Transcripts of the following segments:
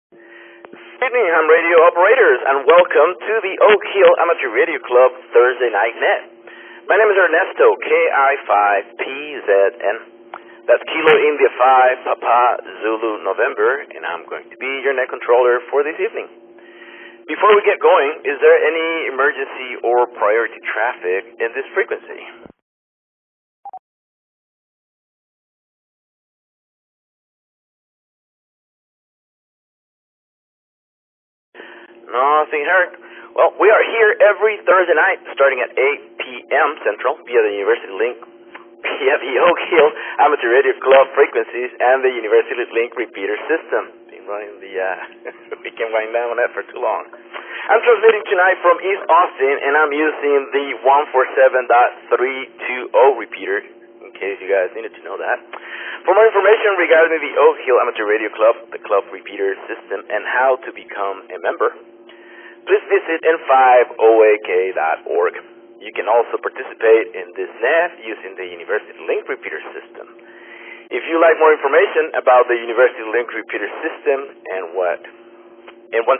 Good evening, ham radio operators, and welcome to the Oak Hill Amateur Radio Club Thursday Night Net. My name is Ernesto, KI5PZN. That's Kilo India 5, Papa Zulu November, and I'm going to be your net controller for this evening. Before we get going, is there any emergency or priority traffic in this frequency? Nothing heard. Well, we are here every Thursday night starting at 8 p.m. Central via the University Link, via the Oak Hill Amateur Radio Club frequencies and the University Link repeater system. Been running the we can wind down on that for too long. I'm transmitting tonight from East Austin, and I'm using the 147.320 repeater, in case you guys needed to know that. For more information regarding the Oak Hill Amateur Radio Club, the club repeater system, and how to become a member, please visit n5oak.org. You can also participate in this net using the University Link repeater system. If you like more information about the University Link repeater system and want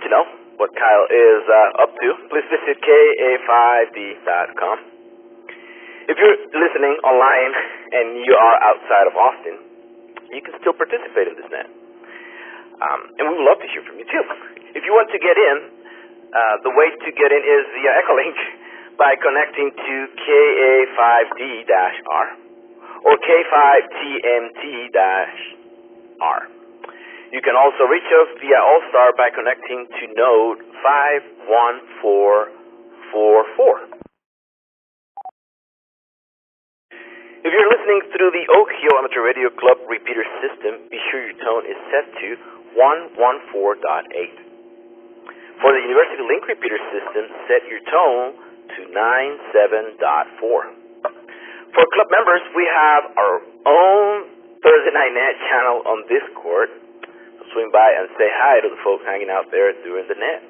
to know what Kyle is up to, please visit ka5d.com. If you're listening online and you are outside of Austin, you can still participate in this net. And we would love to hear from you too. If you want to get in, the way to get in is via Echolink by connecting to KA5D-R or K5TMT-R. You can also reach us via All-Star by connecting to node 51444. If you're listening through the Oak Hill Amateur Radio Club repeater system, be sure your tone is set to 114.8. For the University Link repeater system, set your tone to 97.4. For club members, we have our own Thursday Night Net channel on Discord. So swing by and say hi to the folks hanging out there during the net.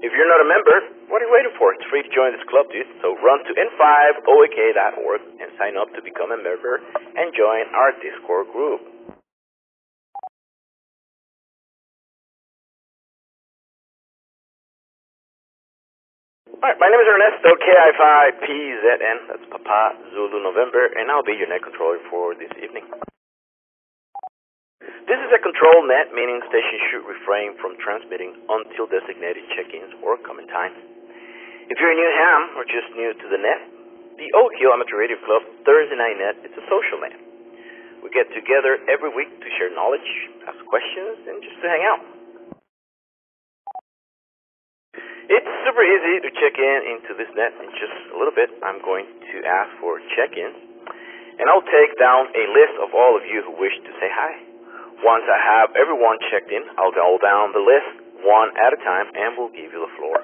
If you're not a member, what are you waiting for? It's free to join this club, dude. So run to n5oak.org and sign up to become a member and join our Discord group. Alright, my name is Ernesto, KI5PZN, that's Papa Zulu November, and I'll be your net controller for this evening. This is a control net, meaning stations should refrain from transmitting until designated check-ins or coming time. If you're a new ham or just new to the net, the Oak Hill Amateur Radio Club Thursday Night Net is a social net. We get together every week to share knowledge, ask questions, and just to hang out. It's super easy to check into this net. In just a little bit, I'm going to ask for check-ins, and I'll take down a list of all of you who wish to say hi. Once I have everyone checked in, I'll go down the list one at a time, and we'll give you the floor.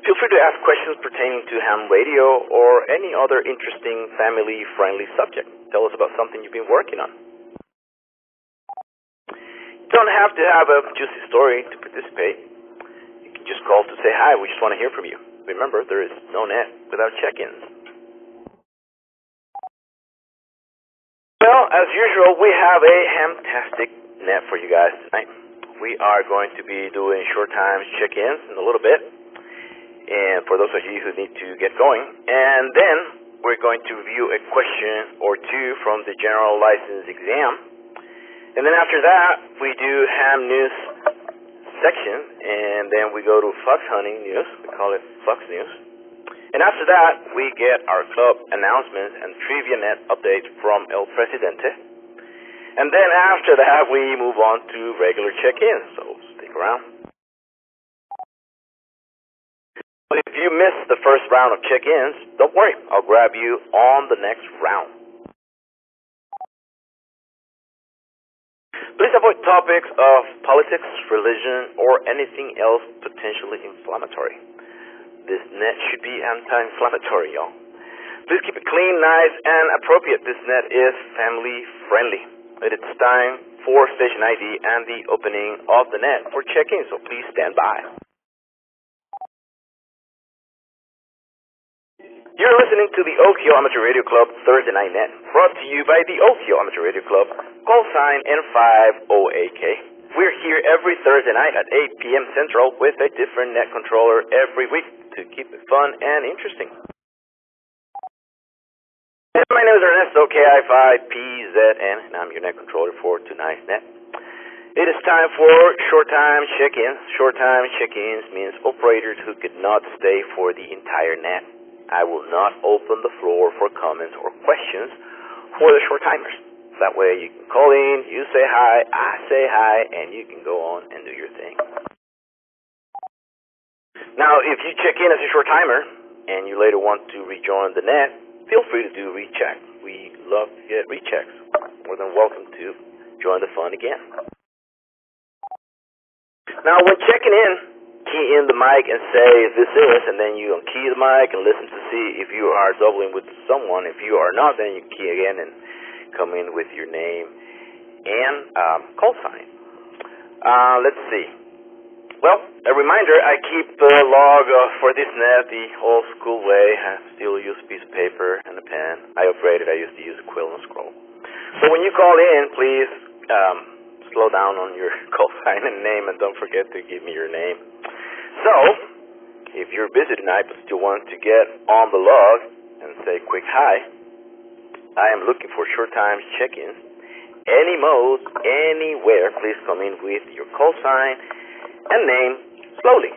Feel free to ask questions pertaining to ham radio or any other interesting family-friendly subject. Tell us about something you've been working on. You don't have to have a juicy story to participate. Just call to say hi. We just want to hear from you. Remember, there is no net without check-ins. Well, as usual, we have a fantastic net for you guys tonight. We are going to be doing short times check-ins in a little bit, and for those of you who need to get going. And then we're going to review a question or two from the general license exam. And then after that, we do ham news section, and then we go to fox hunting news. We call it Fox News. And after that, we get our club announcements and trivia net updates from El Presidente. And then after that, we move on to regular check-ins, so stick around. But if you miss the first round of check-ins, don't worry. I'll grab you on the next round. Please avoid topics of politics, religion, or anything else potentially inflammatory. This net should be anti-inflammatory, y'all. Please keep it clean, nice, and appropriate. This net is family-friendly. It's time for station ID and the opening of the net for check-in, so please stand by. You're listening to the Oak Hill Amateur Radio Club Thursday Night Net, brought to you by the Oak Hill Amateur Radio Club, call sign N5OAK. We're here every Thursday night at 8 p.m. Central with a different net controller every week to keep it fun and interesting. And my name is Ernesto, KI5PZN, and I'm your net controller for tonight's net. It is time for short time check-ins. Short time check-ins means operators who could not stay for the entire net. I will not open the floor for comments or questions for the short timers. That way you can call in, you say hi, I say hi, and you can go on and do your thing. Now, if you check in as a short timer and you later want to rejoin the net, feel free to do recheck. We love to get rechecks. More than welcome to join the fun again. Now, when checking in, key in the mic and say this is, and then you key the mic and listen to see if you are doubling with someone. If you are not, then you key again and come in with your name and call sign. Let's see. Well, a reminder, I keep the log for this net the old school way. I still use a piece of paper and a pen. I upgraded. I used to use a quill and scroll. So when you call in, please slow down on your call sign and name, and don't forget to give me your name. So, if you're busy tonight but still want to get on the log and say quick hi, I am looking for short time check-ins. Any mode, anywhere, please come in with your call sign and name slowly.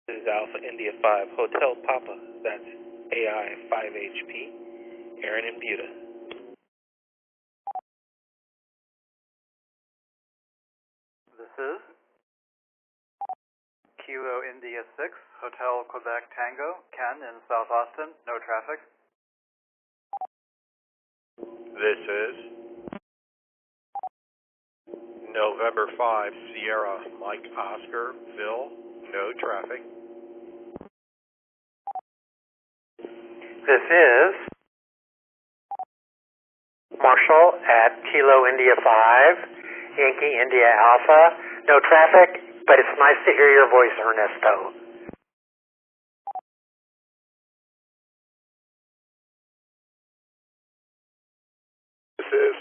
This is Alpha India 5 Hotel Papa. That's AI 5HP. Aaron and Buda. This is Kilo India 6 Hotel Quebec Tango, Ken in South Austin. No traffic. This is November 5 Sierra Mike Oscar Phil. No traffic. This is Marshall at Kilo India 5, Yankee India Alpha. No traffic, but it's nice to hear your voice, Ernesto. This is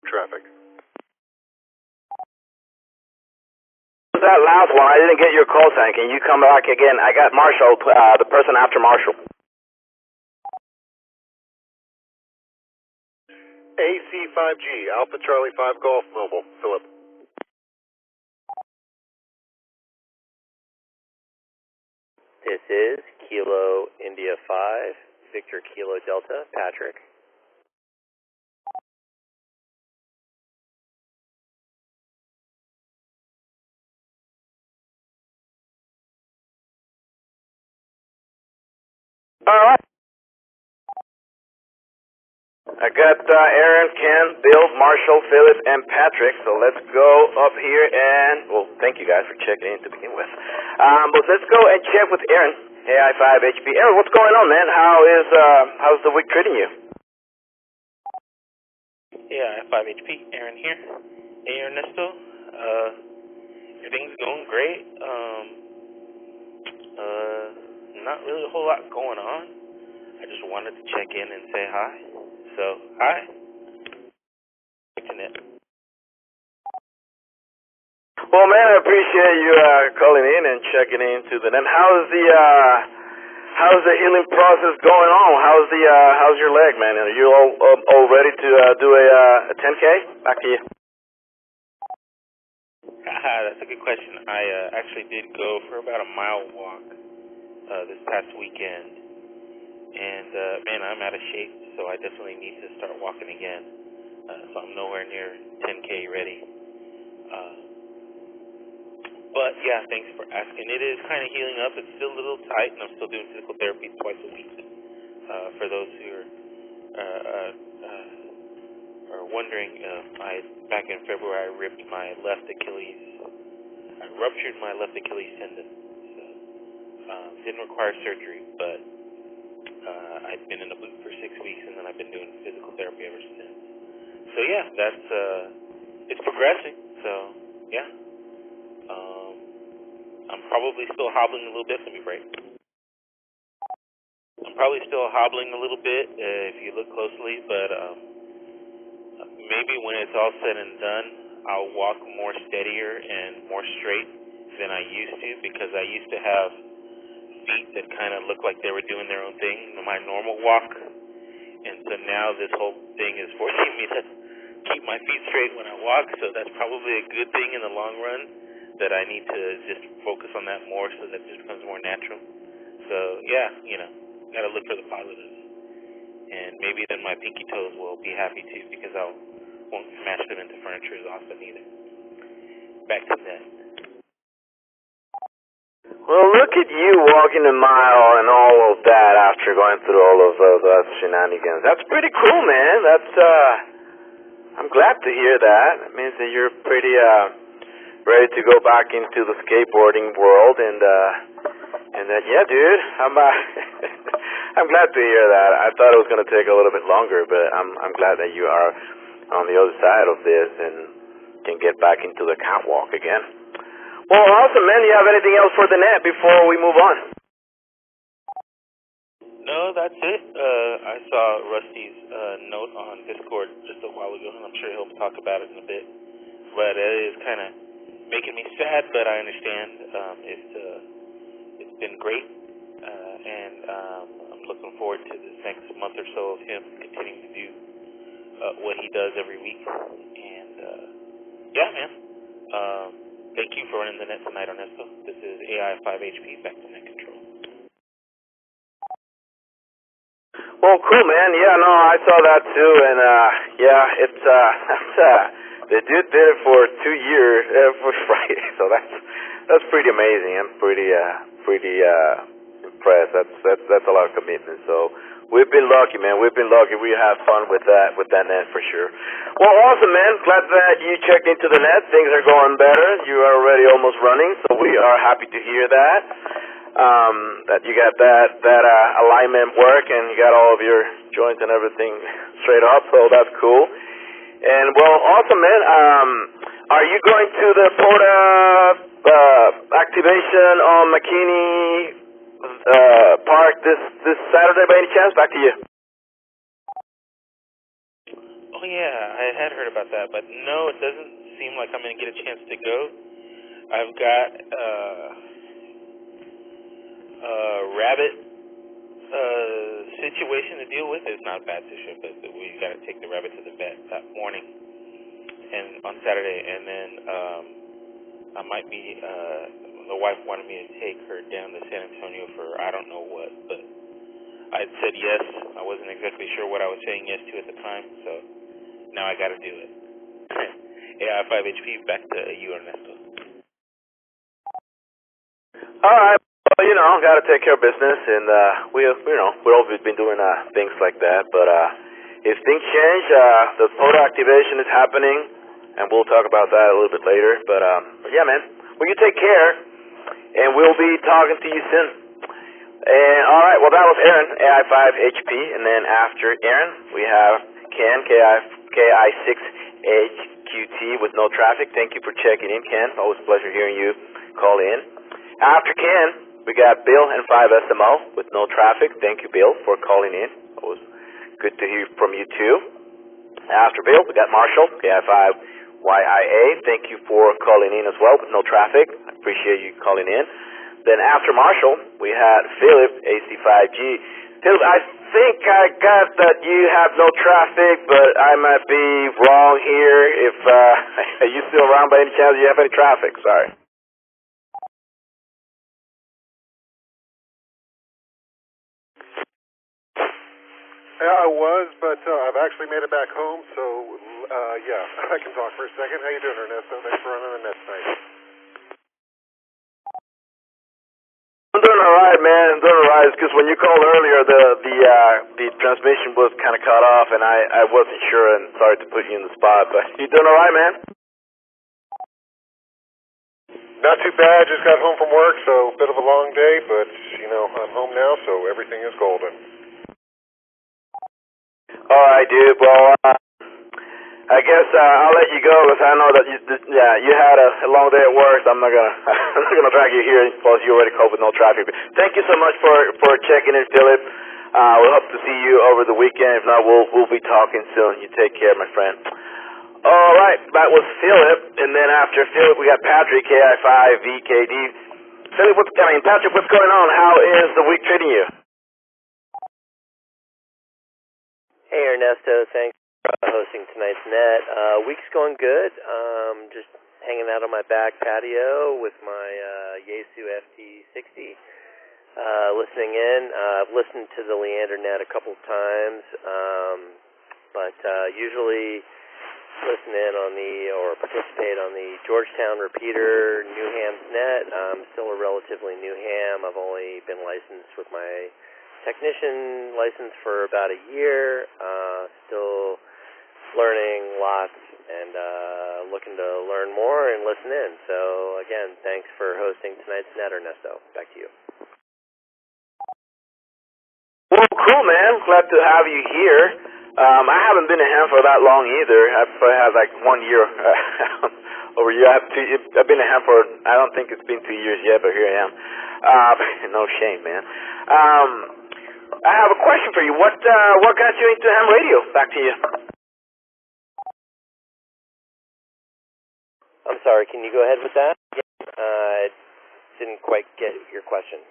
traffic. That last one, I didn't get your call sign. Can you come back again? I got Marshall, the person after Marshall. AC5G, Alpha Charlie 5 Golf Mobile, Philip. This is Kilo India 5, Victor Kilo Delta, Patrick. All right. I got Aaron, Ken, Bill, Marshall, Philip, and Patrick. So let's go up here and, well, thank you guys for checking in to begin with. But let's go and check with Aaron, AI5HP. Aaron, what's going on, man? How's the week treating you? Yeah, 5HP, Aaron here. Hey, Ernesto. Everything's going great. Not really a whole lot going on. I just wanted to check in and say hi. So, hi. Well, man, I appreciate you calling in and checking into the net. How's the healing process going on? How's your leg, man? Are you all ready to do a 10K? Back to you. That's a good question. I actually did go for about a mile walk this past weekend, and man, I'm out of shape, so I definitely need to start walking again. So I'm nowhere near 10K ready. But yeah, thanks for asking. It is kind of healing up. It's still a little tight, and I'm still doing physical therapy twice a week. For those who are wondering, back in February I ripped my left Achilles. I ruptured my left Achilles tendon. So, didn't require surgery, but I've been in the boot for 6 weeks, and then I've been doing physical therapy ever since. So yeah, that's it's progressing. So yeah. I'm probably still hobbling a little bit. Let me break. probably still hobbling a little bit if you look closely, but maybe when it's all said and done, I'll walk more steadier and more straight than I used to, because I used to have feet that kind of looked like they were doing their own thing in my normal walk, and so now this whole thing is forcing me to keep my feet straight when I walk, so that's probably a good thing in the long run, that I need to just focus on that more so that it becomes more natural. So, yeah, gotta look for the positives. And maybe then my pinky toes will be happy too, because I won't smash them into furniture as often either. Back to that. Well, look at you walking a mile and all of that after going through all of those shenanigans. That's pretty cool, man. I'm glad to hear that. It means that you're pretty ready to go back into the skateboarding world, and that, yeah, dude, I'm glad to hear that. I thought it was going to take a little bit longer, but I'm glad that you are on the other side of this and can get back into the catwalk again. Well, awesome, man. Do you have anything else for the net before we move on? No, that's it. I saw Rusty's note on Discord just a while ago, and I'm sure he'll talk about it in a bit. But it is kind of making me sad, but I understand. It's been great, and I'm looking forward to this next month or so of him continuing to do what he does every week. And yeah, man. Thank you for running the net tonight, Ernesto. This is AI5HP, back to net control. Well, cool, man. Yeah, no, I saw that too, and yeah, it's the dude did it for 2 years for Friday, so that's pretty amazing. I'm pretty impressed. That's a lot of commitment. So we've been lucky, man. We've been lucky. We had fun with that net for sure. Well, awesome, man. Glad that you checked into the net. Things are going better. You are already almost running, so we are happy to hear that. That you got that alignment work, and you got all of your joints and everything straight up, so that's cool. And well, awesome, man. Are you going to the POTA activation on McKinney Park this Saturday by any chance? Back to you. Oh yeah, I had heard about that, but no, it doesn't seem like I'm going to get a chance to go. I've got rabbit situation to deal with. It's not a bad situation, but we got to take the rabbit to the vet that morning and on Saturday, and then I might be the wife wanted me to take her down to San Antonio for I don't know what, but I had said yes. I wasn't exactly sure what I was saying yes to at the time, so now I got to do it. AI5HP, back to you, Ernesto. All right. Well, got to take care of business, and we've always been doing things like that. But if things change, the POTA activation is happening, and we'll talk about that a little bit later. But yeah, man, well, you take care, and we'll be talking to you soon. And all right, well, that was Aaron, AI5HP, and then after Aaron, we have Ken, KI6HQT with no traffic. Thank you for checking in, Ken. Always a pleasure hearing you call in. After Ken, we got Bill and 5SMO with no traffic. Thank you, Bill, for calling in. It was good to hear from you, too. After Bill, we got Marshall, KI5YIA. Thank you for calling in as well with no traffic. I appreciate you calling in. Then after Marshall, we had Philip, AC5G. Philip, I think I got that you have no traffic, but I might be wrong here. Are you still around by any chance? Do you have any traffic? Sorry. Yeah, I was, but I've actually made it back home, so yeah, I can talk for a second. How you doing, Ernesto? Thanks for running the net tonight. I'm doing all right, man. I'm doing all right. Because when you called earlier, the transmission was kind of cut off, and I wasn't sure, and sorry to put you in the spot, but you doing all right, man? Not too bad. Just got home from work, so a bit of a long day, but I'm home now, so everything is golden. All right, dude. Well, I guess I'll let you go because I know that you had a long day at work. So I'm not gonna I'm not gonna drag you here. Plus, you already cope with no traffic. Thank you so much for checking in, Philip. We'll hope to see you over the weekend. If not, we'll be talking soon. You take care, my friend. All right, that was Philip, and then after Philip, we got Patrick, KI5VKD. Philip, Patrick, what's going on? How is the week treating you? Hey, Ernesto. Thanks for hosting tonight's net. Week's going good. Just hanging out on my back patio with my Yaesu FT60. Listening in. I've listened to the Leander net a couple of times, but usually listen in on or participate on the Georgetown repeater New Ham's net. I'm still a relatively new ham. I've only been licensed with my technician license for about a year. Still learning lots and looking to learn more and listen in. So again, thanks for hosting tonight's net, Ernesto. Back to you. Well, cool, man. Glad to have you here. I haven't been a ham for that long either. I've had like 1 year over here. I've been a ham for, I don't think it's been 2 years yet, but here I am. No shame, man. I have a question for you. What got you into ham radio? Back to you. I'm sorry, can you go ahead with that? I didn't quite get your question.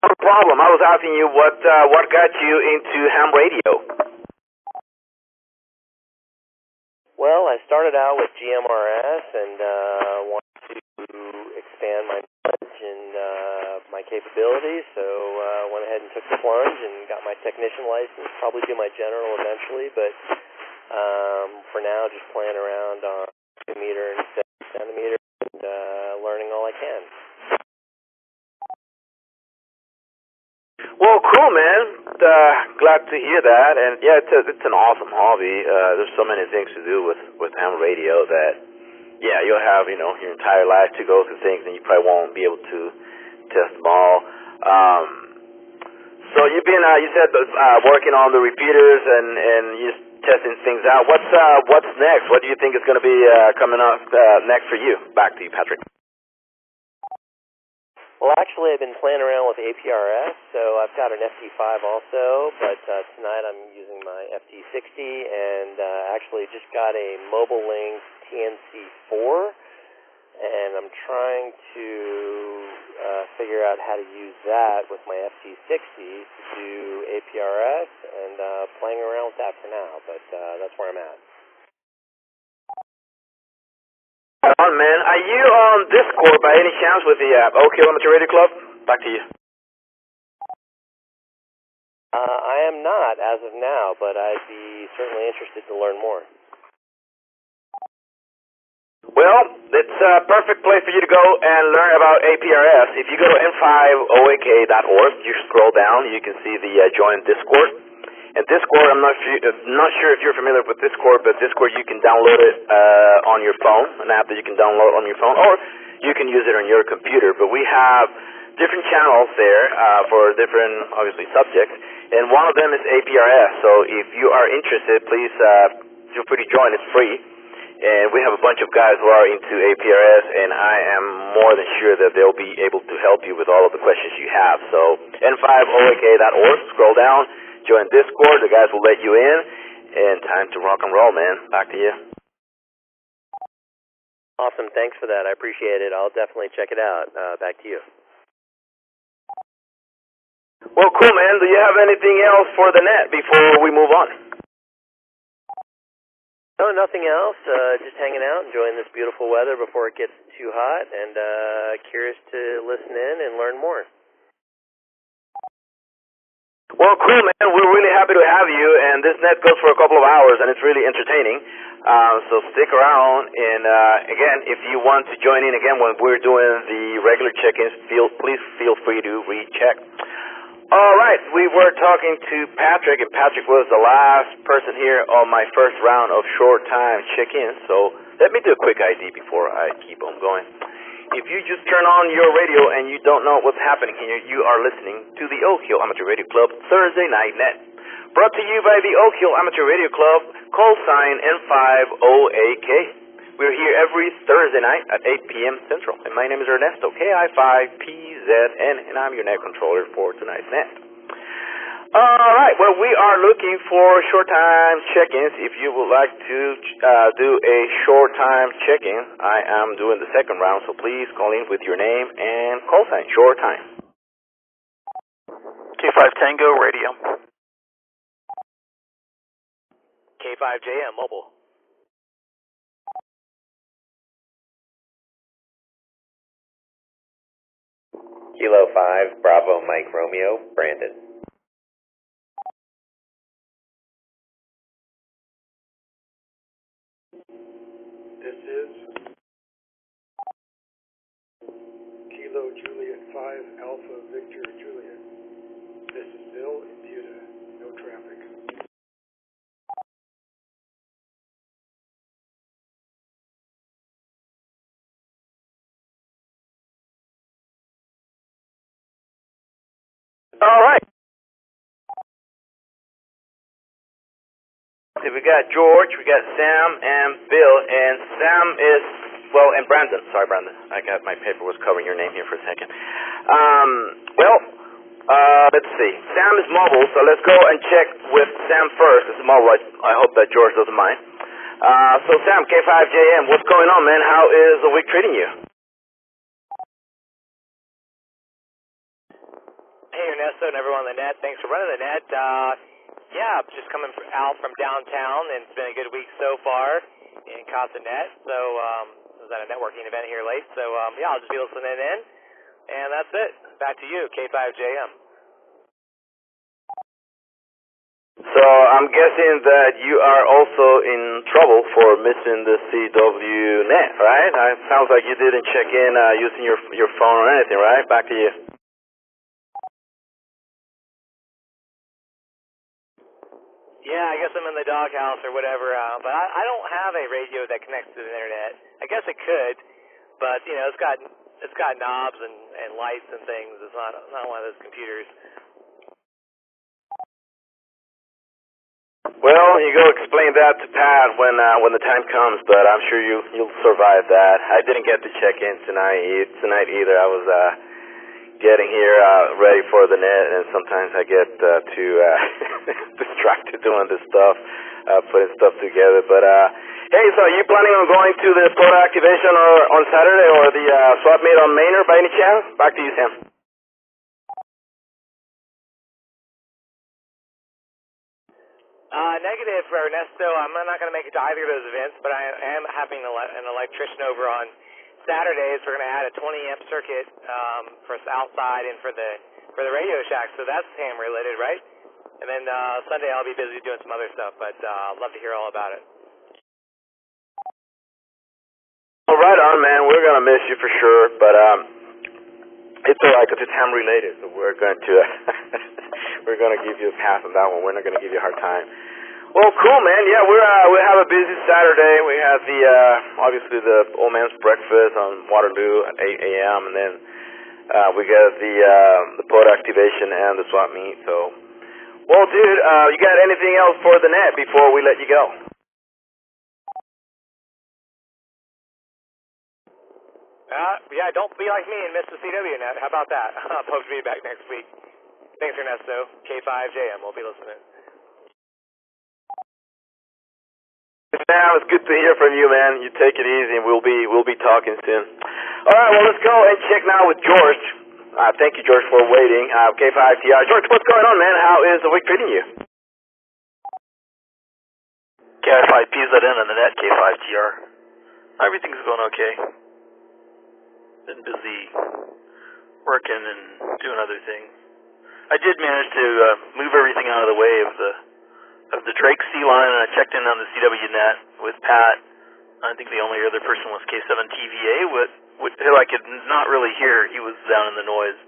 No problem. I was asking you what got you into ham radio. Well, I started out with GMRS and wanted to expand my knowledge and my capabilities, so went ahead and took the plunge and got my technician license. Probably do my general eventually, but for now, just playing around on 2 meter and 7 centimeter and learning all I can. Well, cool, man. Glad to hear that. And yeah, it's an awesome hobby. There's so many things to do with ham radio that, yeah, you'll have your entire life to go through things, and you probably won't be able to test them all. So you've been, you said, working on the repeaters and you're testing things out. What's next? What do you think is going to be coming up next for you? Back to you, Patrick. Well, actually, I've been playing around with APRS, so I've got an FT5 also, but tonight I'm using my FT60, and actually just got a Mobile Link TNC4, and I'm trying to figure out how to use that with my FT60 to do APRS, and playing around with that for now, but that's where I'm at. On, man. Are you on Discord by any chance with the OK Amateur Radio Club? Back to you. I am not as of now, but I'd be certainly interested to learn more. Well, it's a perfect place for you to go and learn about APRS. If you go to n5oak.org, you scroll down, you can see the join Discord. And Discord, I'm not sure if you're familiar with Discord, but Discord, you can download it on your phone, an app that you can download on your phone, or you can use it on your computer. But we have different channels there for different, obviously, subjects, and one of them is APRS. So if you are interested, please feel free to join. It's free, and we have a bunch of guys who are into APRS, and I am more than sure that they'll be able to help you with all of the questions you have. So n5oak.org, scroll down. Join Discord, the guys will let you in, and time to rock and roll, man. Back to you. Awesome, thanks for that. I appreciate it. I'll definitely check it out. Back to you. Well, cool, man. Do you have anything else for the net before we move on? No, nothing else. Just hanging out, enjoying this beautiful weather before it gets too hot, and curious to listen in and learn more. Well, cool, man. We're really happy to have you, and this net goes for a couple of hours, and it's really entertaining. So stick around, and again, if you want to join in again when we're doing the regular check-ins, please feel free to recheck. All right, we were talking to Patrick, and Patrick was the last person here on my first round of short-time check-ins, so let me do a quick ID before I keep on going. If you just turn on your radio and you don't know what's happening here, you are listening to the Oak Hill Amateur Radio Club Thursday Night Net. Brought to you by the Oak Hill Amateur Radio Club, call sign N50AK. We're here every Thursday night at 8 p.m. Central, and my name is Ernesto, KI5PZN, and I'm your net controller for tonight's net. Alright, well, we are looking for short time check-ins. If you would like to do a short time check-in, I am doing the second round, so please call in with your name and call sign, short time. K5 Tango Radio. K5JM Mobile. Kilo 5, Bravo Mike Romeo, Brandon. This is Kilo Juliet 5 Alpha Victor Juliet. This is Bill in Buda. No traffic. Alright. So we got George, we got Sam, and Bill, and Sam is, well, and Brandon. Sorry, Brandon. I got my paper was covering your name here for a second. Let's see. Sam is mobile, so let's go and check with Sam first. This is mobile. I hope that George doesn't mind. So Sam, K5JM, what's going on, man? How is the week treating you? Hey, Ernesto and everyone on the net. Thanks for running the net. Yeah, just coming out from downtown, and it's been a good week so far and caught the net. So I was at a networking event here late. So yeah, I'll just be listening in, and that's it. Back to you, K5JM. So I'm guessing that you are also in trouble for missing the CW net, right? It sounds like you didn't check in using your phone or anything, right? Back to you. Yeah, I guess I'm in the doghouse or whatever, but I don't have a radio that connects to the internet. I guess it could, but you know, it's got knobs and lights and things. It's not one of those computers. Well, you go explain that to Pat when the time comes, but I'm sure you'll survive that. I didn't get to check in tonight either. I was getting here ready for the net, and sometimes I get too distracted doing this stuff, putting stuff together. But hey, so are you planning on going to the photo activation or on Saturday or the swap meet on Manor by any chance? Back to you, Sam. Negative for Ernesto. I'm not going to make it to either of those events, but I am having an electrician over on Saturdays. We're going to add a 20-amp circuit for outside and for the Radio Shack, so that's ham related, right? And then Sunday I'll be busy doing some other stuff, but I'd love to hear all about it. Well, right on, man. We're going to miss you for sure, but it's all right because it's ham related, so we're going to we're going to give you a pass on that one. We're not going to give you a hard time. Well, cool, man. Yeah, we have a busy Saturday. We have the obviously the old man's breakfast on Waterloo at 8 a.m. and then we got the port activation and the swap meet. So, well, dude, you got anything else for the net before we let you go? Yeah, don't be like me and miss the CW net. How about that? I'm supposed to be back next week. Thanks, Ernesto. K5JM. We'll be listening. Sam, it's good to hear from you, man. You take it easy, and we'll be talking soon. All right, well, let's go and check now with George. Thank you, George, for waiting. K5TR. George, what's going on, man? How is the week treating you? KI5PZN on the net, K5TR. Everything's going okay. Been busy working and doing other things. I did manage to move everything out of the way of the Drake C line, and I checked in on the CW net with Pat. I think the only other person was K7TVA, who I could not really hear. He was down in the noise.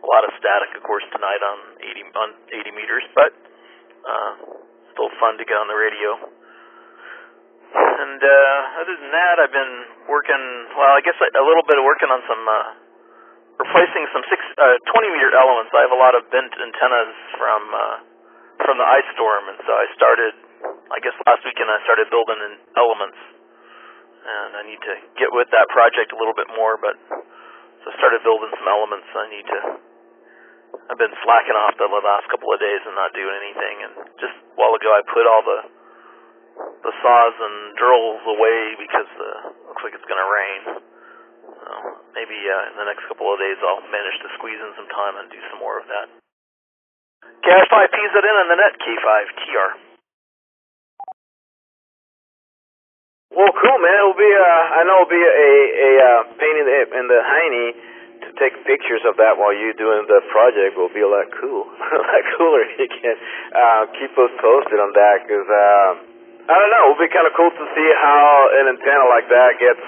A lot of static, of course, tonight on 80 meters, but still fun to get on the radio. And other than that, I've been working, well, I guess a little bit of working on some, replacing some 20-meter elements. I have a lot of bent antennas from from the ice storm, and so I started, I guess last weekend I started building in Elements, and I need to get with that project a little bit more, but so I started building some Elements. I've been slacking off the last couple of days and not doing anything, and just a while ago I put all the saws and drills away because looks like it's going to rain. Maybe in the next couple of days I'll manage to squeeze in some time and do some more of that. K5PZ in on the net, K5TR. Well, cool, man. It'll be I know it'll be a pain in the hiney to take pictures of that while you're doing the project. Will be a lot cool, a lot cooler. You can keep us posted on that, because I don't know. It'll be kind of cool to see how an antenna like that gets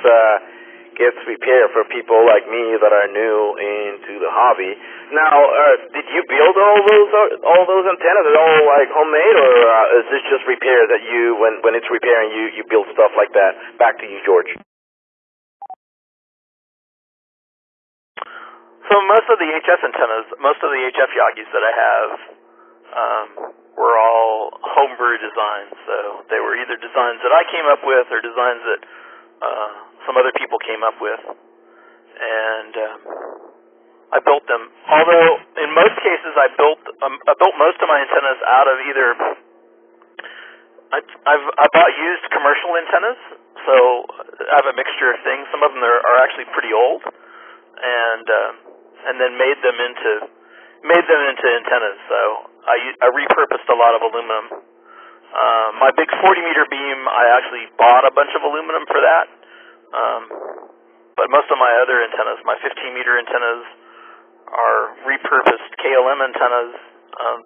repaired for people like me that are new into the hobby. Now, did you build all those antennas? Are they all like homemade, or is this just repair that you, when it's repairing, you build stuff like that? Back to you, George. So most of the HF antennas, most of the HF Yagis that I have, were all homebrew designs. So they were either designs that I came up with or designs that some other people came up with, and I built them. Although in most cases I built most of my antennas out of either I bought used commercial antennas, so I have a mixture of things. Some of them are actually pretty old, and then made them into antennas. So I repurposed a lot of aluminum. My big 40-meter beam, I actually bought a bunch of aluminum for that. But most of my other antennas, my 15-meter antennas, are repurposed KLM antennas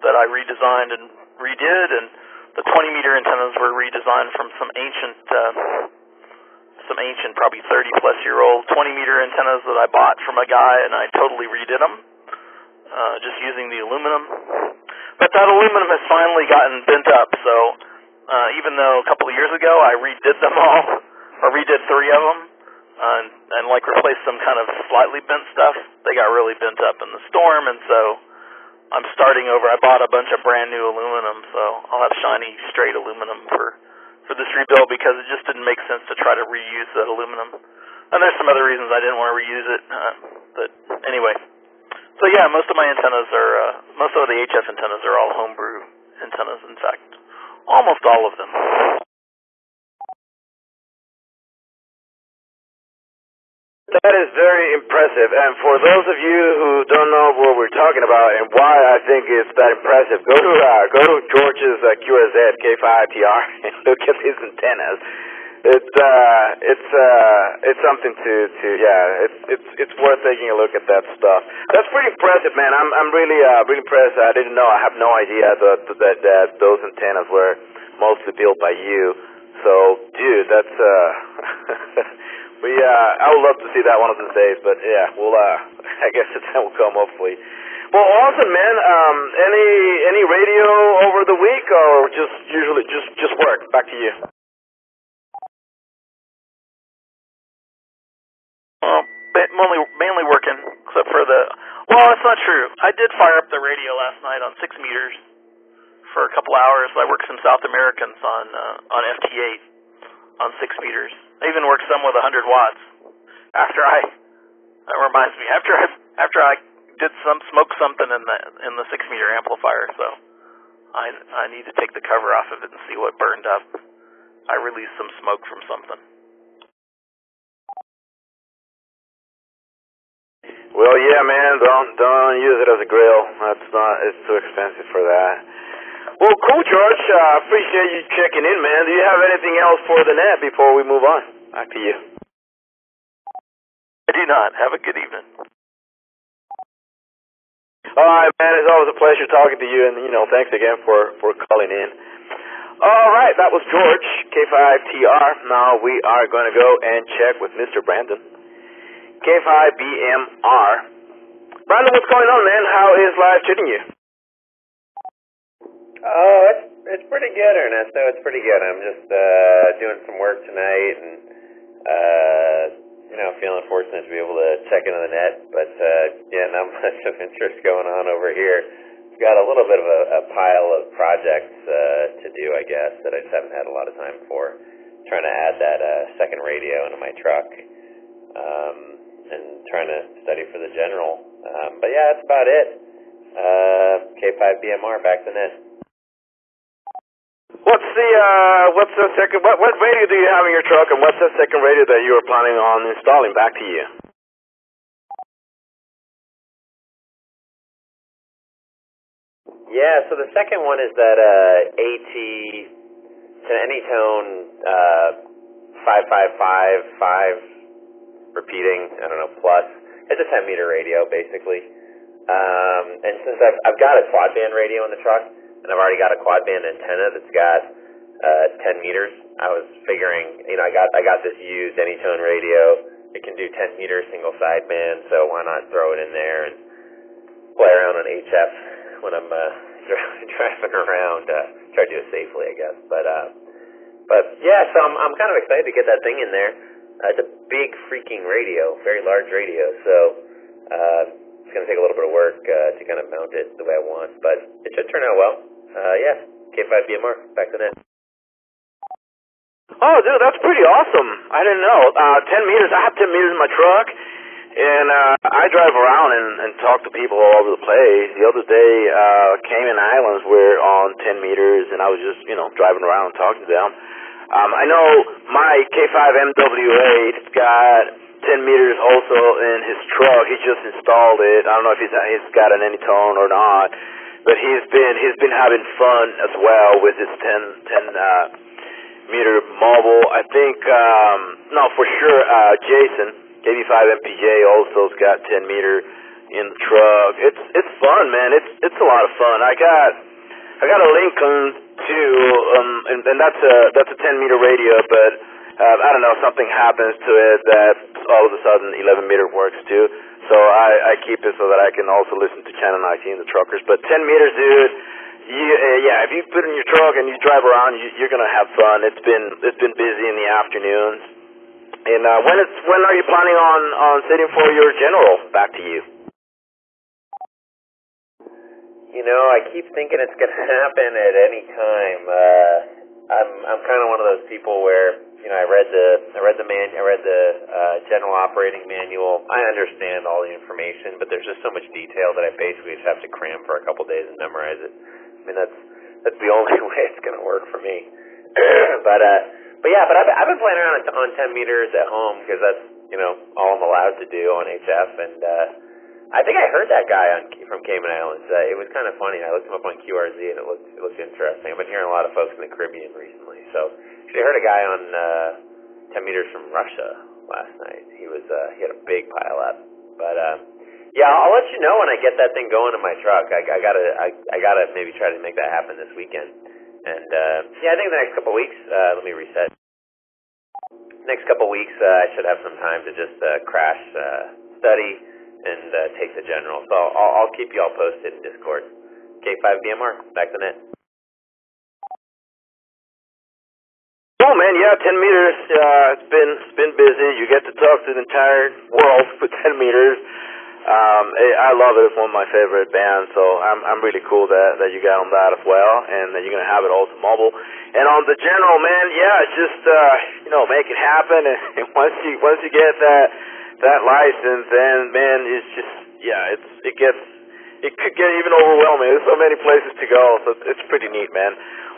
that I redesigned and redid, and the 20-meter antennas were redesigned from some ancient, probably 30-plus-year-old 20-meter antennas that I bought from a guy, and I totally redid them, just using the aluminum. But that aluminum has finally gotten bent up, so even though a couple of years ago I redid them all, or redid 3 of them, and like replaced some kind of slightly bent stuff, they got really bent up in the storm, and so I'm starting over. I bought a bunch of brand new aluminum, so I'll have shiny, straight aluminum for this rebuild, because it just didn't make sense to try to reuse that aluminum. And there's some other reasons I didn't want to reuse it, but anyway. So yeah, most of my antennas are, most of the HF antennas are all homebrew antennas, in fact, almost all of them. That is very impressive, and for those of you who don't know what we're talking about and why I think it's that impressive, go to George's QRZ K5TR and look at his antennas. It's something to it's worth taking a look at that stuff. That's pretty impressive, man. I'm really impressed. I didn't know. I have no idea that those antennas were mostly built by you. So, dude, that's I would love to see that one of these days, but yeah, we'll I guess the time will come, hopefully. Well, awesome, man. Any radio over the week, or usually just work? Back to you. Well, mainly working, except for well, it's not true. I did fire up the radio last night on 6 meters for a couple hours. I worked some South Americans on FT8 on 6 meters. I even worked some with 100 watts. That reminds me, after I did smoke something in the 6 meter amplifier, so I need to take the cover off of it and see what burned up. I released some smoke from something. Well, yeah, man, don't use it as a grill. It's too expensive for that. Well, cool, George. Appreciate you checking in, man. Do you have anything else for the net before we move on? Back to you. I do not. Have a good evening. All right, man. It's always a pleasure talking to you, and thanks again for calling in. All right, that was George, K5TR. Now we are going to go and check with Mr. Brandon, K5BMR. Brandon, what's going on, man? How is life treating you? Oh, it's pretty good, Ernesto. It's pretty good. I'm just doing some work tonight, and feeling fortunate to be able to check into the net. But yeah, not much of interest going on over here. got a little bit of a pile of projects to do, I guess, that I just haven't had a lot of time for. Trying to add that second radio into my truck, and trying to study for the general. But yeah, that's about it. K5BMR, back to net. What's the second, what radio do you have in your truck, and what's the second radio that you are planning on installing? Back to you. Yeah, so the second one is that AT to Anytone 5555 repeating, I don't know, plus. It's a 10-meter radio, basically. And since I've got a quad band radio in the truck, and I've already got a quad band antenna that's got 10 meters, I was figuring, I got this used Anytone radio. It can do 10 meter single sideband, so why not throw it in there and play around on HF when I'm driving around, try to do it safely, I guess. But yeah, so I'm kind of excited to get that thing in there. It's a big freaking radio, very large radio, so it's going to take a little bit of work to kind of mount it the way I want, but it should turn out well. Yeah, K5BMR, back to net. Oh, dude, that's pretty awesome. I didn't know. 10 meters, I have 10 meters in my truck. And I drive around and talk to people all over the place. The other day, Cayman Islands were on 10 meters, and I was just, driving around and talking to them. I know my K5MW8's got 10 meters also in his truck. He just installed it. I don't know if he's got an Anytone or not, but he's been having fun as well with his 10 meter mobile. I think, for sure, Jason, KB5MPJ also's got 10 meter in the truck. It's fun, man. It's a lot of fun. I got a Lincoln too, and that's a 10 meter radio, but I don't know, something happens to it that all of a sudden 11 meter works too. So I keep it so that I can also listen to Channel 19, the truckers. But 10 meters, dude. If you put it in your truck and you drive around, you're gonna have fun. It's been busy in the afternoons. And when are you planning on sitting for your general? Back to you. I keep thinking it's gonna happen at any time. I'm kind of one of those people where I read the general operating manual. I understand all the information, but there's just so much detail that I basically just have to cram for a couple days and memorize it. I mean, that's the only way it's gonna work for me. But I've been playing around on 10 meters at home because that's all I'm allowed to do on HF, and I think I heard that guy from Cayman Islands. It was kind of funny. I looked him up on QRZ and it looked interesting. I've been hearing a lot of folks in the Caribbean recently, so actually I heard a guy on 10 meters from Russia last night. He had a big pile up, but yeah, I'll let you know when I get that thing going in my truck. I gotta maybe try to make that happen this weekend. And I think the next couple of weeks, let me reset. Next couple of weeks, I should have some time to just crash, study, and take the general. So I'll keep you all posted in Discord. K5BMR, back to net. Oh man, yeah, 10 meters. It's been busy. You get to talk to the entire world with 10 meters. I love it. It's one of my favorite bands, so I'm really cool that you got on that as well, and that you're gonna have it also mobile. And on the general, man, yeah, it's just make it happen. And once you get that license, then man, it's just it could get even overwhelming. There's so many places to go, so it's pretty neat, man.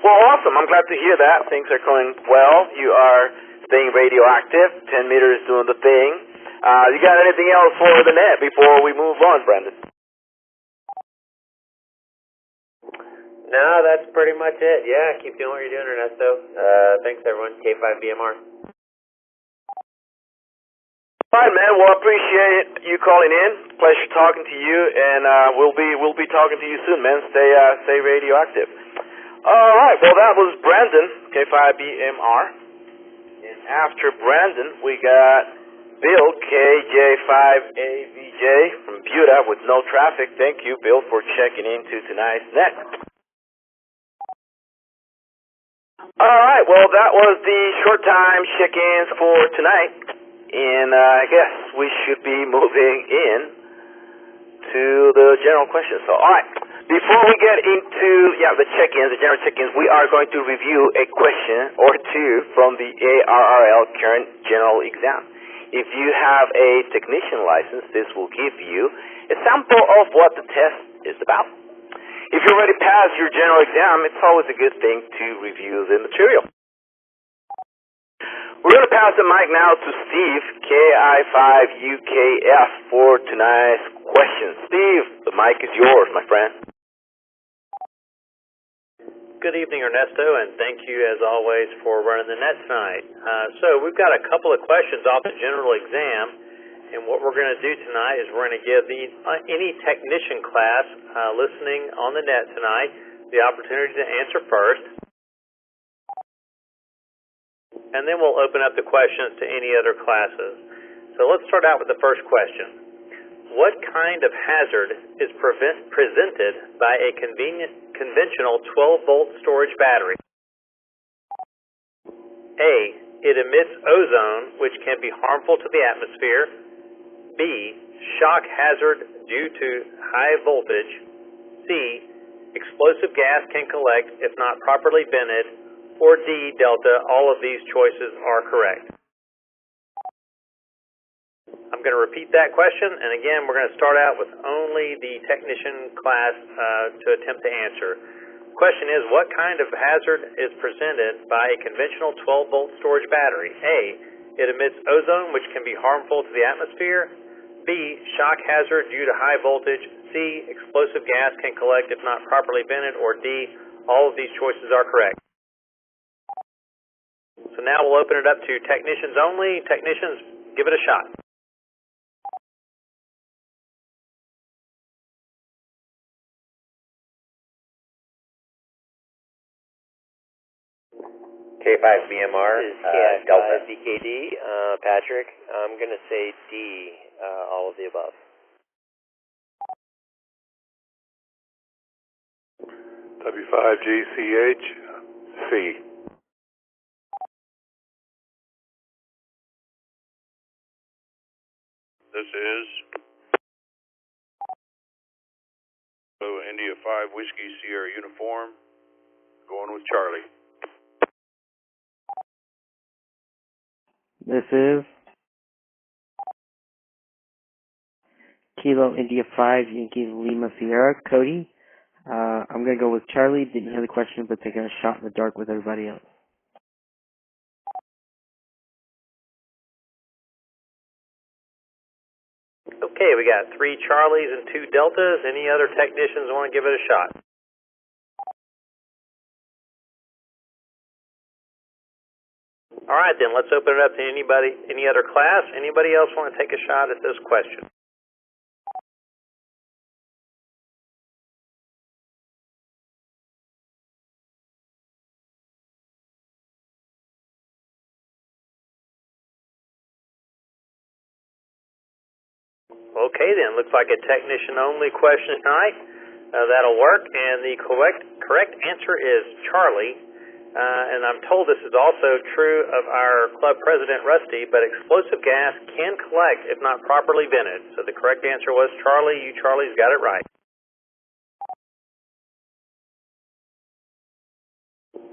Well, awesome. I'm glad to hear that things are going well. You are staying radioactive. 10 meters doing the thing. You got anything else for the net before we move on, Brandon? No, that's pretty much it. Yeah, keep doing what you're doing, Ernesto. Thanks, everyone. K5BMR. Fine, man. Well, I appreciate you calling in. Pleasure talking to you, and we'll be talking to you soon, man. Stay radioactive. All right. Well, that was Brandon, K5BMR, and after Brandon, we got Bill, KJ5AVJ from Buda with no traffic. Thank you, Bill, for checking into tonight's net. All right, well, that was the short time check-ins for tonight, and I guess we should be moving in to the general questions. So, all right, Before we get into the check-ins, the general check-ins, we are going to review a question or two from the ARRL current general exam. If you have a technician license, this will give you a sample of what the test is about. If you already passed your general exam, it's always a good thing to review the material. We're going to pass the mic now to Steve, KI5UKF, for tonight's question. Steve, the mic is yours, my friend. Good evening, Ernesto, and thank you, as always, for running the net tonight. So we've got a couple of questions off the general exam, and what we're going to do tonight is we're going to give any technician class listening on the net tonight the opportunity to answer first, and then we'll open up the questions to any other classes. So let's start out with the first question. What kind of hazard is presented by a conventional 12-volt storage battery? A. It emits ozone, which can be harmful to the atmosphere. B. Shock hazard due to high voltage. C. Explosive gas can collect if not properly vented. Or D. Delta. All of these choices are correct. I'm going to repeat that question, and again, we're going to start out with only the technician class to attempt to answer. The question is, what kind of hazard is presented by a conventional 12-volt storage battery? A. It emits ozone, which can be harmful to the atmosphere. B. Shock hazard due to high voltage. C. Explosive gas can collect if not properly vented. Or D. All of these choices are correct. So now we'll open it up to technicians only. Technicians, give it a shot. K5BMR, This is Delta. KI5BKD, Patrick. I'm going to say D, all of the above. W5GCH, C. This is India 5 Whiskey Sierra Uniform, going with Charlie. This is Kilo India 5 Yankee Lima Sierra, Cody. I'm going to go with Charlie. Didn't hear the question, but taking a shot in the dark with everybody else. Okay, we got 3 Charlies and 2 Deltas. Any other technicians want to give it a shot? All right, then let's open it up to any other class. Anybody else want to take a shot at this question? Okay, then. Looks like a technician-only question tonight. That'll work. And the correct answer is Charlie. And I'm told this is also true of our club president, Rusty, but explosive gas can collect if not properly vented. So the correct answer was Charlie. You Charlies got it right.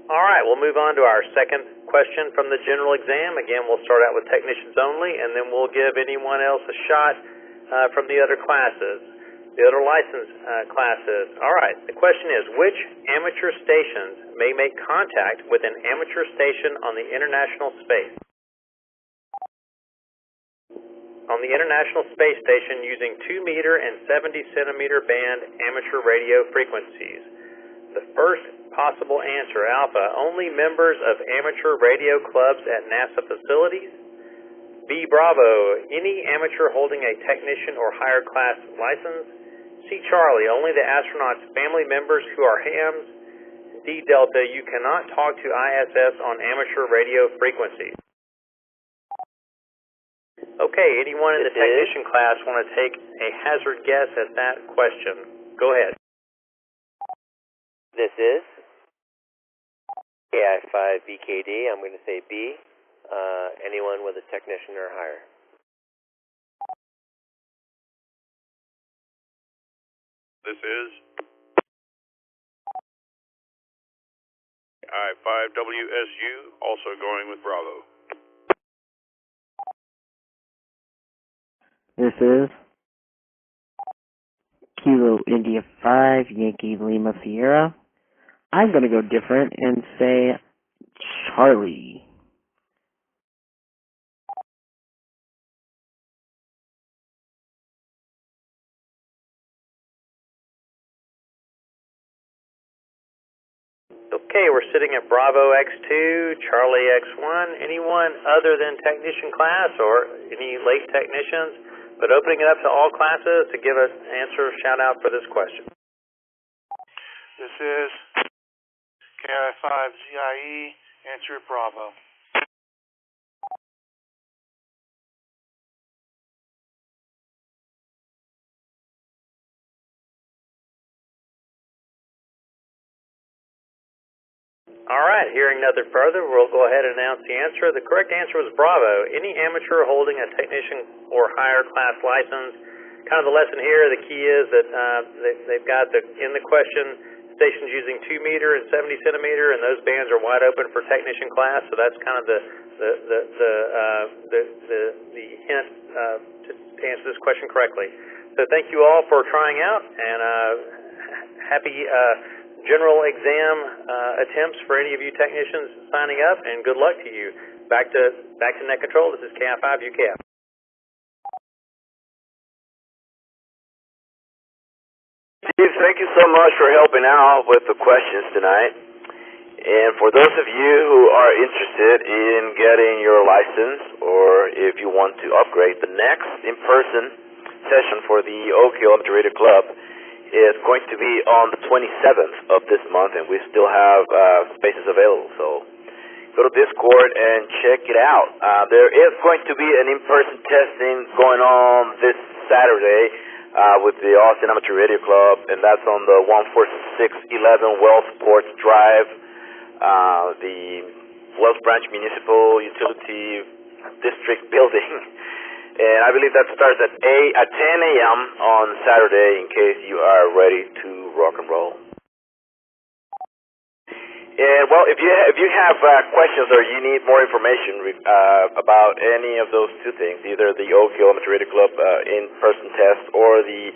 All right, we'll move on to our second question from the general exam. Again, we'll start out with technicians only, and then we'll give anyone else a shot from the other classes, the other license classes. All right, the question is, which amateur stations may make contact with an amateur station on the International Space? On the International Space Station using 2-meter and 70-centimeter band amateur radio frequencies. The first possible answer, Alpha, only members of amateur radio clubs at NASA facilities. B, Bravo, any amateur holding a technician or higher class license. C, Charlie, only the astronauts' family members who are hams. D, Delta, you cannot talk to ISS on amateur radio frequencies. Okay, anyone in the technician class want to take a hazard guess at that question? Go ahead. This is KI5BKD. I'm going to say B. Anyone with a technician or higher. This is KI5WSU, also going with Bravo. This is Kilo India 5, Yankee Lima Sierra. I'm going to go different and say Charlie. Okay, we're sitting at Bravo X2, Charlie X1. Anyone other than technician class or any late technicians, but opening it up to all classes to give an answer shout out for this question. This is KI5ZIE, answer at Bravo. All right, hearing nothing further, we'll go ahead and announce the answer. The correct answer was Bravo. Any amateur holding a technician or higher class license. Kind of the lesson here, the key is that they've got in the question stations using 2 meter and 70 centimeter, and those bands are wide open for technician class. So that's kind of the hint to answer this question correctly. So thank you all for trying out, and happy general exam attempts for any of you technicians signing up, and good luck to you. Back to Net Control. This is KI5 UKF. Steve, thank you so much for helping out with the questions tonight. And for those of you who are interested in getting your license, or if you want to upgrade, the next in-person session for the Oak Hill Amateur Radio Club is going to be on the 27th of this month, and we still have spaces available. So go to Discord and check it out. There is going to be an in-person testing going on this Saturday with the Austin Amateur Radio Club, and that's on the 14611 Wellsports Drive, the Wells Branch Municipal Utility District building. And I believe that starts at 10 a.m. on Saturday, in case you are ready to rock and roll. And well, if you have questions or you need more information about any of those two things, either the Oak Hill Amateur Radio Club in-person test or the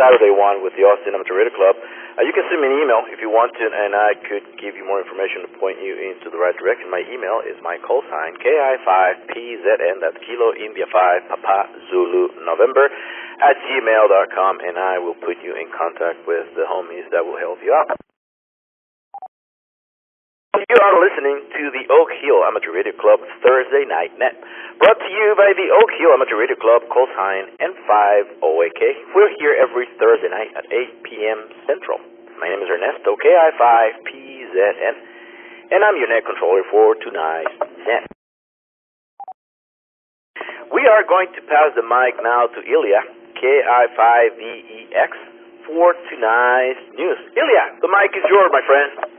Saturday one with the Austin Amateur Radio Club, you can send me an email if you want to, and I could give you more information to point you into the right direction. My email is my call sign, KI5PZN, that's Kilo India 5, Papa Zulu November, at gmail.com, and I will put you in contact with the homies that will help you out. You are listening to the Oak Hill Amateur Radio Club Thursday Night Net, brought to you by the Oak Hill Amateur Radio Club, call sign N5OAK. We're here every Thursday night at 8 p.m. Central. My name is Ernesto, KI5PZN, and I'm your net controller for tonight's net. We are going to pass the mic now to Ilya, KI5VEX, for tonight's news. Ilya, the mic is yours, my friend.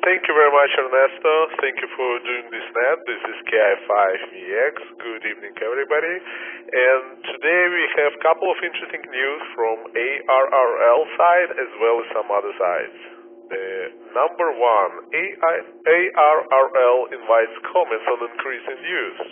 Thank you very much, Ernesto. Thank you for doing this net. This is KI5VX. Good evening, everybody. And today we have a couple of interesting news from ARRL side as well as some other sides. Number one, ARRL invites comments on increase in use.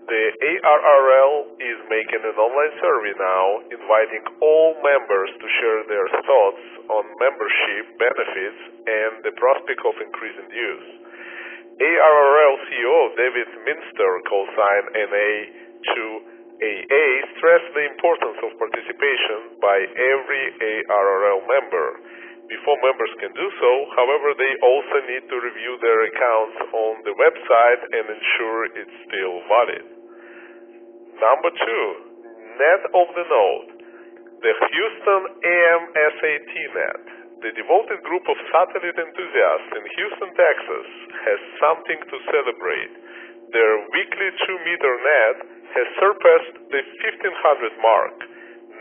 The ARRL is making an online survey now, inviting all members to share their thoughts on membership benefits and the prospect of increase in use. ARRL CEO David Minster, call sign NA2AA, stressed the importance of participation by every ARRL member. Before members can do so, however, they also need to review their accounts on the website and ensure it's still valid. Number two, Net of the Node. The Houston AMSAT Net, the devoted group of satellite enthusiasts in Houston, Texas, has something to celebrate. Their weekly 2-meter net has surpassed the 1,500 mark.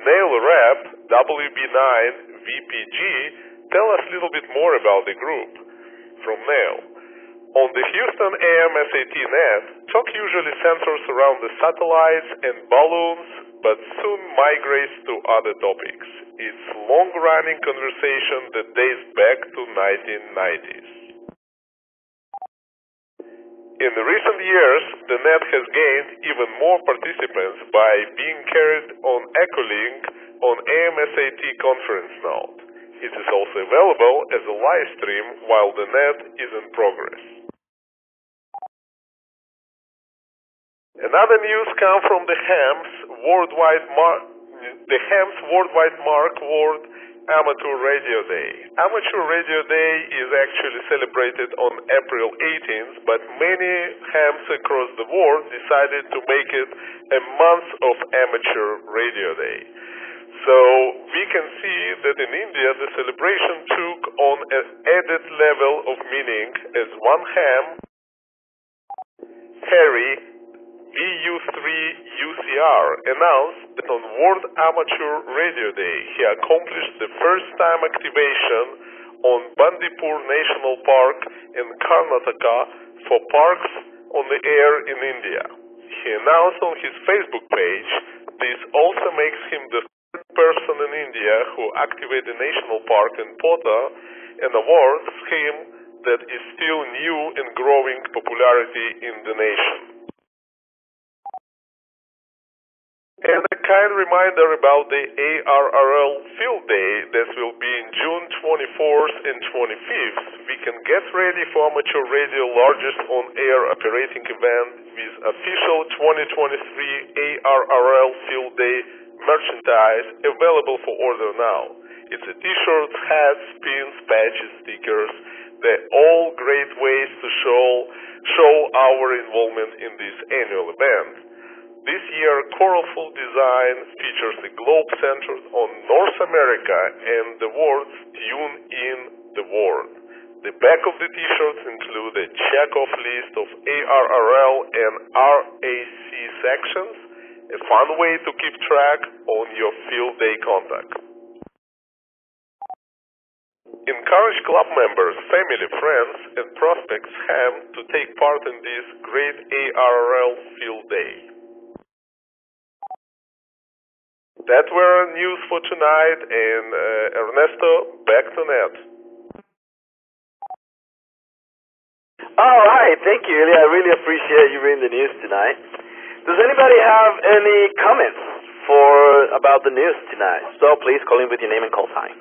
Nail Rep WB9 VPG tell us a little bit more about the group. From Nail. On the Houston AM/SAT net, talk usually centers around the satellites and balloons, but soon migrates to other topics. It's long-running conversation that dates back to 1990s. In the recent years, the net has gained even more participants by being carried on Echolink on AM/SAT conference node. It is also available as a live stream while the net is in progress. Another news comes from the HAMS Worldwide Mark World Amateur Radio Day. Amateur Radio Day is actually celebrated on April 18th, but many hams across the world decided to make it a month of Amateur Radio Day. So we can see that in India the celebration took on an added level of meaning as one ham, Harry VU3UCR, announced that on World Amateur Radio Day he accomplished the first-time activation on Bandipur National Park in Karnataka for parks on the air in India. He announced on his Facebook page this also makes him the third person in India who activated the national park in Pota, an award scheme that is still new and growing popularity in the nation. And a kind reminder about the ARRL Field Day that will be in June 24th and 25th. We can get ready for amateur radio largest on-air operating event with official 2023 ARRL Field Day merchandise available for order now. It's a t-shirt, hats, pins, patches, stickers. They're all great ways to show our involvement in this annual event. This year, Coralful Design features a globe centered on North America and the words Tune in the World. The back of the t-shirts include a check-off list of ARRL and RAC sections, a fun way to keep track on your field day contact. Encourage club members, family, friends, and prospects to take part in this great ARRL field day. That were news for tonight, and Ernesto, back to Ned. All right, thank you, Ilya. I really appreciate you reading the news tonight. Does anybody have any comments about the news tonight? So please call in with your name and call sign.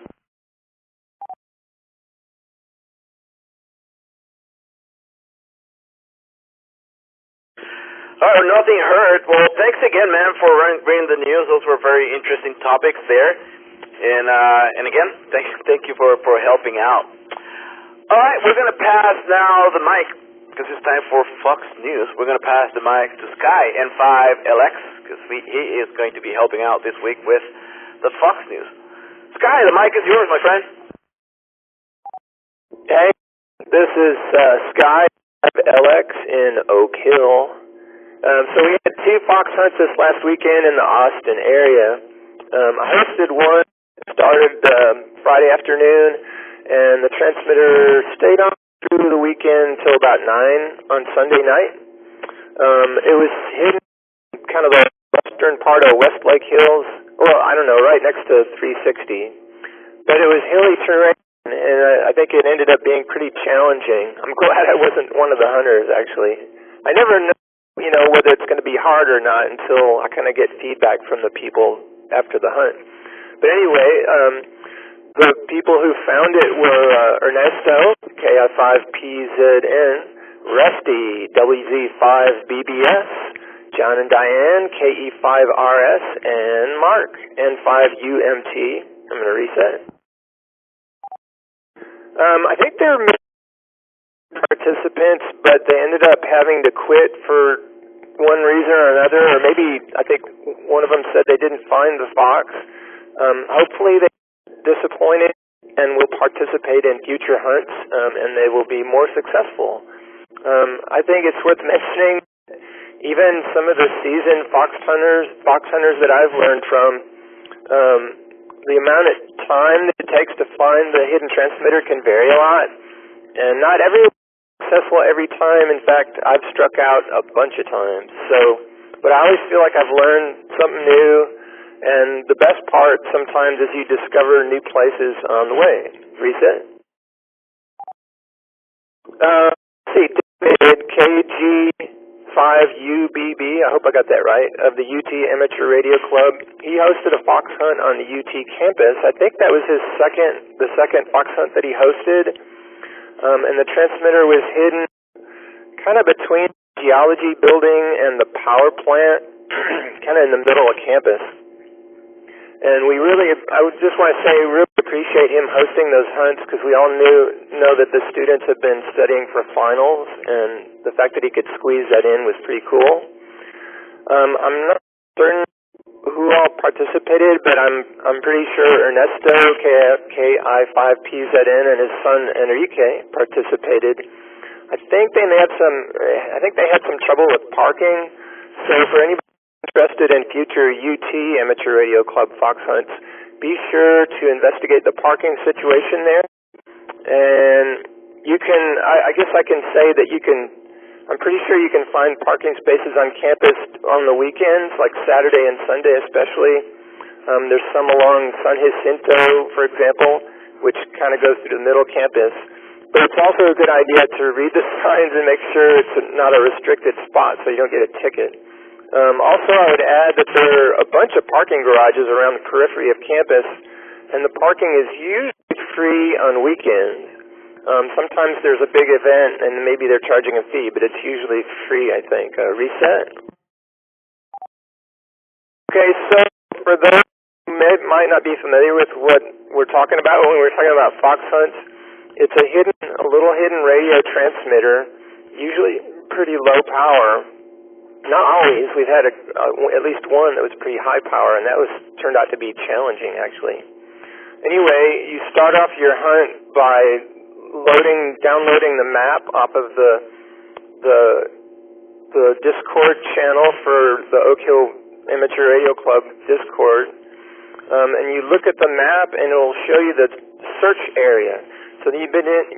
Nothing heard. Well, thanks again, man, for bringing the news. Those were very interesting topics there. And again, thank you for helping out. All right, we're going to pass now the mic, because it's time for Fox News. We're going to pass the mic to Sky N5LX, because he is going to be helping out this week with the Fox News. Sky, the mic is yours, my friend. Hey, this is Sky N5LX in Oak Hill. So we had 2 fox hunts this last weekend in the Austin area. I hosted one, started Friday afternoon, and the transmitter stayed on through the weekend till about 9 on Sunday night. It was hidden kind of the western part of Westlake Hills. Well, I don't know, right next to 360. But it was hilly terrain, and I think it ended up being pretty challenging. I'm glad I wasn't one of the hunters, actually. I never know, whether it's going to be hard or not until I kind of get feedback from the people after the hunt. But anyway, the people who found it were Ernesto, KI5PZN, Rusty, WZ5BBS, John and Diane, KE5RS, and Mark, N5UMT. I'm going to reset. I think they're participants, but they ended up having to quit for one reason or another, or maybe I think one of them said they didn't find the fox. Hopefully they're disappointed and will participate in future hunts, and they will be more successful. I think it's worth mentioning, even some of the seasoned fox hunters that I've learned from, the amount of time that it takes to find the hidden transmitter can vary a lot, and not every successful every time. In fact, I've struck out a bunch of times. But I always feel like I've learned something new, and the best part sometimes is you discover new places on the way. Reset. Let's see, David KG5UBB, I hope I got that right, of the UT Amateur Radio Club. He hosted a fox hunt on the UT campus. I think that was the second fox hunt that he hosted. And the transmitter was hidden kind of between the geology building and the power plant, kind of in the middle of campus. And I would just want to say, really appreciate him hosting those hunts, because we all know that the students have been studying for finals, and the fact that he could squeeze that in was pretty cool. I'm not certain who all participated, but I'm pretty sure Ernesto KI5PZN and his son Enrique participated. I think they had some trouble with parking. So for anybody interested in future UT Amateur Radio Club fox hunts, be sure to investigate the parking situation there. And you can, I guess I can say that I'm pretty sure you can find parking spaces on campus on the weekends, like Saturday and Sunday especially. There's some along San Jacinto, for example, which kind of goes through the middle campus. But it's also a good idea to read the signs and make sure it's not a restricted spot so you don't get a ticket. Also, I would add that there are a bunch of parking garages around the periphery of campus, and the parking is usually free on weekends. Sometimes there's a big event, and maybe they're charging a fee, but it's usually free, I think. Reset. Okay, so for those who might not be familiar with what we're talking about when we're talking about fox hunts, it's a little hidden radio transmitter, usually pretty low power. Not always. We've had at least one that was pretty high power, and that turned out to be challenging, actually. Anyway, you start off your hunt by downloading the map off of the Discord channel for the Oak Hill Amateur Radio Club Discord, and you look at the map, and it'll show you the search area. So you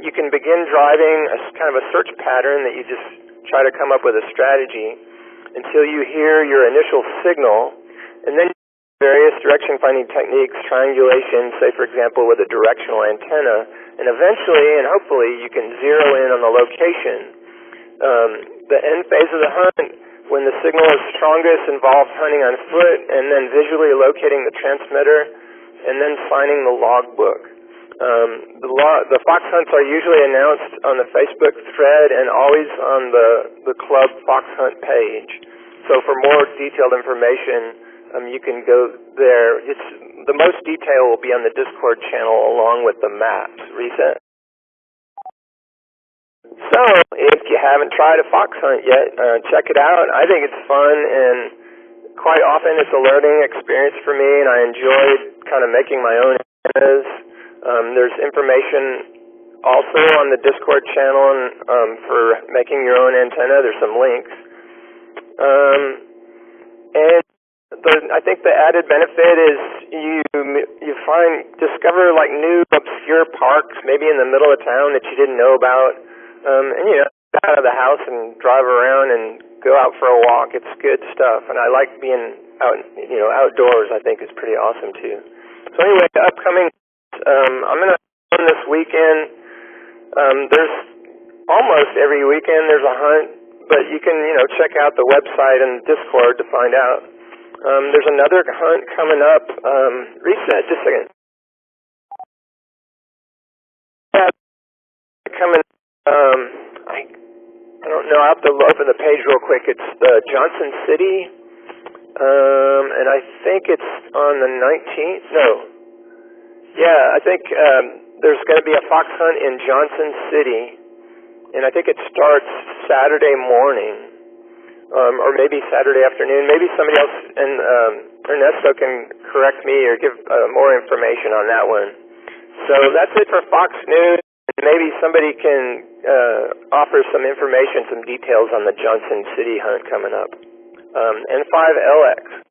can begin driving kind of a search pattern that you just try to come up with a strategy until you hear your initial signal, and then various direction finding techniques, triangulation, say for example with a directional antenna, and eventually and hopefully you can zero in on the location. The end phase of the hunt, when the signal is strongest, involves hunting on foot and then visually locating the transmitter and then signing the logbook. The fox hunts are usually announced on the Facebook thread and always on the club fox hunt page. So for more detailed information, you can go there. The most detail will be on the Discord channel along with the maps. Reset. So if you haven't tried a fox hunt yet, check it out. I think it's fun, and quite often it's a learning experience for me, and I enjoyed kind of making my own antennas. There's information also on the Discord channel for making your own antenna. There's some links. And I think the added benefit is you discover like new obscure parks, maybe in the middle of town that you didn't know about. And get out of the house and drive around and go out for a walk. It's good stuff. And I like being out, outdoors. I think is pretty awesome too. So anyway, upcoming. I'm going to run this weekend. There's almost every weekend there's a hunt, but you can, check out the website and Discord to find out. There's another hunt coming up. Reset, just a second. Yeah, coming. I don't know. I have to open the page real quick. It's Johnson City, and I think it's on the 19th. No. Yeah, I think there's going to be a fox hunt in Johnson City, and I think it starts Saturday morning, or maybe Saturday afternoon. Maybe somebody else, and Ernesto can correct me or give more information on that one. So that's it for Fox News, and maybe somebody can offer some information, some details on the Johnson City hunt coming up. N5LX.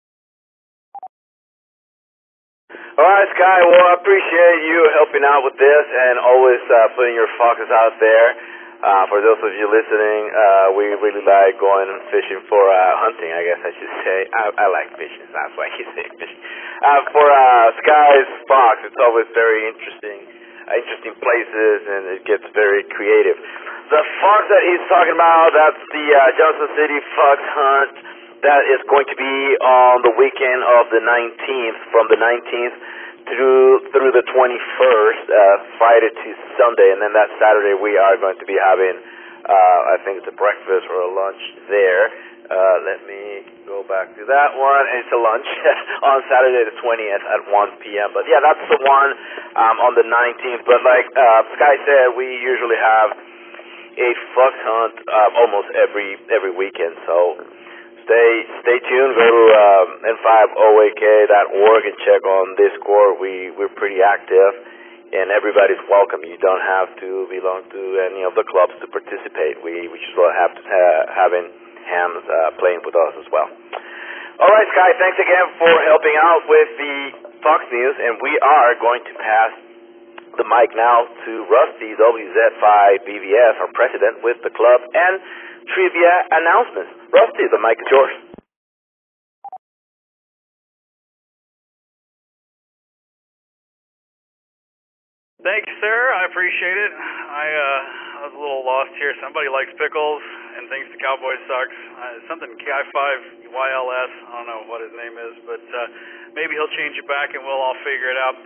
All right, Sky. Well, I appreciate you helping out with this and always putting your foxes out there. For those of you listening, we really like going and fishing for hunting, I guess I should say. I like fishing, that's why you say fishing. For Sky's Fox, it's always very interesting places, and it gets very creative. The fox that he's talking about, that's the Johnson City Fox Hunt. That is going to be on the weekend of the 19th, from the 19th through the 21st, Friday to Sunday, and then that Saturday we are going to be having, I think it's a breakfast or a lunch there. Let me go back to that one. It's a lunch on Saturday the 20th at 1 p.m. But yeah, that's the one on the 19th. But like Sky said, we usually have a fox hunt almost every weekend. So stay tuned. Go to n5oak.org and check on Discord. We're pretty active, and everybody's welcome. You don't have to belong to any of the clubs to participate. We just will have to having hams playing with us as well. All right, Sky, thanks again for helping out with the Fox News, and we are going to pass the mic now to Rusty, WZ5BVS, our president, with the club and trivia announcements. Rusty, the mic is yours. Thanks, sir. I appreciate it. I was a little lost here. Somebody likes pickles and thinks the Cowboys sucks. Something KI5YLS. I don't know what his name is, but maybe he'll change it back and we'll all figure it out.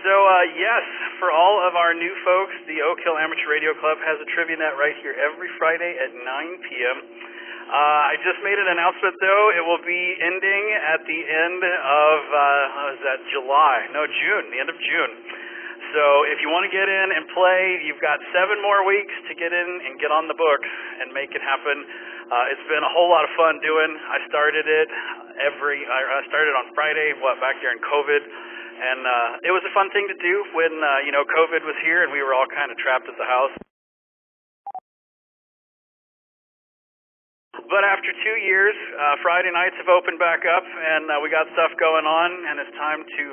So, yes, for all of our new folks, the Oak Hill Amateur Radio Club has a trivia net right here every Friday at 9 p.m. I just made an announcement, though. It will be ending at the end of, June, the end of June. So if you want to get in and play, you've got 7 more weeks to get in and get on the books and make it happen. It's been a whole lot of fun doing. I started on Friday, back during COVID, and it was a fun thing to do when COVID was here and we were all kind of trapped at the house. But after 2 years, Friday nights have opened back up, and we got stuff going on, and it's time to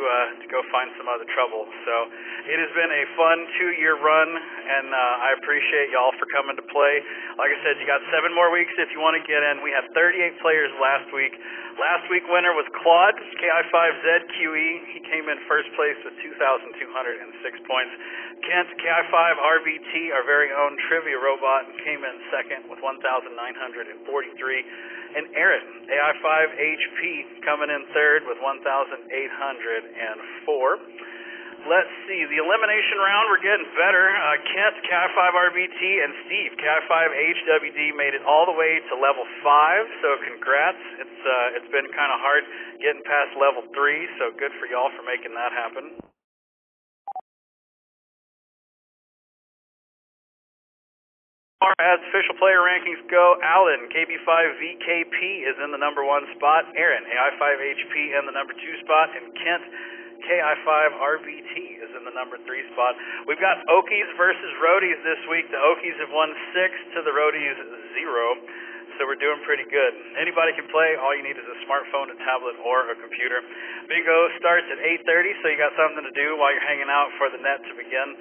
go find some other trouble. So it has been a fun 2-year run, and I appreciate y'all for coming to play. Like I said, you got 7 more weeks if you want to get in. We had 38 players last week. Last week winner was Claude, KI5ZQE. He came in first place with 2,206 points. Kent, KI5RVT, our very own trivia robot, came in second with 1,943. And Aaron, AI5HP, coming in third with 1,804. Let's see, the elimination round, we're getting better. Kent, KI5RVT, and Steve, KI5HWD, made it all the way to level 5, so congrats. It's been kind of hard getting past level 3, so good for y'all for making that happen. As far as official player rankings go, Alan, KB5VKP, is in the number 1 spot. Aaron, AI5HP, in the number 2 spot. And Kent, KI5RVT, is in the number 3 spot. We've got Okies versus Roadies this week. The Okies have won 6 to the Roadies 0. So we're doing pretty good. Anybody can play. All you need is a smartphone, a tablet, or a computer. Bingo starts at 8:30, so you got something to do while you're hanging out for the net to begin.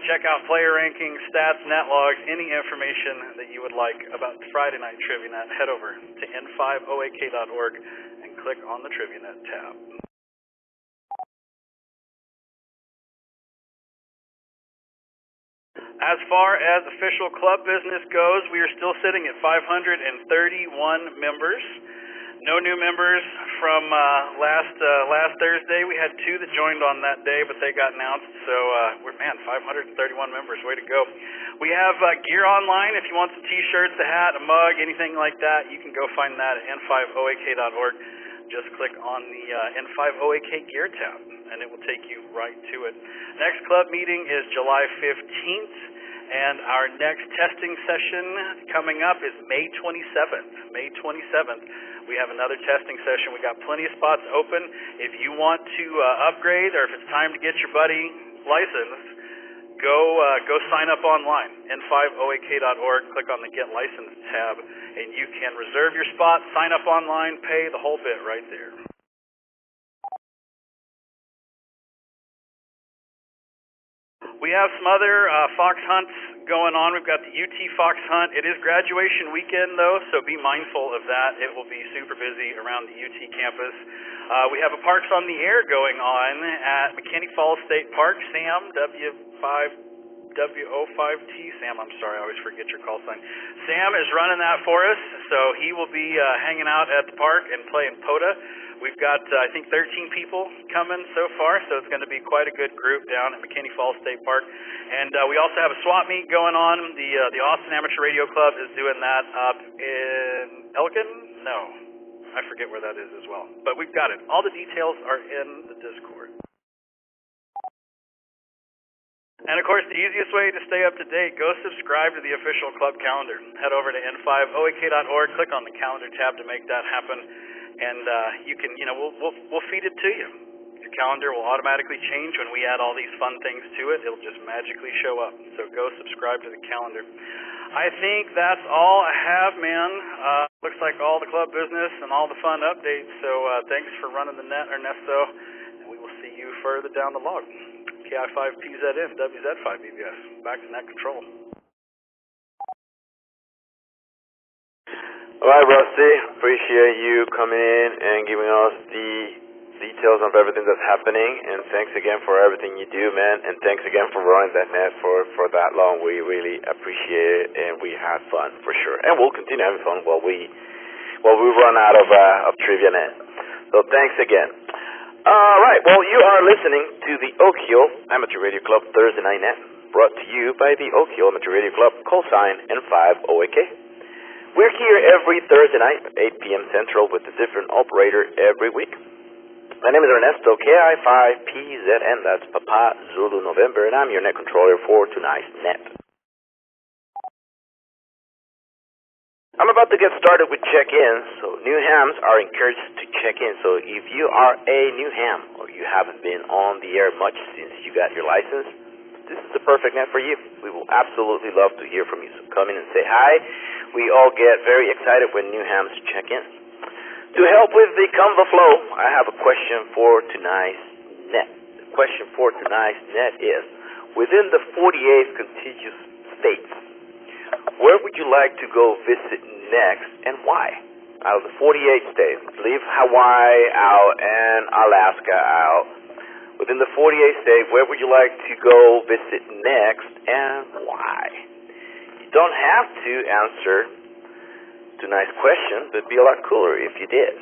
Check out player rankings, stats, net logs, any information that you would like about Friday Night Trivia Net. Head over to n5oak.org and click on the Trivia Net tab. As far as official club business goes, we are still sitting at 531 members. No new members from last Thursday. We had 2 that joined on that day, but they got announced. So, 531 members. Way to go. We have gear online. If you want some T-shirts, a hat, a mug, anything like that, you can go find that at n5oak.org. Just click on the N5OAK Gear tab, and it will take you right to it. Next club meeting is July 15th, and our next testing session coming up is May 27th. May 27th. We have another testing session. We got plenty of spots open. If you want to upgrade, or if it's time to get your buddy licensed, go sign up online, n5oak.org, click on the Get Licensed tab, and you can reserve your spot, sign up online, pay the whole bit right there. We have some other fox hunts going on. We've got the UT Fox Hunt. It is graduation weekend, though, so be mindful of that. It will be super busy around the UT campus. We have a Parks on the Air going on at McKinney Falls State Park. Sam, W05T, Sam, I'm sorry, I always forget your call sign. Sam is running that for us, so he will be hanging out at the park and playing POTA. We've got, I think, 13 people coming so far, so it's going to be quite a good group down at McKinney Falls State Park. And we also have a swap meet going on. The Austin Amateur Radio Club is doing that up in Elgin? No, I forget where that is as well. But we've got it. All the details are in the Discord. And, of course, the easiest way to stay up to date, go subscribe to the official club calendar. Head over to n5oak.org, click on the calendar tab to make that happen, and you can, we'll feed it to you. Your calendar will automatically change when we add all these fun things to it. It'll just magically show up. So go subscribe to the calendar. I think that's all I have, man. Looks like all the club business and all the fun updates. So thanks for running the net, Ernesto, and we will see you further down the log. KI5PZN, WZ5BBS. Back to net control. All right, Rusty. Appreciate you coming in and giving us the details of everything that's happening. And thanks again for everything you do, man. And thanks again for running that net for that long. We really appreciate it, and we had fun for sure. And we'll continue having fun while we run out of trivia net. So thanks again. All right, well, you are listening to the Oak Hill Amateur Radio Club Thursday Night Net, brought to you by the Oak Hill Amateur Radio Club, callsign N5OAK. We're here every Thursday night at 8 p.m. Central with a different operator every week. My name is Ernesto, KI5PZN, that's Papa Zulu November, and I'm your net controller for tonight's net. I'm about to get started with check-ins, so new hams are encouraged to check in. So if you are a new ham or you haven't been on the air much since you got your license, this is the perfect net for you. We will absolutely love to hear from you. So come in and say hi. We all get very excited when new hams check in. To help with the convo flow, I have a question for tonight's net. The question for tonight's net is, within the 48 contiguous states, where would you like to go visit next and why? Out of the 48 states, leave Hawaii out and Alaska out. Within the 48 states, where would you like to go visit next and why? You don't have to answer tonight's question, but it'd be a lot cooler if you did.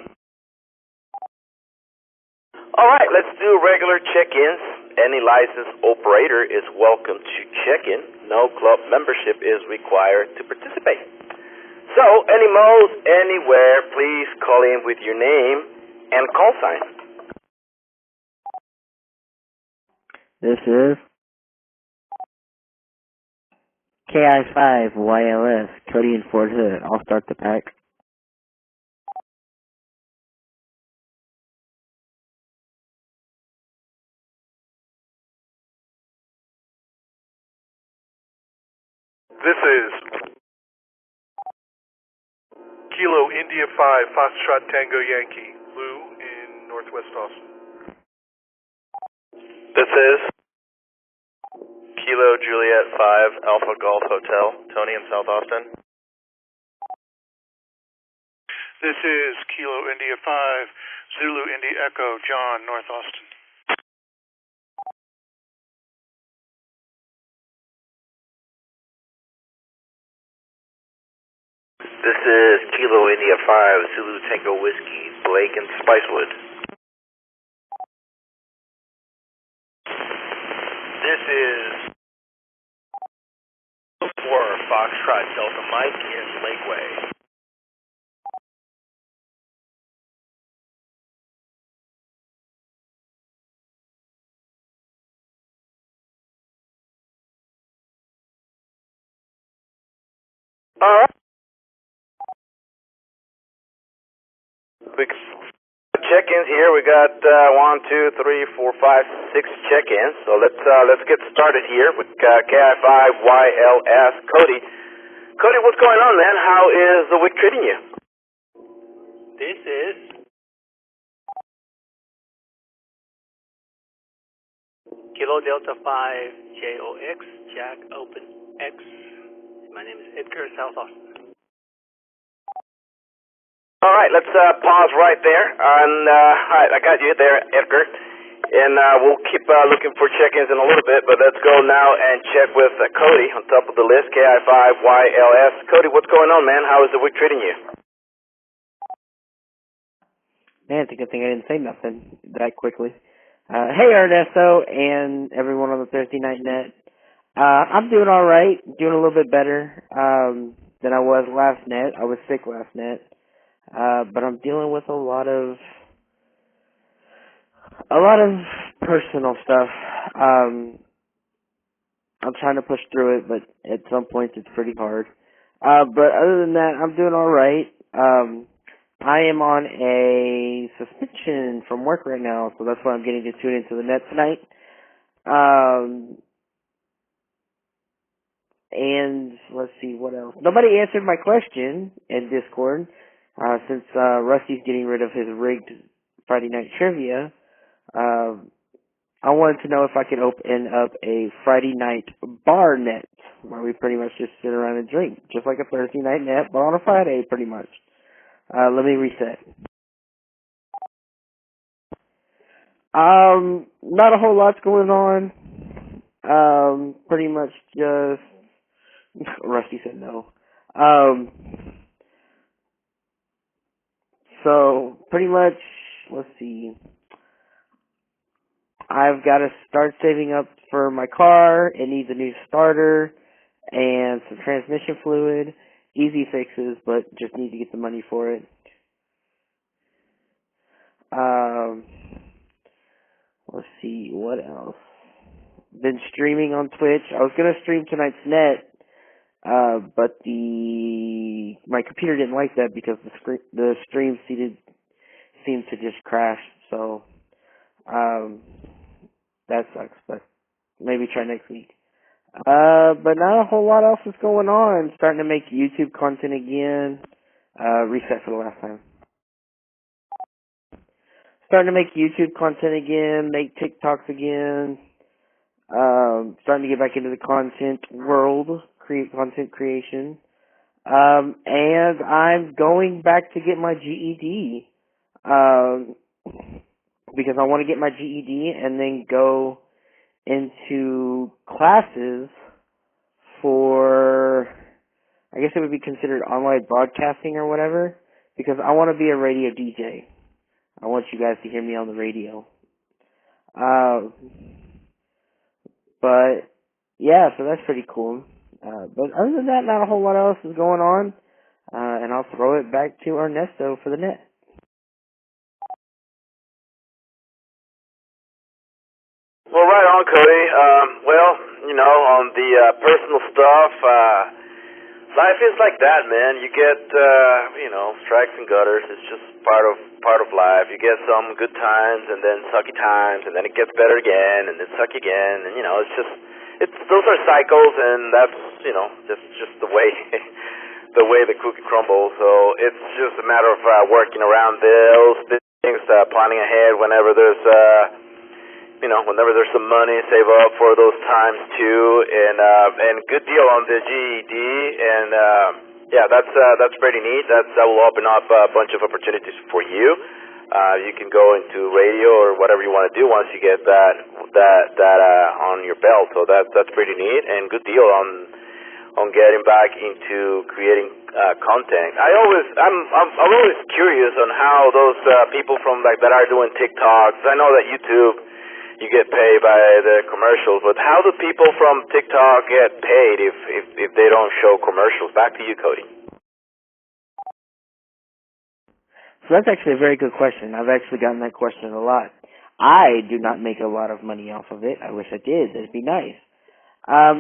All right, let's do regular check-ins. Any licensed operator is welcome to check in. No club membership is required to participate. So, any modes, anywhere, please call in with your name and call sign. This is KI5YLS, Cody in Fort Hood. I'll start the pack. This is Kilo India 5 Foxtrot Tango Yankee, Lou in Northwest Austin. This is Kilo Juliet 5 Alpha Golf Hotel, Tony in South Austin. This is Kilo India 5 Zulu India Echo, John, North Austin. This is Kilo India 5 Zulu Tango Whiskey, Blake in Spicewood. This is 4 Foxtrot Delta Mike in Lakeway. All right. Big check-ins here. We got 1, 2, 3, 4, 5, 6 check-ins. So let's get started here with KI5YLS Cody. Cody, what's going on, man? How is the week treating you? This is Kilo Delta 5 JOX Jack Open X. My name is Edgar, South Austin. All right, let's pause right there. And I got you there, Edgar. And we'll keep looking for check-ins in a little bit, but let's go now and check with Cody on top of the list, KI5YLS. Cody, what's going on, man? How is the week treating you? Man, it's a good thing I didn't say nothing that quickly. Hey, Ernesto, and everyone on the Thursday Night Net. I'm doing all right, doing a little bit better than I was last net. I was sick last net, but I'm dealing with a lot of personal stuff. I'm trying to push through it, but at some points it's pretty hard. But other than that, I'm doing all right. I am on a suspension from work right now, so that's why I'm getting to tune into the net tonight. And let's see, what else? Nobody answered my question in Discord, since Rusty's getting rid of his rigged Friday night trivia. I wanted to know if I could open up a Friday night bar net, where we pretty much just sit around and drink, just like a Thursday night net, but on a Friday, pretty much. Let me reset. Not a whole lot's going on. Pretty much just... Rusty said no. So, pretty much, let's see. I've got to start saving up for my car. It needs a new starter and some transmission fluid. Easy fixes, but just need to get the money for it. Let's see, what else? Been streaming on Twitch. I was going to stream tonight's net, but my computer didn't like that because the stream seemed to just crash, so that sucks, but maybe try next week. But not a whole lot else is going on. Starting to make YouTube content again. Reset for the last time. Starting to make YouTube content again, make TikToks again. Starting to get back into the content world, content creation. And I'm going back to get my GED. Because I want to get my GED and then go into classes for, I guess it would be considered online broadcasting or whatever, because I want to be a radio DJ. I want you guys to hear me on the radio. But, yeah, so that's pretty cool. But other than that, not a whole lot else is going on, and I'll throw it back to Ernesto for the net. Well, right on, Cody. On the personal stuff, life is like that, man. You get, strikes and gutters. It's just part of life. You get some good times and then sucky times, and then it gets better again, and then sucky again, and those are cycles, and that's just the way the cookie crumbles. So it's just a matter of working around those things, planning ahead whenever there's some money, save up for those times too, and good deal on the GED, and that's pretty neat. That will open up a bunch of opportunities for you. You can go into radio or whatever you want to do once you get that on your belt. So that's pretty neat, and good deal on getting back into creating content. I'm always curious on how those people from that are doing TikToks. I know that YouTube, you get paid by the commercials, but how do people from TikTok get paid if they don't show commercials? Back to you, Cody. So that's actually a very good question. I've actually gotten that question a lot. I do not make a lot of money off of it. I wish I did. That'd be nice.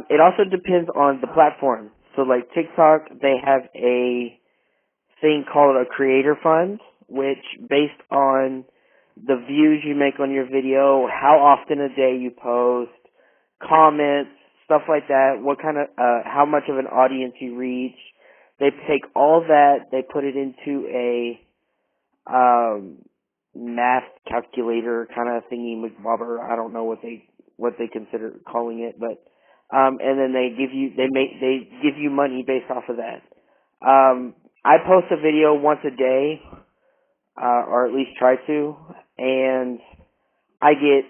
It also depends on the platform. So like TikTok, they have a thing called a creator fund, which based on the views you make on your video, how often a day you post, comments, stuff like that, what kind of, how much of an audience you reach. They take all that, they put it into a math calculator kind of thingy, McBobber. I don't know what they consider calling it, but and then they give you money based off of that. I post a video once a day, or at least try to, and I get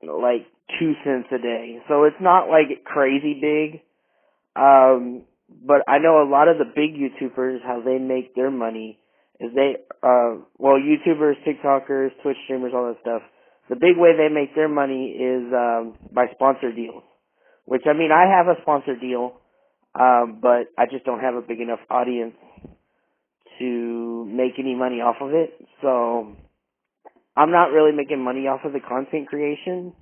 like 2 cents a day. So it's not like crazy big. But I know a lot of the big YouTubers, how they make their money is YouTubers, TikTokers, Twitch streamers, all that stuff. The big way they make their money is, by sponsor deals. Which, I mean, I have a sponsor deal, but I just don't have a big enough audience to make any money off of it. So, I'm not really making money off of the content creation.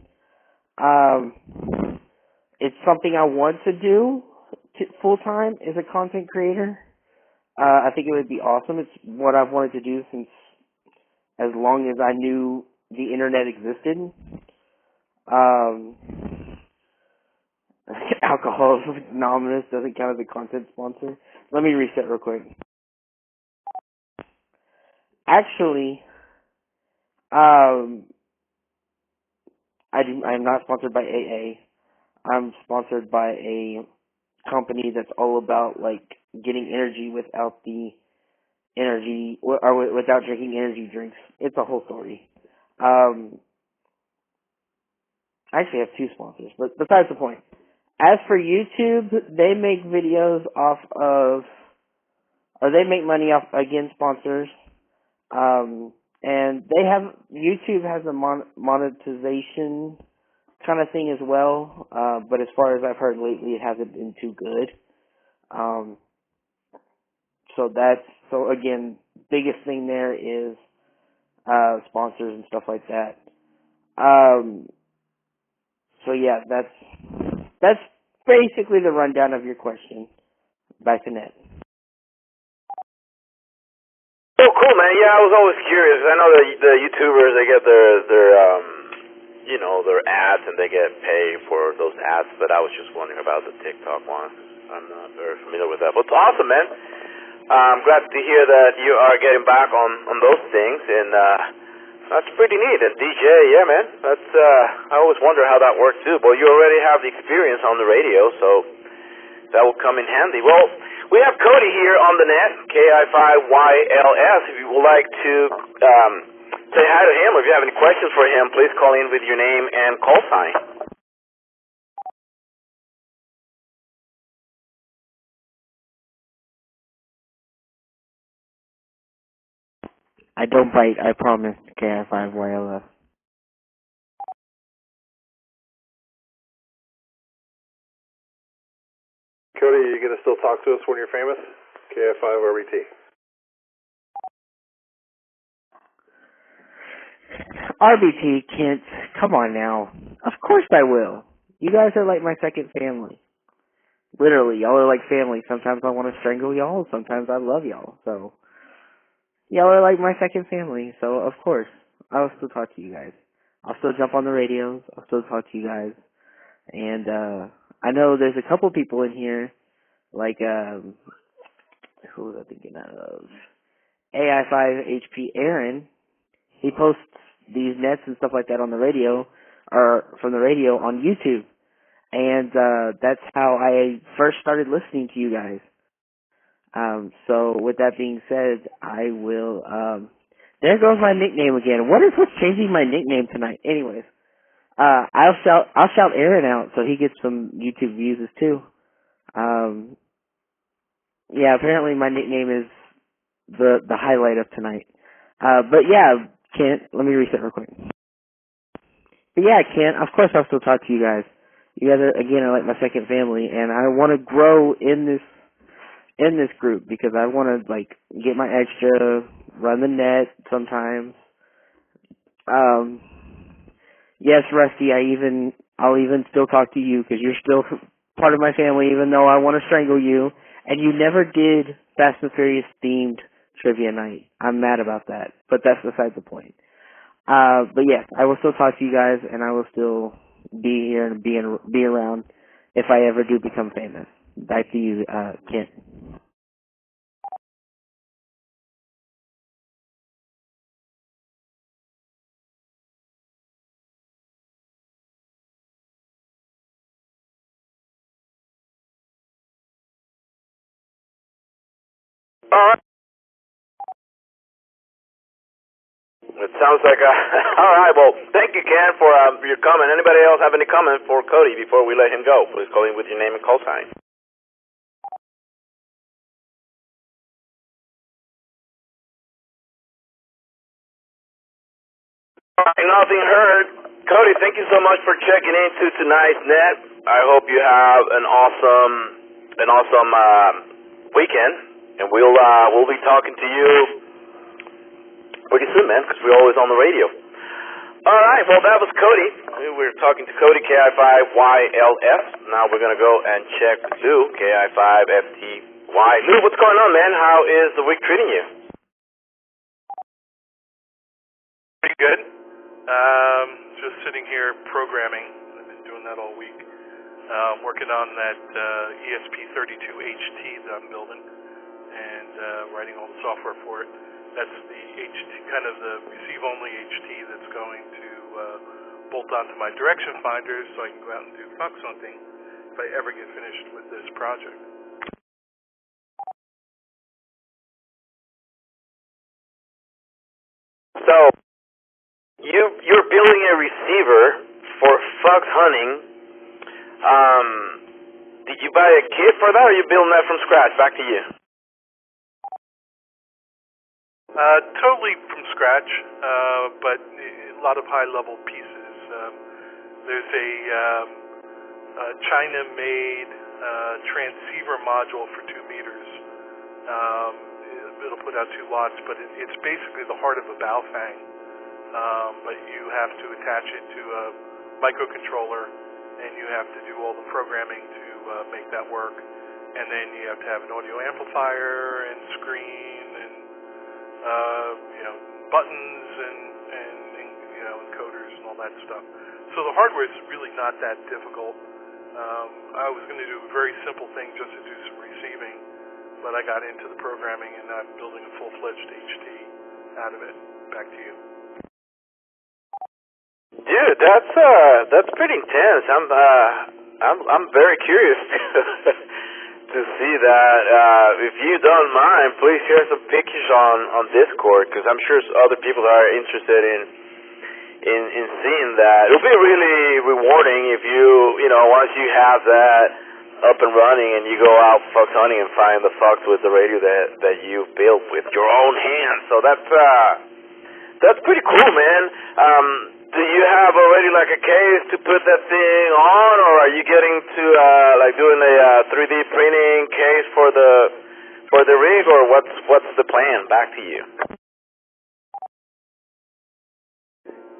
It's something I want to do full time as a content creator. I think it would be awesome. It's what I've wanted to do since as long as I knew the internet existed. Alcohol Anonymous doesn't count as a content sponsor. Let me reset real quick. Actually, I'm not sponsored by AA. I'm sponsored by a company that's all about like getting energy without the energy or without drinking energy drinks. It's a whole story. I actually have 2 sponsors, but besides the point. As for YouTube, they make videos off of, or they make money off, again, sponsors. And YouTube has a monetization kind of thing as well. But as far as I've heard lately, it hasn't been too good. So again, biggest thing there is, sponsors and stuff like that. So yeah, that's basically the rundown of your question. Back to Ned. Oh, cool, man. Yeah, I was always curious. I know the YouTubers, they get their ads and they get paid for those ads, but I was just wondering about the TikTok one. I'm not very familiar with that. But it's awesome, man. I'm glad to hear that you are getting back on those things, and that's pretty neat. And DJ, yeah, man, that's I always wonder how that works too. But you already have the experience on the radio, so that will come in handy. Well, we have Cody here on the net, KI5YLS. If you would like to say hi to him, or if you have any questions for him, please call in with your name and call sign. I don't bite, I promise, KI5YLS. Cody, are you going to still talk to us when you're famous? KI5RBT. RBT, Kent, come on now. Of course I will. You guys are like my second family. Literally, y'all are like family. Sometimes I want to strangle y'all, sometimes I love y'all. So, y'all are like my second family, so of course, I'll still talk to you guys. I'll still jump on the radios, I'll still talk to you guys. And, I know there's a couple people in here, like, who was I thinking of? AI5HP Aaron. He posts these nets and stuff like that on the radio, or from the radio on YouTube. And, that's how I first started listening to you guys. So with that being said, I will, there goes my nickname again. What's changing my nickname tonight? Anyways, I'll shout Aaron out so he gets some YouTube views too. Yeah, apparently my nickname is the highlight of tonight. But yeah, Kent, let me reset real quick. But yeah, Kent, of course I'll still talk to you guys. You guys are like my second family, and I want to grow in this group because I want to like get my extra, run the net sometimes. Yes, Rusty, I'll even still talk to you because you're still part of my family, even though I want to strangle you. And you never did Fast and Furious themed trivia night. I'm mad about that, but that's beside the point. But yes, I will still talk to you guys, and I will still be here and be around if I ever do become famous. Back to you, Kent. All right. It sounds like all right. Well, thank you, Ken, for your comment. Anybody else have any comment for Cody before we let him go? Please call in with your name and call sign. All right, nothing heard. Cody, thank you so much for checking into tonight's net. I hope you have an awesome weekend, and we'll be talking to you pretty soon, man, because we're always on the radio. All right, well, that was Cody. We were talking to Cody, KI5YLF. Now we're going to go and check Lou, KI5FTY. Lou, what's going on, man? How is the week treating you? Pretty good. Just sitting here programming. I've been doing that all week. Working on that ESP32HT that I'm building and writing all the software for it. That's the HT, kind of the receive-only HT that's going to bolt onto my direction finder so I can go out and do fox hunting if I ever get finished with this project. So, you're building a receiver for fox hunting. Did you buy a kit for that, or are you building that from scratch? Back to you. Totally from scratch, but a lot of high-level pieces. There's a China-made transceiver module for 2 meters. It'll put out 2 watts, but it's basically the heart of a Baofeng. But you have to attach it to a microcontroller, and you have to do all the programming to make that work. And then you have to have an audio amplifier and screen and buttons and encoders and all that stuff. So the hardware is really not that difficult. I was going to do a very simple thing just to do some receiving, but I got into the programming and I'm building a full-fledged HT out of it. Back to you. Dude, that's pretty intense. I'm very curious to see that. If you don't mind, please share some pictures on Discord, because I'm sure other people are interested in seeing that. It'll be really rewarding if you once you have that up and running and you go out fox hunting and find the fox with the radio that you built with your own hands. So that's pretty cool, man. Do you have already like a case to put that thing on, or are you getting to like doing a 3D printing case for the rig, or what's the plan? Back to you.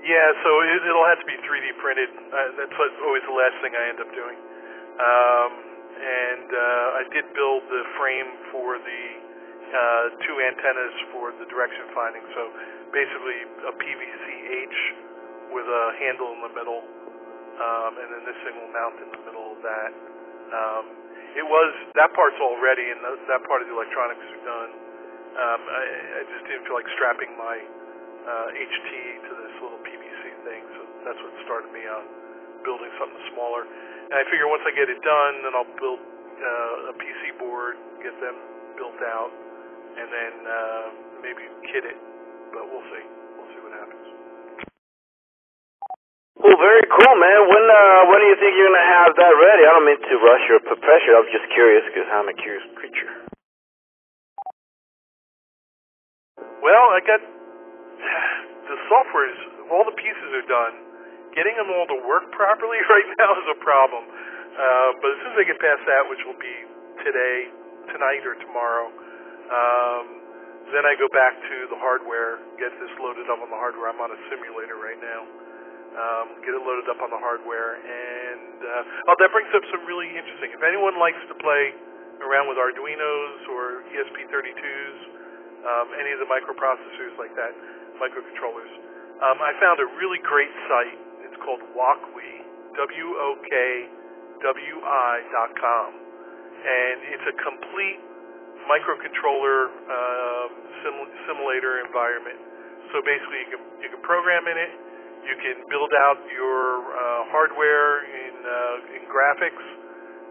Yeah, so it'll have to be 3D printed. That's always the last thing I end up doing. And I did build the frame for the 2 antennas for the direction finding. So basically a PVC-H with a handle in the middle, and then this thing will mount in the middle of that. That part's all ready, and that part of the electronics are done. I just didn't feel like strapping my HT to this little PVC thing, so that's what started me on building something smaller. And I figure once I get it done, then I'll build a PC board, get them built out, and then maybe kit it, but we'll see. We'll see what happens. Well, very cool, man. When do you think you're gonna have that ready? I don't mean to rush or put pressure. I was just curious because I'm a curious creature. Well, I got the software's all the pieces are done. Getting them all to work properly right now is a problem. But as soon as I get past that, which will be tonight or tomorrow, then I go back to the hardware, get this loaded up on the hardware. I'm on a simulator right now. Get it loaded up on the hardware, and that brings up some really interesting. If anyone likes to play around with Arduinos or ESP32s, any of the microprocessors like that, microcontrollers, I found a really great site. It's called Wokwi, WOKWI.com, and it's a complete microcontroller simulator environment. So basically, you can program in it. You can build out your hardware in graphics,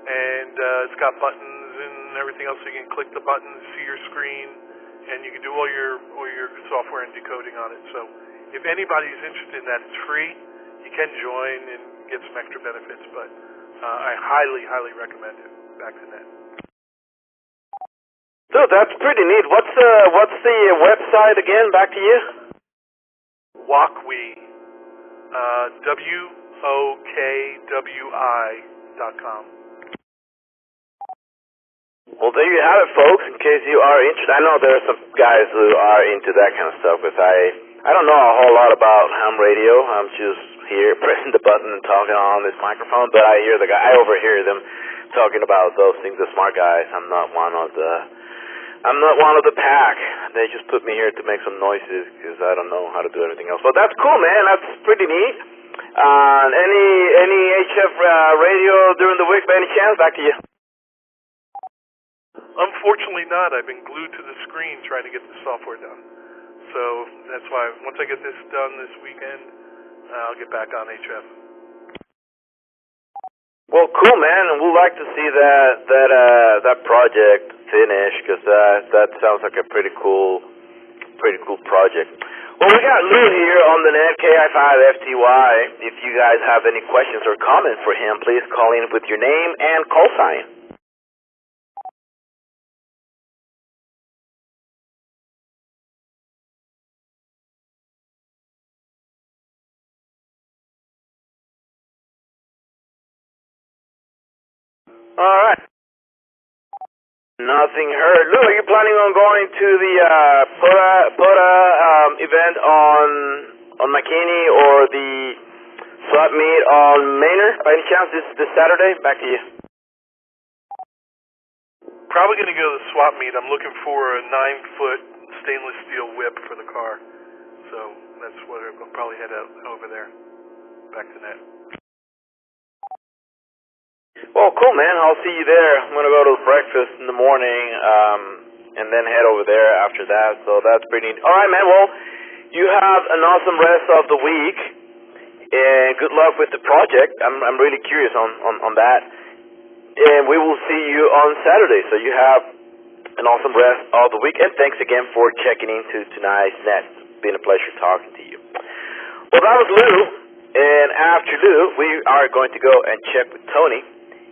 and it's got buttons and everything else. So you can click the buttons, see your screen, and you can do all your software and decoding on it. So if anybody's interested in that, it's free. You can join and get some extra benefits, but I highly recommend it. Back to net. Dude, that's pretty neat. What's the website again? Back to you. Wokwi, WOKWI.com. Well, there you have it, folks. In case you are interested, I know there are some guys who are into that kind of stuff. Because I don't know a whole lot about ham radio. I'm just here pressing the button and talking on this microphone. But I overhear them talking about those things. The smart guys. I'm not one of the pack. They just put me here to make some noises because I don't know how to do anything else. But that's cool, man. That's pretty neat. Any HF radio during the week by any chance? Back to you. Unfortunately not. I've been glued to the screen trying to get the software done. So that's why once I get this done this weekend, I'll get back on HF. Well, cool, man, and we'd like to see that project finish because that sounds like a pretty cool project. Well, we got Lou here on the net, KI5FTY. If you guys have any questions or comments for him, please call in with your name and call sign. All right. Nothing heard. Lou, are you planning on going to the POTA event on McKinney or the swap meet on Manor by any chance this Saturday? Back to you. Probably going to go to the swap meet. I'm looking for a 9-foot stainless steel whip for the car. So that's what I'll probably head out over there. Back to net. Well, cool, man. I'll see you there. I'm going to go to breakfast in the morning and then head over there after that. So that's pretty neat. All right, man. Well, you have an awesome rest of the week, and good luck with the project. I'm really curious on that. And we will see you on Saturday. So you have an awesome rest of the week. And thanks again for checking into tonight's net. It's been a pleasure talking to you. Well, that was Lou. And after Lou, we are going to go and check with Tony.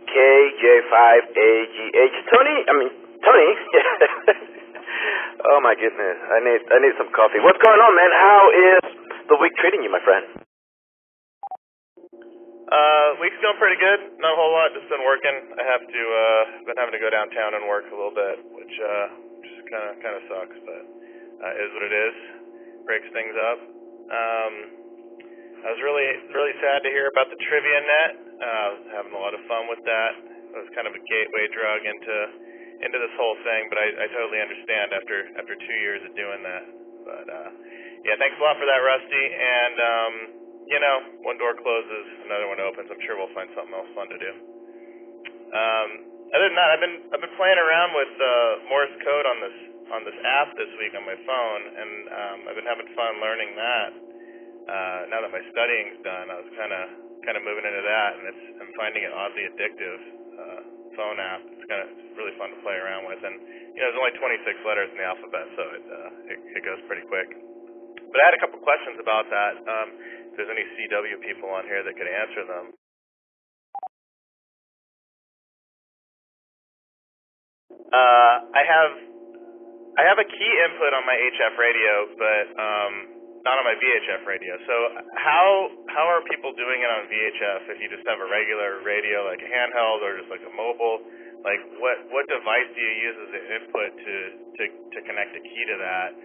KJ5AGH. Tony. Oh my goodness, I need some coffee. What's going on, man? How is the week treating you, my friend? Week's going pretty good. Not a whole lot. Just been working. I have to been having to go downtown and work a little bit, which just kind of sucks, but is what it is. Breaks things up. I was really sad to hear about the trivia net. I was having a lot of fun with that. It was kind of a gateway drug into this whole thing, but I totally understand after 2 years of doing that. But yeah, thanks a lot for that, Rusty. And one door closes, another one opens. I'm sure we'll find something else fun to do. Other than that, I've been playing around with Morse code on this app this week on my phone, and I've been having fun learning that. Now that my studying's done, I was kind of moving into that, and I'm finding it oddly addictive. Phone app. It's really fun to play around with, and there's only 26 letters in the alphabet, so it goes pretty quick. But I had a couple questions about that. If there's any CW people on here that could answer them. I have a key input on my HF radio, but not on my VHF radio. So how are people doing it on VHF if you just have a regular radio, like a handheld or just like a mobile? Like what device do you use as an input to connect a key to that?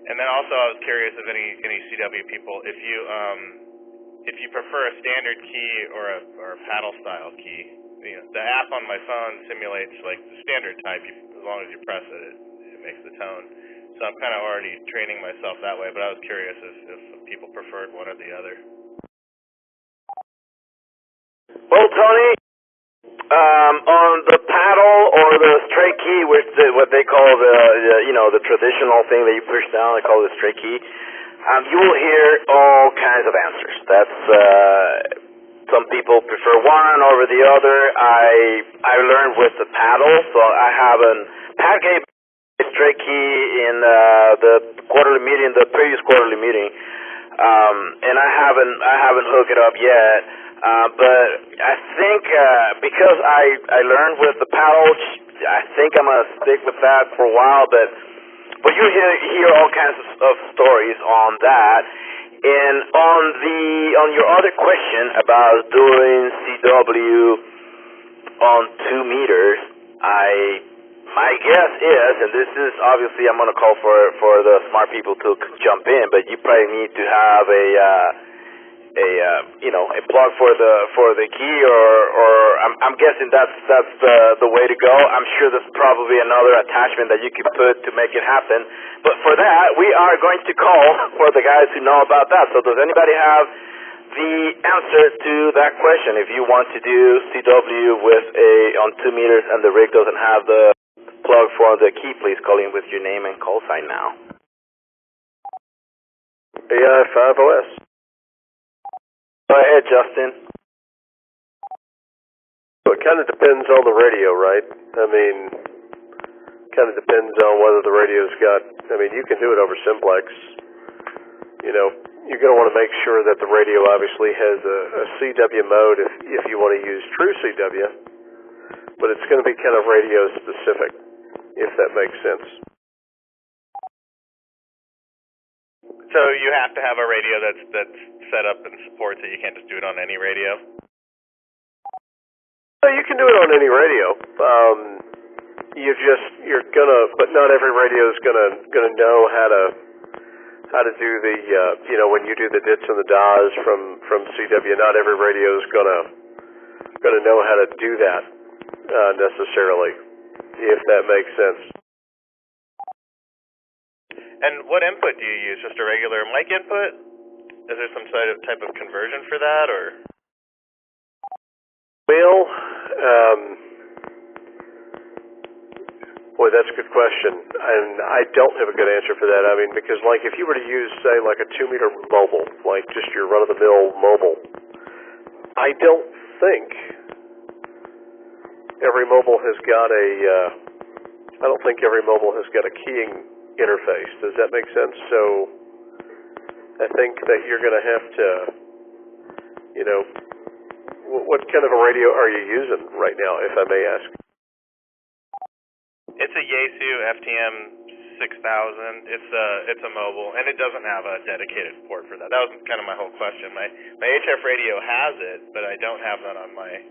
And then also I was curious if any CW people, if you prefer a standard key or a paddle style key. The app on my phone simulates like the standard type. As long as you press it, it makes the tone. So I'm kind of already training myself that way, but I was curious if people preferred one or the other. Well, Tony, on the paddle or the straight key, which what they call the traditional thing that you push down, they call the straight key, you will hear all kinds of answers. That's some people prefer one over the other. I learned with the paddle, so I have an pad gave straight key in the quarterly meeting, the previous quarterly meeting, and I haven't hooked it up yet. But I think because I learned with the paddle, I think I'm gonna stick with that for a while. But you hear all kinds of stories on that. And on your other question about doing CW on 2 meters, my guess is, and this is obviously I'm gonna call for the smart people to jump in, but you probably need to have a plug for the key, or I'm guessing that's the way to go. I'm sure there's probably another attachment that you could put to make it happen. But for that, we are going to call for the guys who know about that. So does anybody have the answer to that question? If you want to do CW with on 2 meters and the rig doesn't have the plug for the key, please call in with your name and call sign now. AI5OS. Go ahead, Justin. So it kind of depends on the radio, right? I mean, kind of depends on whether the radio's got, I mean, you can do it over simplex. You know, you're going to want to make sure that the radio obviously has a CW mode if you want to use true CW, but it's going to be kind of radio specific, if that makes sense. So you have to have a radio that's set up and supports it. You can't just do it on any radio. No, you can do it on any radio. But not every radio is gonna know how to do the when you do the dits and the DAs from CW. Not every radio is gonna know how to do that necessarily, if that makes sense. And what input do you use? Just a regular mic input? Is there some type of conversion for that, or? Well, boy, that's a good question, and I don't have a good answer for that. I mean, because like if you were to use, say, like a 2 meter mobile, like just your run-of-the-mill mobile, I don't think every mobile has got a keying interface. Does that make sense? So I think that you're going to have to, what kind of a radio are you using right now, if I may ask? It's a Yaesu FTM 6000. It's a mobile, and it doesn't have a dedicated port for that. That was kind of my whole question. My HF radio has it, but I don't have that on my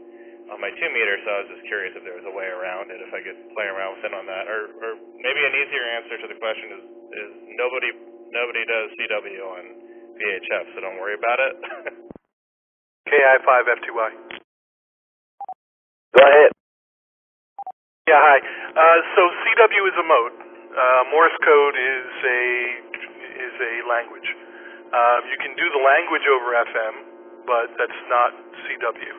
2 meter, so I was just curious if there was a way around it, if I could play around with it on that. Or maybe an easier answer to the question is nobody does CW on VHF, so don't worry about it. KI5F2Y. Go ahead. Yeah, hi. So CW is a mode. Morse code is a language. You can do the language over FM, but that's not CW.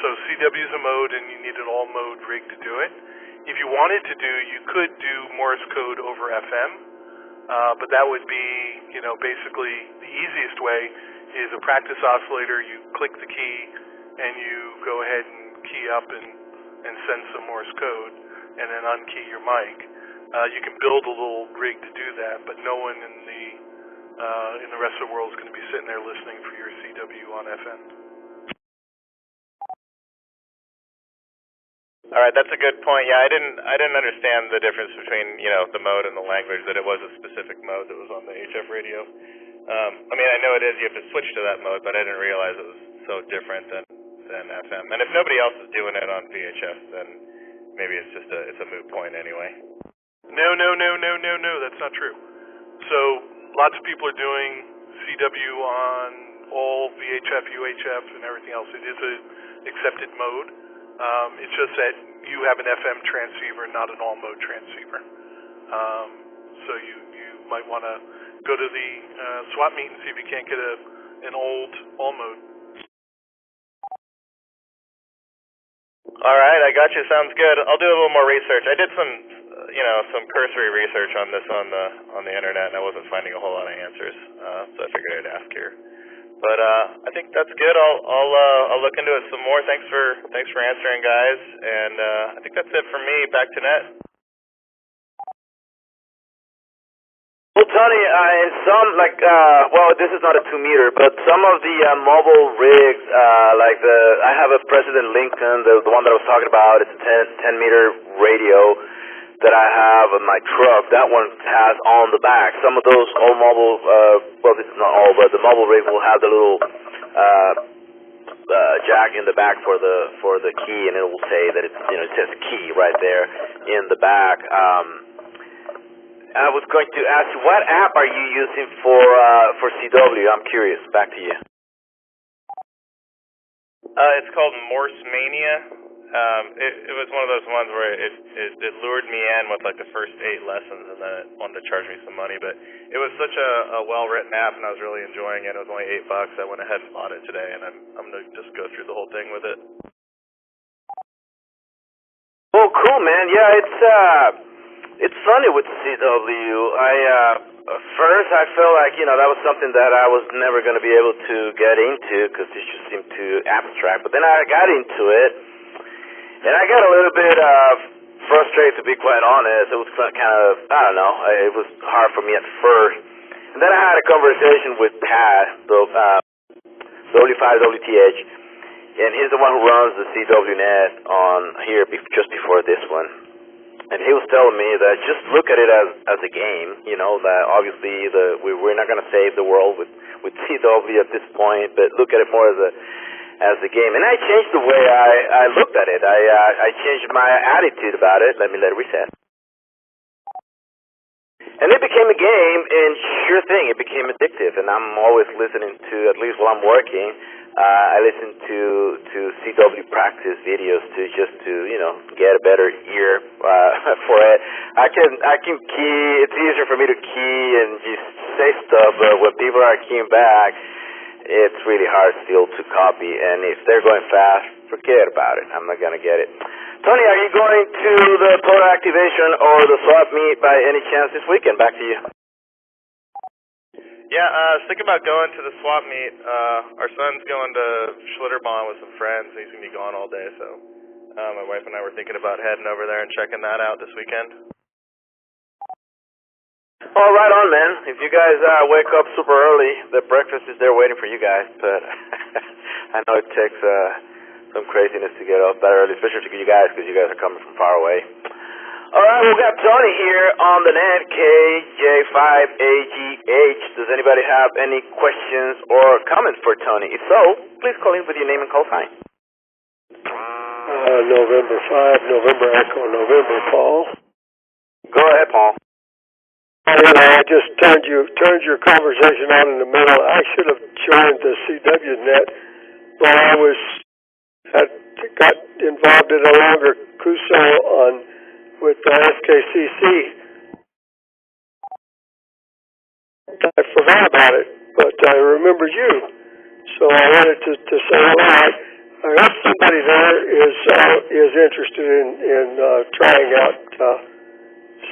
So CW is a mode, and you need an all-mode rig to do it. If you wanted to you could do Morse code over FM, but that would be, basically the easiest way is a practice oscillator. You click the key, and you go ahead and key up and send some Morse code, and then unkey your mic. You can build a little rig to do that, but no one in the rest of the world is going to be sitting there listening for your CW on FM. All right, that's a good point. Yeah, I didn't understand the difference between the mode and the language, that it was a specific mode that was on the HF radio. I mean, I know it is. You have to switch to that mode, but I didn't realize it was so different than FM. And if nobody else is doing it on VHF, then maybe it's just a moot point anyway. No, that's not true. So lots of people are doing CW on all VHF, UHF, and everything else. It is an accepted mode. It's just that you have an FM transceiver, not an all-mode transceiver. So you might want to go to the swap meet and see if you can't get an old all-mode. All right, I got you. Sounds good. I'll do a little more research. I did some cursory research on this on the internet, and I wasn't finding a whole lot of answers. So I figured I'd ask here. But I think that's good. I'll look into it some more. Thanks for answering, guys. And I think that's it for me. Back to Net. Well, Tony, in some, this is not a 2-meter, but some of the mobile rigs, I have a President Lincoln, the one that I was talking about, it's a 10-meter radio that I have in my truck. That one has on the back. Some of those old mobile, this is not all, but the mobile rig will have the little jack in the back for the key, and it will say that it says key right there in the back. I was going to ask you, what app are you using for CW? I'm curious. Back to you. It's called Morse Mania. It was one of those ones where it lured me in with like the first 8 lessons, and then it wanted to charge me some money. But it was such a well-written app, and I was really enjoying it. It was only $8. I went ahead and bought it today, and I'm gonna just go through the whole thing with it. Oh, cool, man. Yeah, it's funny with CW. First I felt like, that was something that I was never going to be able to get into because it just seemed too abstract. But then I got into it, and I got a little bit frustrated, to be quite honest. It was kind of, I don't know, it was hard for me at first. And then I had a conversation with Pat, the W5WTH, and he's the one who runs the CWNet on here just before this one. And he was telling me that just look at it as a game, that obviously we're not going to save the world with CW at this point, but look at it more as a game. And I changed the way I looked at it. I changed my attitude about it. Let me reset. And it became a game, and sure thing, it became addictive. And I'm always listening to, at least while I'm working, I listen to CW practice videos to get a better ear for it. I can key. It's easier for me to key and just say stuff, but when people are keying back, it's really hard still to copy. And if they're going fast, forget about it. I'm not gonna get it. Tony, are you going to the Photo Activation or the swap meet by any chance this weekend? Back to you. Yeah, I was thinking about going to the swap meet. Our son's going to Schlitterbahn with some friends. He's going to be gone all day, so my wife and I were thinking about heading over there and checking that out this weekend. Oh, right on, man. If you guys wake up super early, the breakfast is there waiting for you guys, but I know it takes some craziness to get up that early, especially for you guys because you guys are coming from far away. All right, we've got Tony here on the net, KJ5AGH. Does anybody have any questions or comments for Tony? If so, please call in with your name and call sign. November 5, November Echo, November, Paul. Go ahead, Paul. I just turned your conversation on in the middle. I should have joined the CWNet, but I got involved in a longer CUSO with the SKCC. I forgot about it, but I remembered you, so I wanted to say hello. I hope somebody there is interested in trying out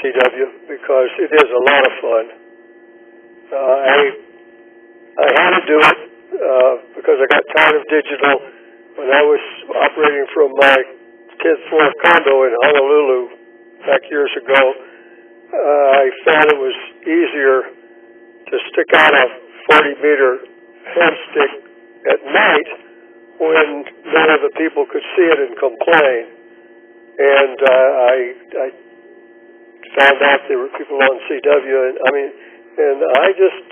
CW because it is a lot of fun. I had to do it because I got tired of digital when I was operating from my 10th floor condo in Honolulu. Back years ago, I found it was easier to stick out a 40-meter hand stick at night when none of the people could see it and complain. And I found out there were people on CW, and I just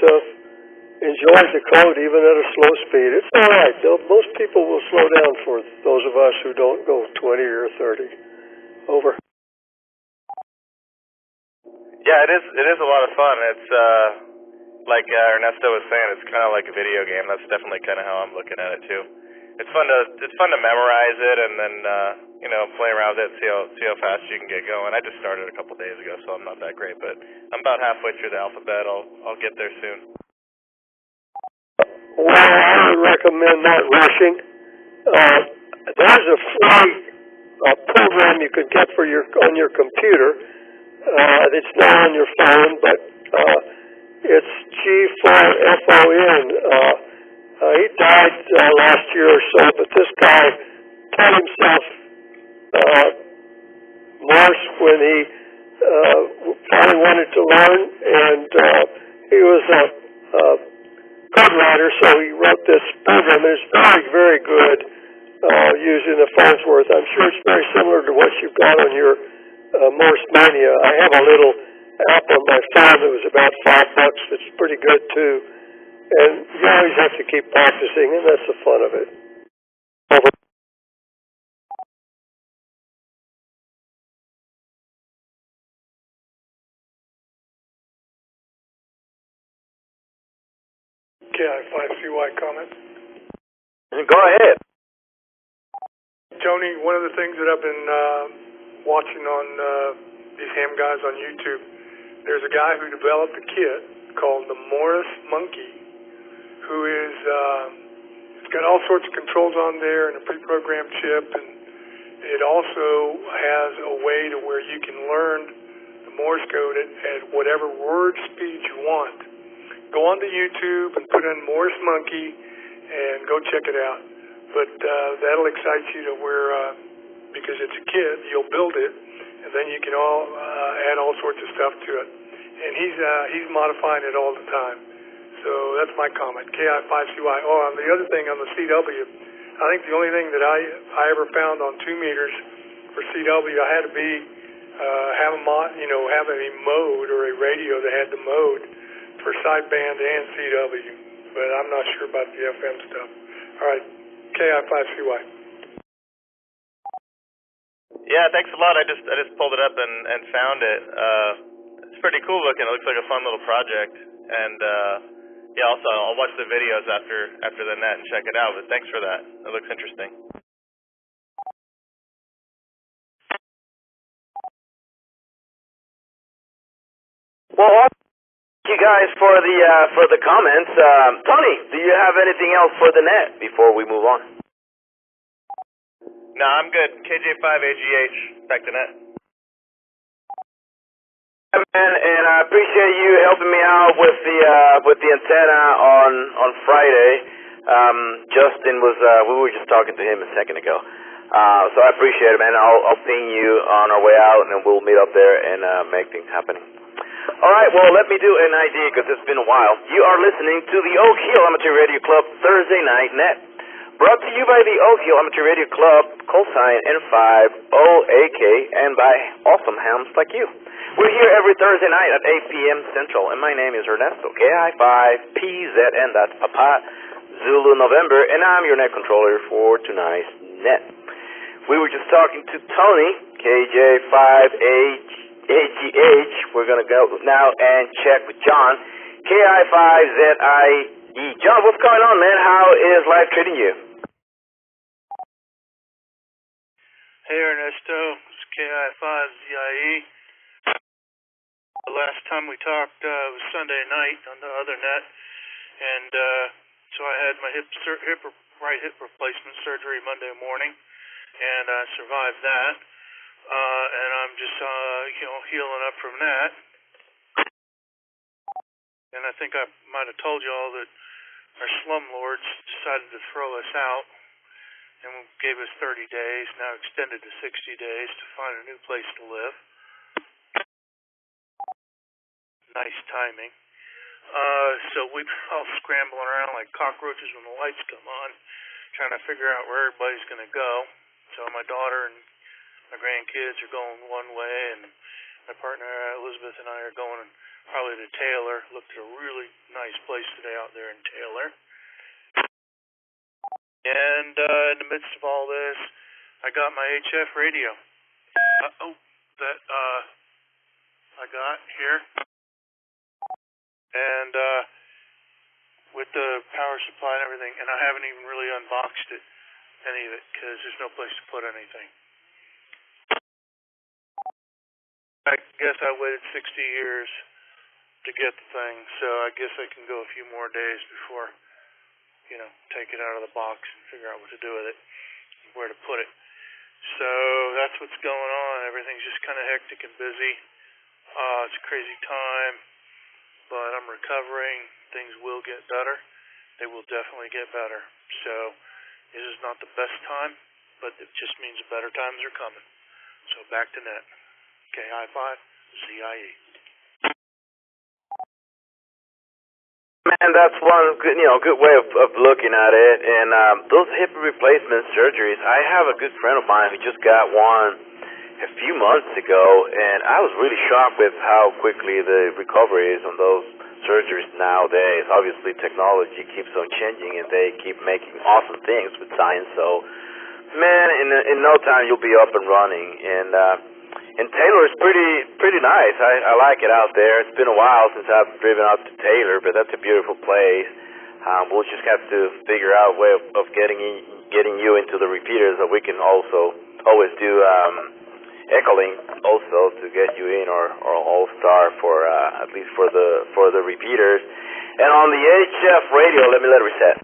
enjoyed the code even at a slow speed. It's all right. Most people will slow down for those of us who don't go 20 or 30. Over. Yeah, it is a lot of fun. It's like Ernesto was saying, it's kind of like a video game. That's definitely kind of how I'm looking at it too. It's fun to memorize it and then play around with it, see how fast you can get going. I just started a couple days ago, so I'm not that great, but I'm about halfway through the alphabet. I'll get there soon. Well, I would recommend not rushing. There's a free program you can get on your computer. It's not on your phone, but it's G4FON. He died last year or so, but this guy taught himself Morse when he finally wanted to learn, and he was a code writer, so he wrote this program. It's very, very good using the Farnsworth. I'm sure it's very similar to what you've got on your Morse Mania. I have a little app on my phone that was about $5. It's pretty good too. And you always have to keep practicing, and that's the fun of it. Over. KI5CY comment. Go ahead. Tony, one of the things that I've been watching on these ham guys on YouTube, there's a guy who developed a kit called the Morris Monkey, who is, it's got all sorts of controls on there and a pre-programmed chip, and it also has a way to where you can learn the Morse code at whatever word speed you want. Go onto YouTube and put in Morris Monkey and go check it out. But that'll excite you to where, because it's a kit, you'll build it, and then you can add all sorts of stuff to it. And he's modifying it all the time. So that's my comment. KI5CY. Oh, and the other thing on the CW, I think the only thing that I ever found on 2 meters for CW, I had to be have a mode or a radio that had the mode for sideband and CW. But I'm not sure about the FM stuff. All right, KI5CY. Yeah, thanks a lot. I just pulled it up and found it. It's pretty cool looking. It looks like a fun little project. And yeah, also I'll watch the videos after the net and check it out. But thanks for that. It looks interesting. Well, thank you guys for the comments. Tony, do you have anything else for the net before we move on? No, I'm good. KJ5AGH, back to net. Man, and I appreciate you helping me out with the antenna on Friday. Justin was we were just talking to him a second ago. So I appreciate it, man. I'll ping you on our way out, and we'll meet up there and make things happen. All right, well, let me do an idea because it's been a while. You are listening to the Oak Hill Amateur Radio Club Thursday Night Net. Brought to you by the Oak Hill Amateur Radio Club, callsign N5OAK, and by awesome hams like you. We're here every Thursday night at 8 p.m. Central, and my name is Ernesto, KI5PZN, that's Papa Zulu November, and I'm your net controller for tonight's net. We were just talking to Tony, KJ5AGH. We're going to go now and check with John, KI5ZIE. John, what's going on, man? How is life treating you? Hey, Ernesto. It's KI5ZIE. The last time we talked was Sunday night on the other net, and so I had my right hip replacement surgery Monday morning, and I survived that, and I'm just healing up from that. And I think I might have told you all that our slumlords decided to throw us out and gave us 30 days, now extended to 60 days to find a new place to live. Nice timing. So we're all scrambling around like cockroaches when the lights come on, trying to figure out where everybody's going to go. So my daughter and my grandkids are going one way, and my partner Elizabeth and I are going probably to Taylor. Looked at a really nice place today out there in Taylor. And in the midst of all this, I got my HF radio. That I got here. And with the power supply and everything, and I haven't even really unboxed it, any of it, because there's no place to put anything. I guess I waited 60 years to get the thing, so I guess I can go a few more days before, take it out of the box and figure out what to do with it, where to put it. So that's what's going on. Everything's just kind of hectic and busy. It's a crazy time, but I'm recovering. Things will get better. they will definitely get better. So it is not the best time, but it just means better times are coming. So back to net. KI5, ZIE. Man, that's one good, good way of looking at it. And those hip replacement surgeries, I have a good friend of mine who just got one a few months ago, and I was really shocked with how quickly the recovery is on those surgeries nowadays. Obviously, technology keeps on changing, and they keep making awesome things with science. So, man, in no time you'll be up and running. And Taylor is pretty nice. I like it out there. It's been a while since I've driven out to Taylor, but that's a beautiful place. We'll just have to figure out a way of getting you into the repeaters that we can also always do Echolink also to get you in, or All-Star for at least for the repeaters. And on the HF radio, let me reset.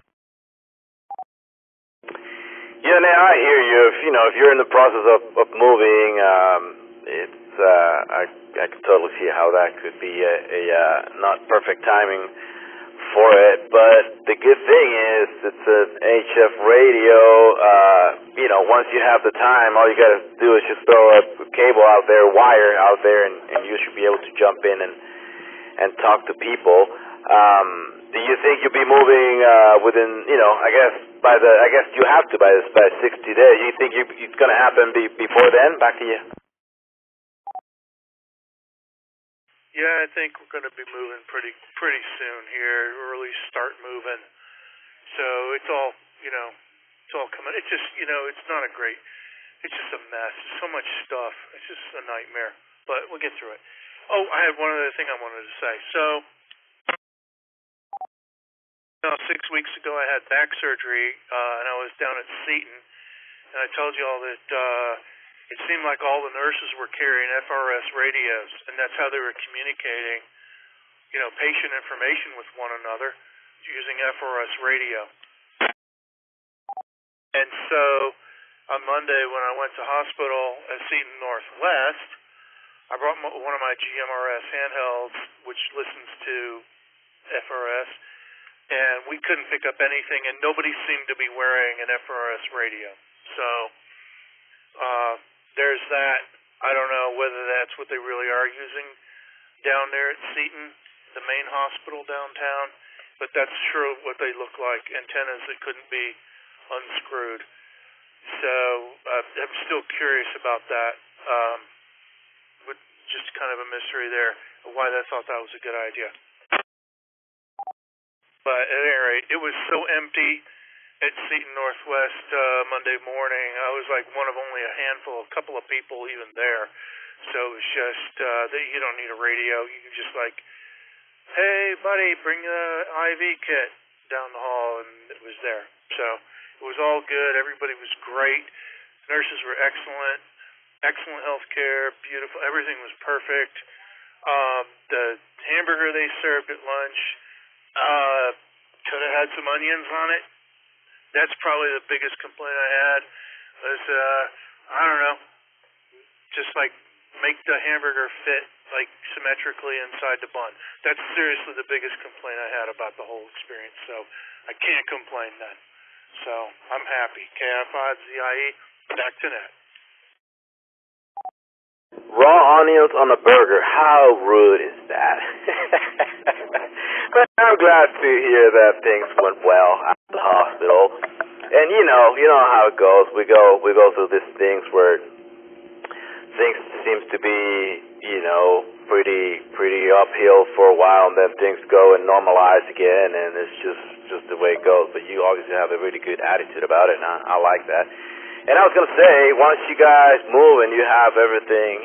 Yeah, now I hear you. If you're in the process of moving, it's I can totally see how that could be a not perfect timing for it. But the good thing is it's an HF radio. Once you have the time, all you got to do is just throw a cable out there, wire out there, and you should be able to jump in and talk to people. Do you think you'll be moving within, I guess you have to by 60 days. You think it's going to happen before then? Back to you. Yeah, I think we're going to be moving pretty soon here, or at least start moving. So it's all, it's all coming. It's just, it's not a great, it's just a mess. There's so much stuff. It's just a nightmare. But we'll get through it. Oh, I had one other thing I wanted to say. So, 6 weeks ago I had back surgery, and I was down at Seton, and I told you all that it seemed like all the nurses were carrying FRS radios, and that's how they were communicating, patient information with one another using FRS radio. And so on Monday when I went to hospital at Seton Northwest, I brought one of my GMRS handhelds, which listens to FRS, and we couldn't pick up anything, and nobody seemed to be wearing an FRS radio. So there's that. I don't know whether that's what they really are using down there at Seton, the main hospital downtown, but that's sure what they look like, antennas that couldn't be unscrewed. So I'm still curious about that. Just kind of a mystery there of why they thought that was a good idea. But at any rate, it was so empty at Seton Northwest Monday morning. I was like one of only a couple of people even there. So it was just, you don't need a radio. You can just hey buddy, bring the IV kit down the hall, and it was there. So it was all good. Everybody was great. Nurses were excellent. Excellent health care, beautiful. Everything was perfect. The hamburger they served at lunch could have had some onions on it. That's probably the biggest complaint I had. Was I don't know, just make the hamburger fit symmetrically inside the bun. That's seriously the biggest complaint I had about the whole experience. So I can't complain then. So I'm happy. KI5ZIE, back to net. Raw onions on a burger. How rude is that? But I'm glad to hear that things went well at the hospital. And you know how it goes. We go through these things where things seems to be, pretty uphill for a while, and then things go and normalize again, and it's just the way it goes. But you obviously have a really good attitude about it, and I like that. And I was gonna say, once you guys move and you have everything,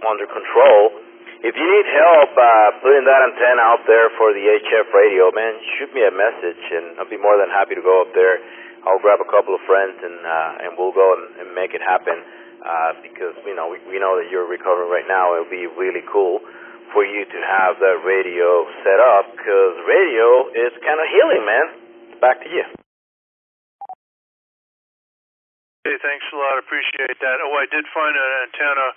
under control, if you need help putting that antenna out there for the HF radio, man, shoot me a message, and I'll be more than happy to go up there. I'll grab a couple of friends, and we'll go and make it happen. Because we know that you're recovering right now. It'll be really cool for you to have that radio set up, because radio is kind of healing, man. Back to you. Hey, thanks a lot. Appreciate that. Oh, I did find an antenna.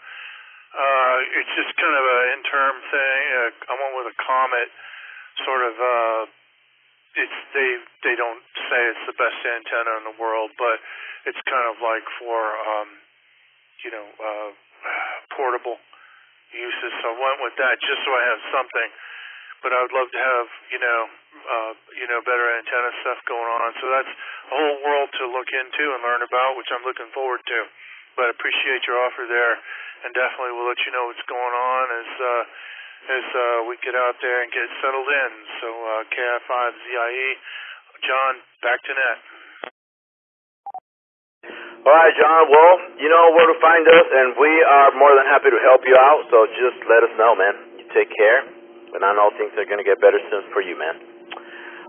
It's just kind of an interim thing. I went with a Comet, sort of they don't say it's the best antenna in the world, but it's kind of like for portable uses. So I went with that just so I have something. But I would love to have better antenna stuff going on. So that's a whole world to look into and learn about, which I'm looking forward to. But I appreciate your offer there, and definitely we'll let you know what's going on as we get out there and get settled in. So KI5ZIE, John, back to net. All right, John. Well, you know where to find us, and we are more than happy to help you out. So just let us know, man. You take care, and I know things are going to get better soon for you, man.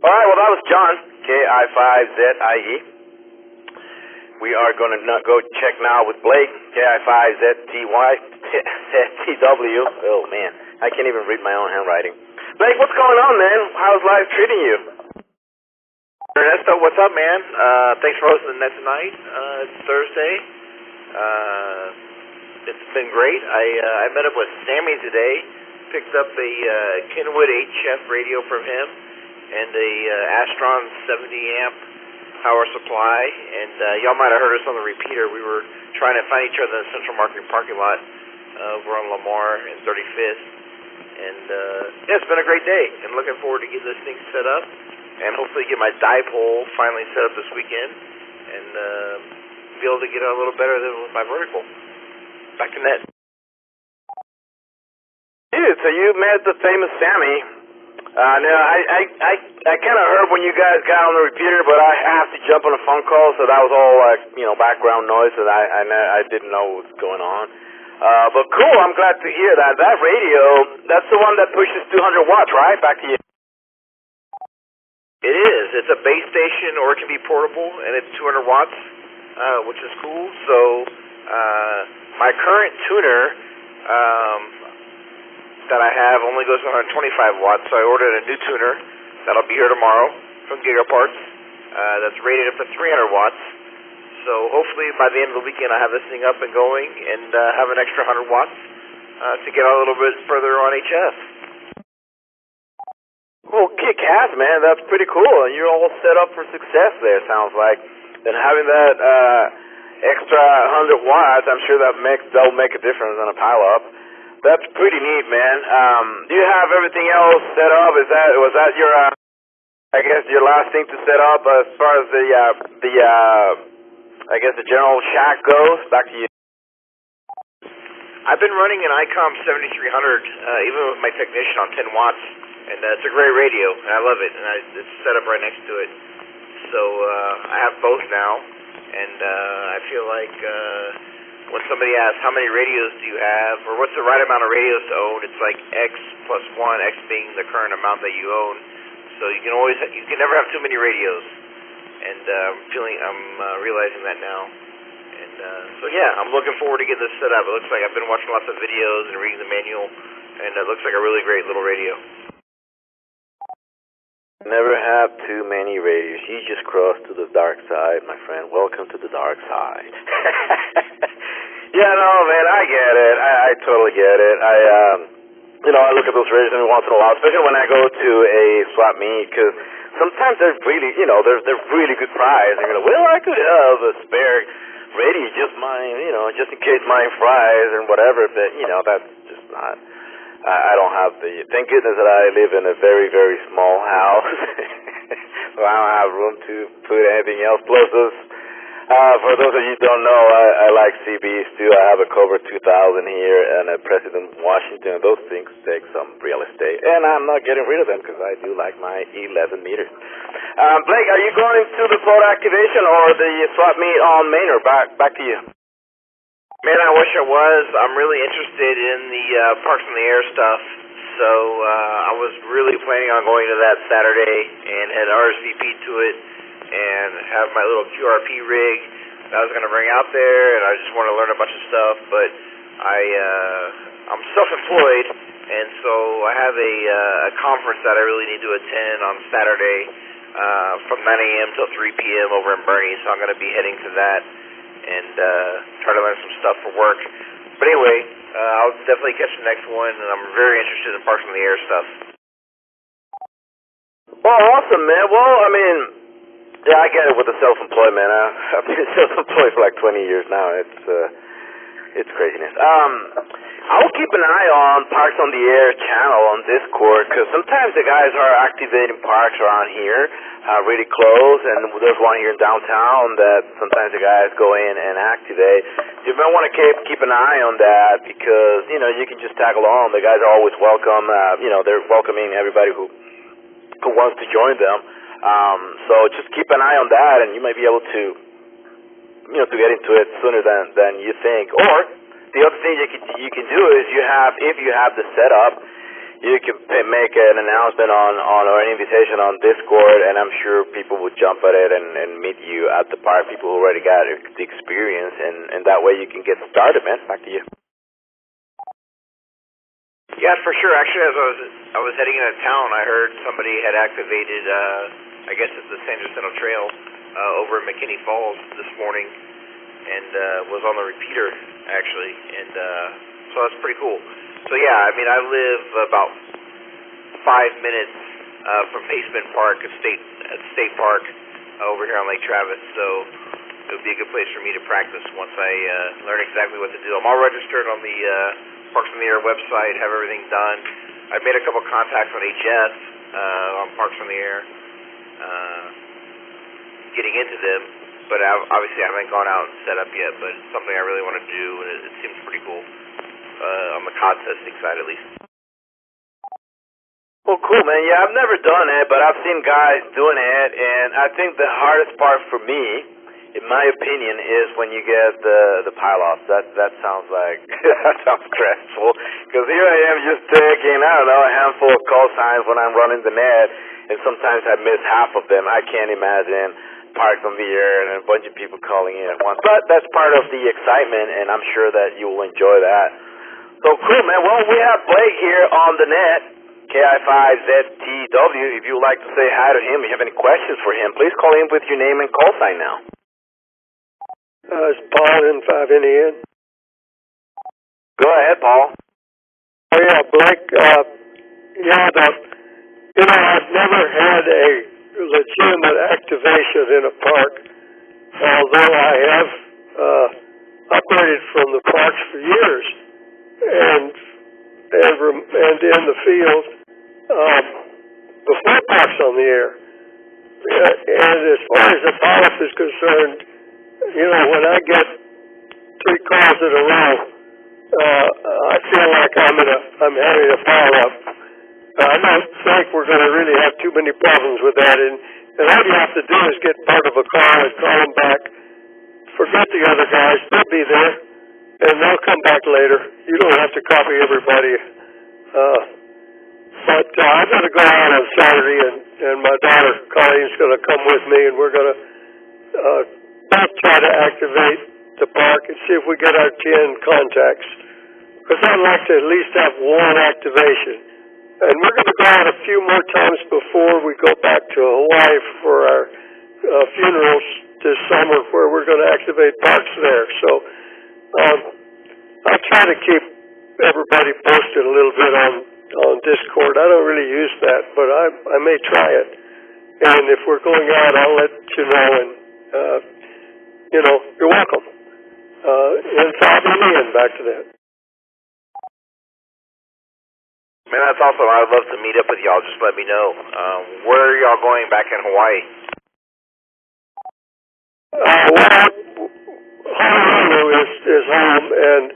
All right. Well, that was John, KI5ZIE. We are going to go check now with Blake, KI5ZTW. Oh, man. I can't even read my own handwriting. Blake, what's going on, man? How's life treating you? Ernesto, what's up, man? Thanks for hosting the net tonight. It's Thursday. It's been great. I met up with Sammy today, picked up a Kenwood HF radio from him, and a Astron 70 amp power supply, and y'all might have heard us on the repeater. We were trying to find each other in the Central Market parking lot over on Lamar and 35th, and it's been a great day, and looking forward to getting this thing set up, and hopefully get my dipole finally set up this weekend, and be able to get a little better than with my vertical. Back to net. Dude, so you met the famous Sammy. No, I kind of heard when you guys got on the repeater, but I have to jump on a phone call, so that was all like, background noise, and I didn't know what was going on. But cool, I'm glad to hear that. That radio, that's the one that pushes 200 watts, right? Back to you. It is. It's a base station, or it can be portable, and it's 200 watts, which is cool. So my current tuner that I have only goes 125 watts, so I ordered a new tuner that'll be here tomorrow from Gigaparts that's rated up to 300 watts. So hopefully by the end of the weekend I have this thing up and going and have an extra 100 watts to get a little bit further on HF. Well, kick-ass, man. That's pretty cool. And you're all set up for success there, sounds like. And having that extra 100 watts, I'm sure that'll make a difference on a pile-up. That's pretty neat, man. Do you have everything else set up? Was that your, I guess, your last thing to set up as far as the general shack goes? Back to you. I've been running an ICOM 7300, even with my technician on 10 watts, and it's a great radio, and I love it, and it's set up right next to it. So I have both now, and I feel like when somebody asks how many radios do you have, or what's the right amount of radios to own, it's like X plus 1, X being the current amount that you own. So you can never have too many radios, and I'm realizing that now. And so yeah, I'm looking forward to getting this set up. It looks like I've been watching lots of videos and reading the manual, and it looks like a really great little radio. Never have too many radios. You just crossed to the dark side, my friend. Welcome to the dark side. Yeah, no, man, I get it. I totally get it. I look at those radios every once in a while, especially when I go to a swap meet, because sometimes they're really, they're really good price. And you're like, well, I could have a spare radio, just in case mine fries and whatever, but, that's just not. I don't have thank goodness that I live in a very, very small house, so I don't have room to put anything else. Plus, for those of you who don't know, I like CBs too. I have a Cobra 2000 here and a President Washington. Those things take some real estate, and I'm not getting rid of them because I do like my 11 meters. Blake, are you going to the float activation or the swap meet on Manor? Back to you. Man, I wish I was. I'm really interested in the Parks on the Air stuff, so I was really planning on going to that Saturday and had RSVP'd to it and have my little QRP rig that I was going to bring out there, and I just want to learn a bunch of stuff, but I'm self-employed, and so I have a conference that I really need to attend on Saturday from 9 a.m. till 3 p.m. over in Bernie, so I'm going to be heading to that and try to learn some stuff for work. But anyway, I'll definitely catch the next one, and I'm very interested in Parks on the Air stuff. Well, awesome, man. Well, I mean, yeah, I get it with the self-employment. I've been self-employed for like 20 years now. It's craziness. I will keep an eye on Parks on the Air channel on Discord, because sometimes the guys are activating parks around here, really close, and there's one here in downtown that sometimes the guys go in and activate. You might want to keep an eye on that, because, you know, you can just tag along. The guys are always welcome. They're welcoming everybody who wants to join them. So just keep an eye on that, and you might be able to, to get into it sooner than you think. Or the other thing you can do is if you have the setup, you can make an announcement or an invitation on Discord, and I'm sure people will jump at it and meet you at the park. People who already got the experience, and that way you can get started, man. Back to you. Yeah, for sure. Actually, as I was heading into town, I heard somebody had activated, I guess it's the San Jacinto Trail over in McKinney Falls this morning, and was on the repeater, actually, and so that's pretty cool. So yeah, I mean, I live about 5 minutes from Paceman Park, State Park, over here on Lake Travis, so it would be a good place for me to practice once I learn exactly what to do. I'm all registered on the Parks on the Air website, have everything done. I've made a couple contacts on HS, on Parks on the Air, getting into them, but obviously I haven't gone out and set up yet, but it's something I really want to do, and it seems pretty cool, on the COD testing side at least. Well, cool, man. Yeah, I've never done it, but I've seen guys doing it, and I think the hardest part for me, in my opinion, is when you get the pile-offs. That sounds like, that sounds stressful, because here I am just taking, I don't know, a handful of call signs when I'm running the net, and sometimes I miss half of them. I can't imagine Parks on the Air and a bunch of people calling in at once, but that's part of the excitement, and I'm sure that you will enjoy that. So cool, man. Well, we have Blake here on the net, KI5ZTW. If you would like to say hi to him, if you have any questions for him, please call in with your name and call sign now. It's Paul N5NEN. Go ahead, Paul. Oh yeah, Blake. I've never had a legitimate activation in a park, although I have operated from the parks for years, and in the field before Parks on the Air. And as far as the pile-up is concerned, when I get 3 calls in a row, I feel like I'm having a pile-up. I don't think we're going to really have too many problems with that, and all you have to do is get part of a call and call them back. Forget the other guys; they'll be there, and they'll come back later. You don't have to copy everybody. But I'm going to go out on Saturday, and my daughter Colleen's going to come with me, and we're going to both try to activate the park and see if we get our 10 contacts. Because I'd like to at least have one activation. And we're going to go out a few more times before we go back to Hawaii for our funerals this summer, where we're going to activate parks there. So I'll try to keep everybody posted a little bit on Discord. I don't really use that, but I may try it. And if we're going out, I'll let you know. And you're welcome. And Ian, back to that. Man, that's awesome. I'd love to meet up with y'all. Just let me know. Where are y'all going back in Hawaii? Honolulu is home, and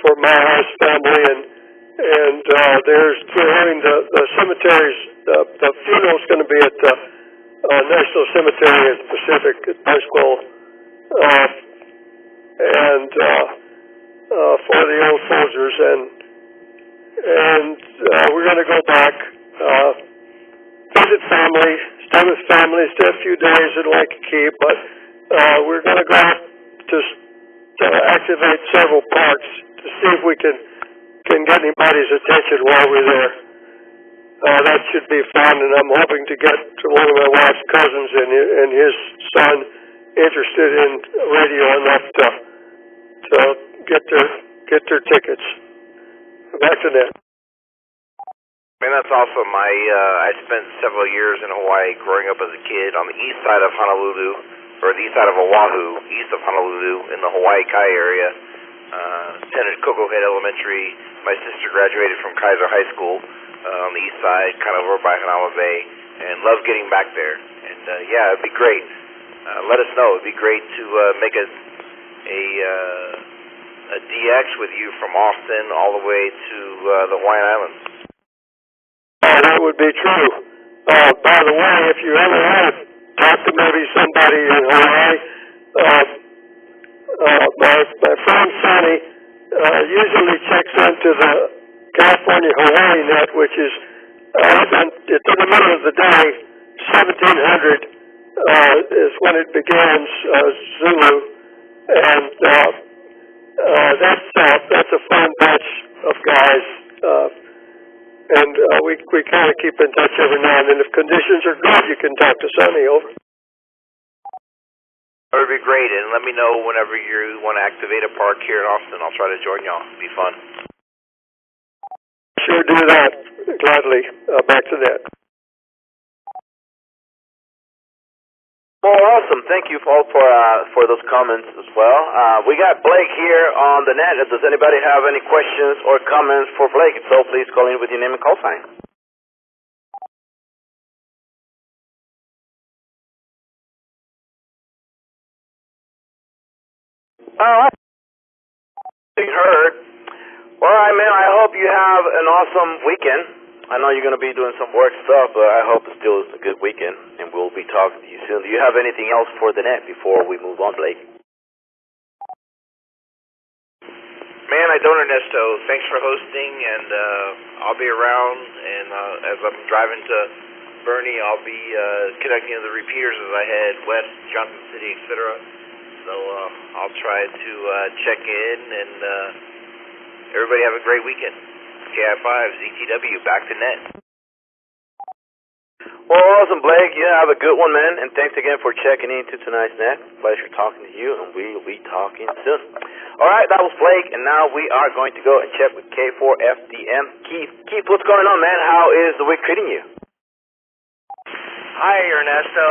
for my house family, and we're having the cemeteries. The funeral's going to be at the National Cemetery in the Pacific at Pasquale, and for the old soldiers, and we're going to go back, visit family, stay with family, stay a few days at Waikiki, but we're going to go out to activate several parks to see if we can get anybody's attention while we're there. That should be fun, and I'm hoping to get one of my wife's cousins and his son interested in radio enough to get their tickets. Back to that. Man, that's awesome. I spent several years in Hawaii growing up as a kid on the east side of Honolulu, or the east side of Oahu, east of Honolulu, in the Hawaii Kai area. Attended Cocoa Head Elementary. My sister graduated from Kaiser High School on the east side, kind of over by Hanauma Bay, and loved getting back there. And yeah, it'd be great. Let us know. It'd be great to make a DX with you from Austin all the way to the Hawaiian Islands. That would be true. By the way, if you ever have talked to maybe somebody in Hawaii, my friend Sonny usually checks into the California Hawaii net, which is it's in the middle of the day, 1700 is when it begins, Zulu, and that's a fun batch of guys. And we kind of keep in touch every now and then. If conditions are good, you can talk to Sonny. Over. That would be great, and let me know whenever you want to activate a park here in Austin. I'll try to join y'all. It'll be fun. Sure do that, gladly. Back to that. Well, awesome. Thank you all for those comments as well. We got Blake here on the net. Does anybody have any questions or comments for Blake? If so, please call in with your name and call sign. All right. Heard. All right, man. I hope you have an awesome weekend. I know you're going to be doing some work stuff, but I hope it still is a good weekend, and we'll be talking to you soon. Do you have anything else for the net before we move on, Blake? Man, I don't, Ernesto. Thanks for hosting, and I'll be around, and as I'm driving to Bernie, I'll be connecting to the repeaters as I head west, Johnson City, etc. So I'll try to check in, and everybody have a great weekend. KI5, ZTW, back to net. Well, awesome, Blake. You have a good one, man, and thanks again for checking into tonight's net. Pleasure talking to you, and we'll be talking soon. All right, that was Blake, and now we are going to go and check with K4FDM. Keith, what's going on, man? How is the week treating you? Hi, Ernesto.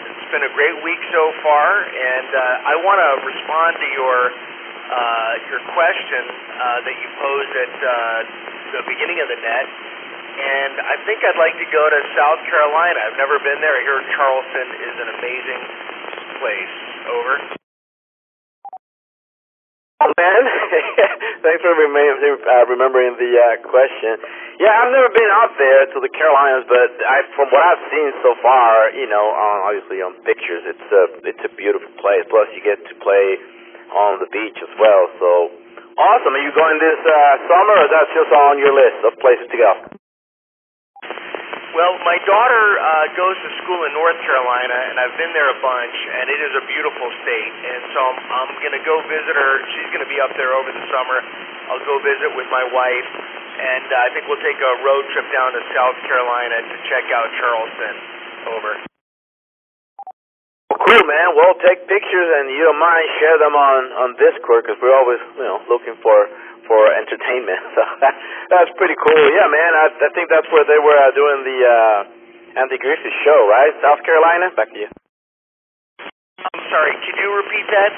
It's been a great week so far, and I want to respond to your question that you posed at the beginning of the net, and I think I'd like to go to South Carolina. I've never been there. I hear Charleston is an amazing place. Over. Oh, man. Thanks for remembering the question. Yeah, I've never been out there to the Carolinas, but from what I've seen so far, you know, obviously on pictures, it's a beautiful place. Plus, you get to play on the beach as well. So, awesome. Are you going this summer, or that's just on your list of places to go? Well, my daughter goes to school in North Carolina, and I've been there a bunch, and it is a beautiful state. And so I'm going to go visit her. She's going to be up there over the summer. I'll go visit with my wife, and I think we'll take a road trip down to South Carolina to check out Charleston. Over. Well, cool, man. Well, take pictures, and you don't mind share them on Discord, because we're always, you know, looking for entertainment. So that's pretty cool. Yeah, man. I think that's where they were doing the Andy Griffith show, right? South Carolina. Back to you. I'm sorry. Could you repeat that?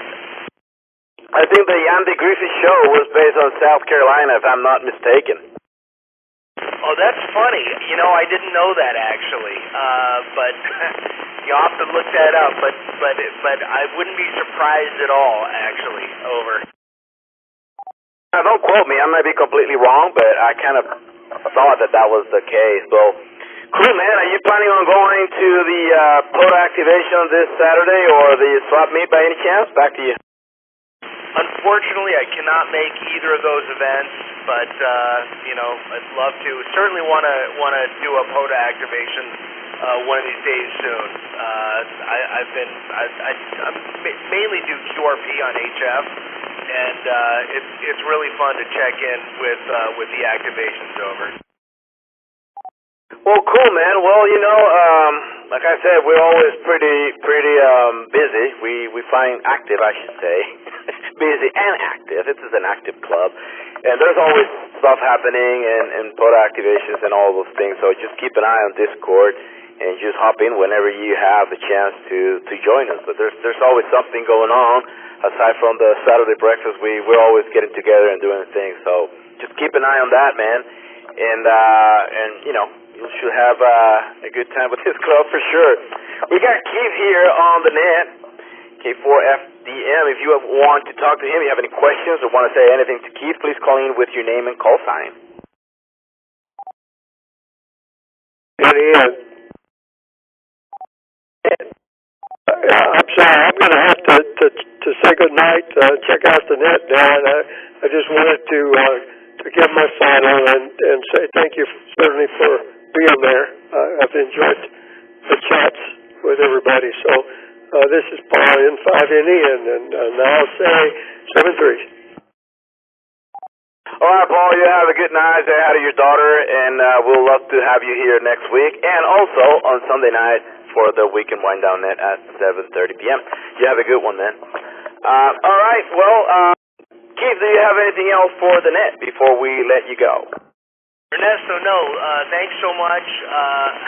I think the Andy Griffith show was based on South Carolina, if I'm not mistaken. Oh, that's funny. You know, I didn't know that actually. But you'll have to look that up. But I wouldn't be surprised at all, actually. Over. Now, don't quote me. I might be completely wrong, but I kind of thought that was the case. So, cool, man. Are you planning on going to the POTA activation this Saturday or the swap meet by any chance? Back to you. Unfortunately, I cannot make either of those events, but you know, I'd love to. Certainly want to do a POTA activation one of these days soon. I'm mainly do QRP on HF, and it's really fun to check in with the activations. Over. Well, cool, man. Well, you know, like I said, we're always pretty busy. We find active, I should say, busy and active. This is an active club, and there's always stuff happening and product activations and all those things. So just keep an eye on Discord and just hop in whenever you have the chance to join us. But there's always something going on aside from the Saturday breakfast. We're always getting together and doing things. So just keep an eye on that, man. And you know, you should have a good time with this club for sure. We got Keith here on the net, K4FDM. If you want to talk to him, you have any questions or want to say anything to Keith, please call in with your name and call sign. I'm sorry, I'm going to have to say good night. Check out the net now, and I just wanted to give my final and say thank you certainly for being there. I've enjoyed the chats with everybody. So this is Paul N5NE, and now I'll say 7-3. All right, Paul, you have a good night. Say hi to your daughter, and we'll love to have you here next week, and also on Sunday night for the Weekend Wind Down Net at 7:30 p.m. You have a good one, man. All right, well, Keith, do you have anything else for the net before we let you go? Ernesto, no. Thanks so much.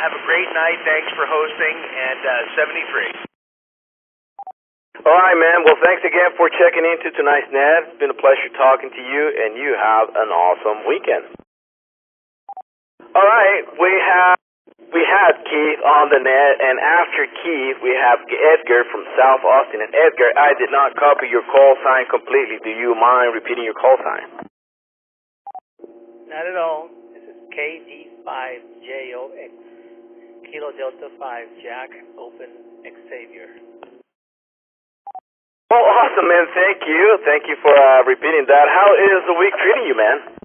Have a great night. Thanks for hosting, and 73. All right, man. Well, thanks again for checking into tonight's net. It's been a pleasure talking to you, and you have an awesome weekend. All right, we had Keith on the net, and after Keith, we have Edgar from South Austin. And Edgar, I did not copy your call sign completely. Do you mind repeating your call sign? Not at all. This is KD5JOX, Kilo Delta 5, Jack, Open, Xavier. Oh, awesome, man. Thank you. Thank you for repeating that. How is the week treating you, man?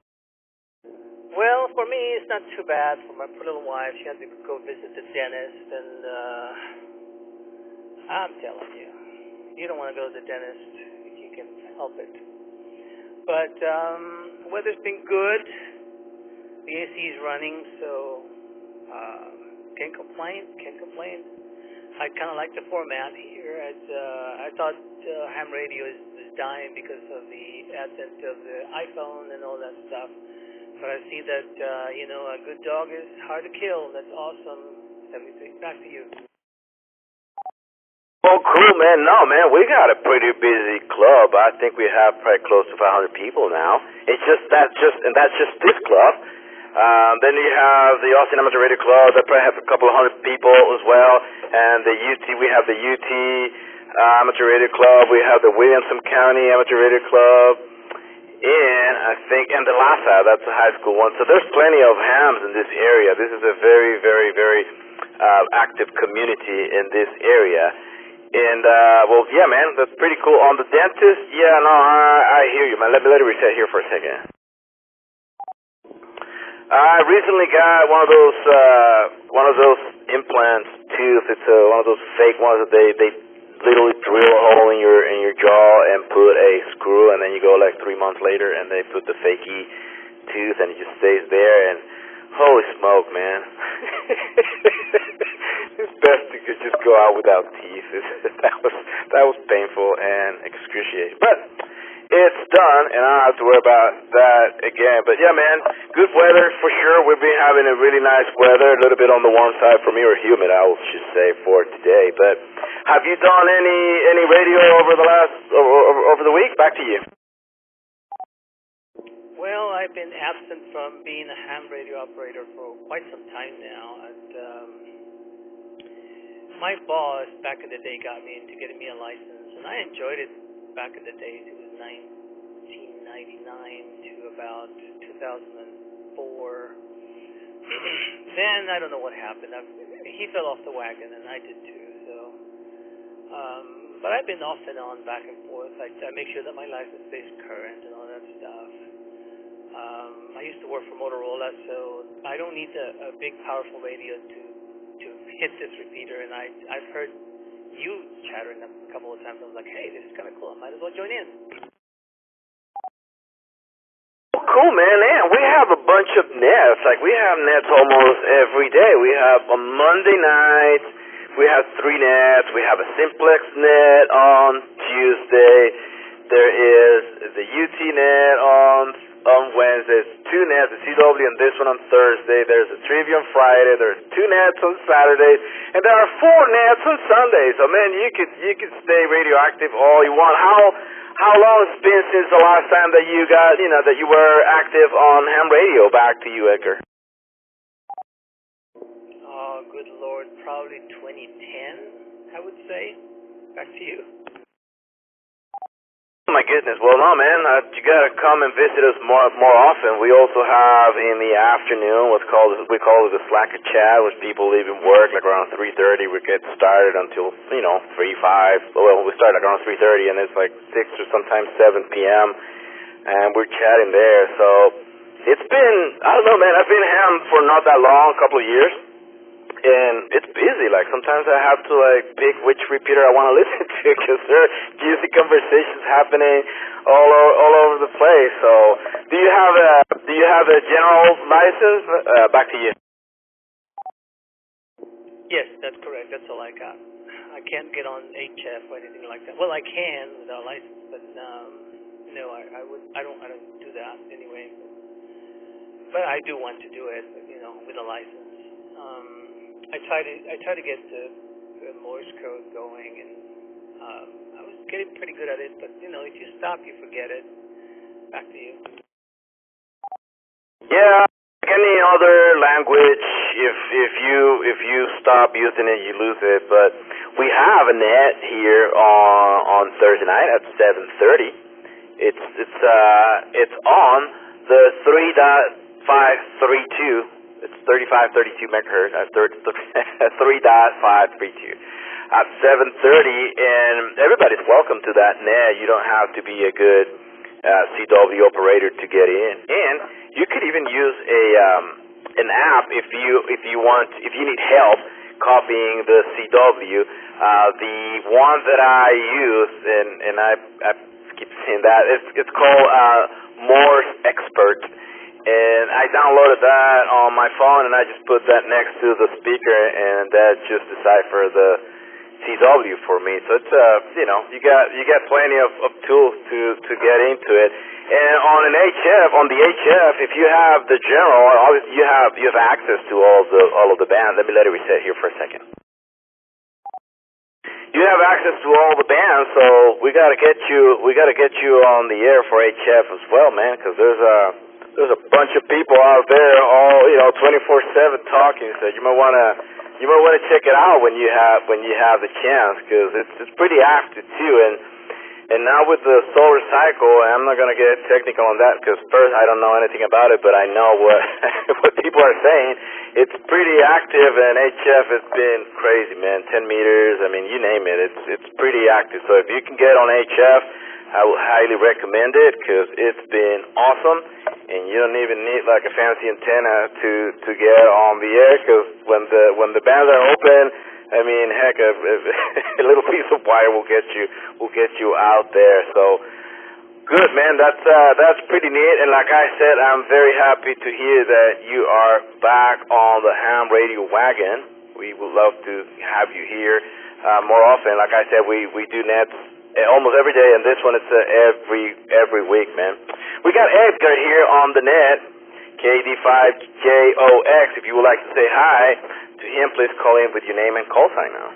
Well, for me, it's not too bad. For my poor little wife, she had to go visit the dentist, and I'm telling you, you don't want to go to the dentist if you can help it. But the weather's been good. The AC is running, so can't complain. I kind of like the format here. I thought ham radio is dying because of the advent of the iPhone and all that stuff. But I see that, a good dog is hard to kill. That's awesome. 73. Back to you. Oh, cool, man. No, man, we got a pretty busy club. I think we have probably close to 500 people now. That's just this club. Then you have the Austin Amateur Radio Club. That probably have a couple of hundred people as well. And we have the UT Amateur Radio Club. We have the Williamson County Amateur Radio Club. And the LASA, that's a high school one. So there's plenty of hams in this area. This is a very, very, very active community in this area. And, well, yeah, man, that's pretty cool. On the dentist, yeah, no, I hear you, man. Let me reset here for a second. I recently got one of those implants tooth. It's one of those fake ones that they literally drill a hole in your jaw and put a screw, and then you go like 3 months later and they put the fakey tooth and it just stays there, and holy smoke, man. It's best to just go out without teeth. That was painful and excruciating. But it's done, and I don't have to worry about that again. But yeah, man, good weather for sure. We've been having a really nice weather, a little bit on the warm side for me, or humid, I should say, for today. But have you done any radio over the week? Back to you. Well, I've been absent from being a ham radio operator for quite some time now. And my boss back in the day got me into getting me a license, and I enjoyed it back in the days. It was 1999 to about 2004. Then I don't know what happened. He fell off the wagon, and I did too. So, but I've been off and on, back and forth. I make sure that my license stays current and all that stuff. I used to work for Motorola, so I don't need a big, powerful radio to hit this repeater. And I've heard you chattering a couple of times. I was like, hey, this is kind of cool. I might as well join in. Cool, man. Yeah, we have a bunch bunch of nets. Like, we have nets almost every day. We have on Monday nights, we have 3 nets. We have a simplex net on Tuesday. There is the UT net on Wednesday. 2 nets, the CW and this one on Thursday. There's a trivia on Friday. There's 2 nets on Saturdays, and there are 4 nets on Sundays. So man, you could stay radioactive all you want. How long has it been since the last time that you got, that you were active on ham radio? Back to you, Edgar. Oh, good Lord, probably 2010, I would say. Back to you. Oh my goodness. Well, no, man, you gotta come and visit us more often. We also have in the afternoon we call it the Slacker Chat, which people leaving work like around 3:30. We get started until 3-5. Well, we start like around 3:30, and it's like 6 or sometimes 7 p.m. and we're chatting there. So it's been, I don't know, man. I've been ham for not that long, a couple of years. And it's busy. Like, sometimes I have to pick which repeater I want to listen to, because there are juicy conversations happening all over the place. So, do you have a general license? Back to you. Yes, that's correct. That's all I got. I can't get on HF or anything like that. Well, I can without a license, but no, I don't do that anyway. But I do want to do it, with a license. I try to get the Morse code going, and I was getting pretty good at it. But if you stop, you forget it. Back to you. Yeah, like any other language, if you stop using it, you lose it. But we have a net here on Thursday night at 7:30. It's on the 3.532. It's 3532 megahertz at 3.532 at 7:30, and everybody's welcome to that net. You don't have to be a good CW operator to get in, and you could even use an app if you need help copying the CW. The one that I use, and I keep saying that, it's called Morse Expert. And I downloaded that on my phone, and I just put that next to the speaker, and that just deciphers the CW for me. So it's you got plenty of tools to get into it. And on the HF, if you have the general, obviously you have access to all of the bands. Let me let it reset here for a second. You have access to all the bands, so we gotta get you on the air for HF as well, man, because there's a bunch of people out there, all 24/7 talking. So you might wanna check it out when you have the chance, because it's pretty active too. And now with the solar cycle, I'm not gonna get technical on that, because first, I don't know anything about it, but I know what people are saying. It's pretty active, and HF has been crazy, man. 10 meters, I mean, you name it. It's pretty active. So if you can get on HF, I would highly recommend it, because it's been awesome, and you don't even need like a fancy antenna to get on the air, because when the bands are open, I mean, heck, a little piece of wire will get you out there. So good, man. That's pretty neat. And like I said, I'm very happy to hear that you are back on the ham radio wagon. We would love to have you here more often. Like I said, we do nets almost every day, and this one it's every week, man. We got Edgar here on the net, KD5JOX. If you would like to say hi to him, please call in with your name and call sign now.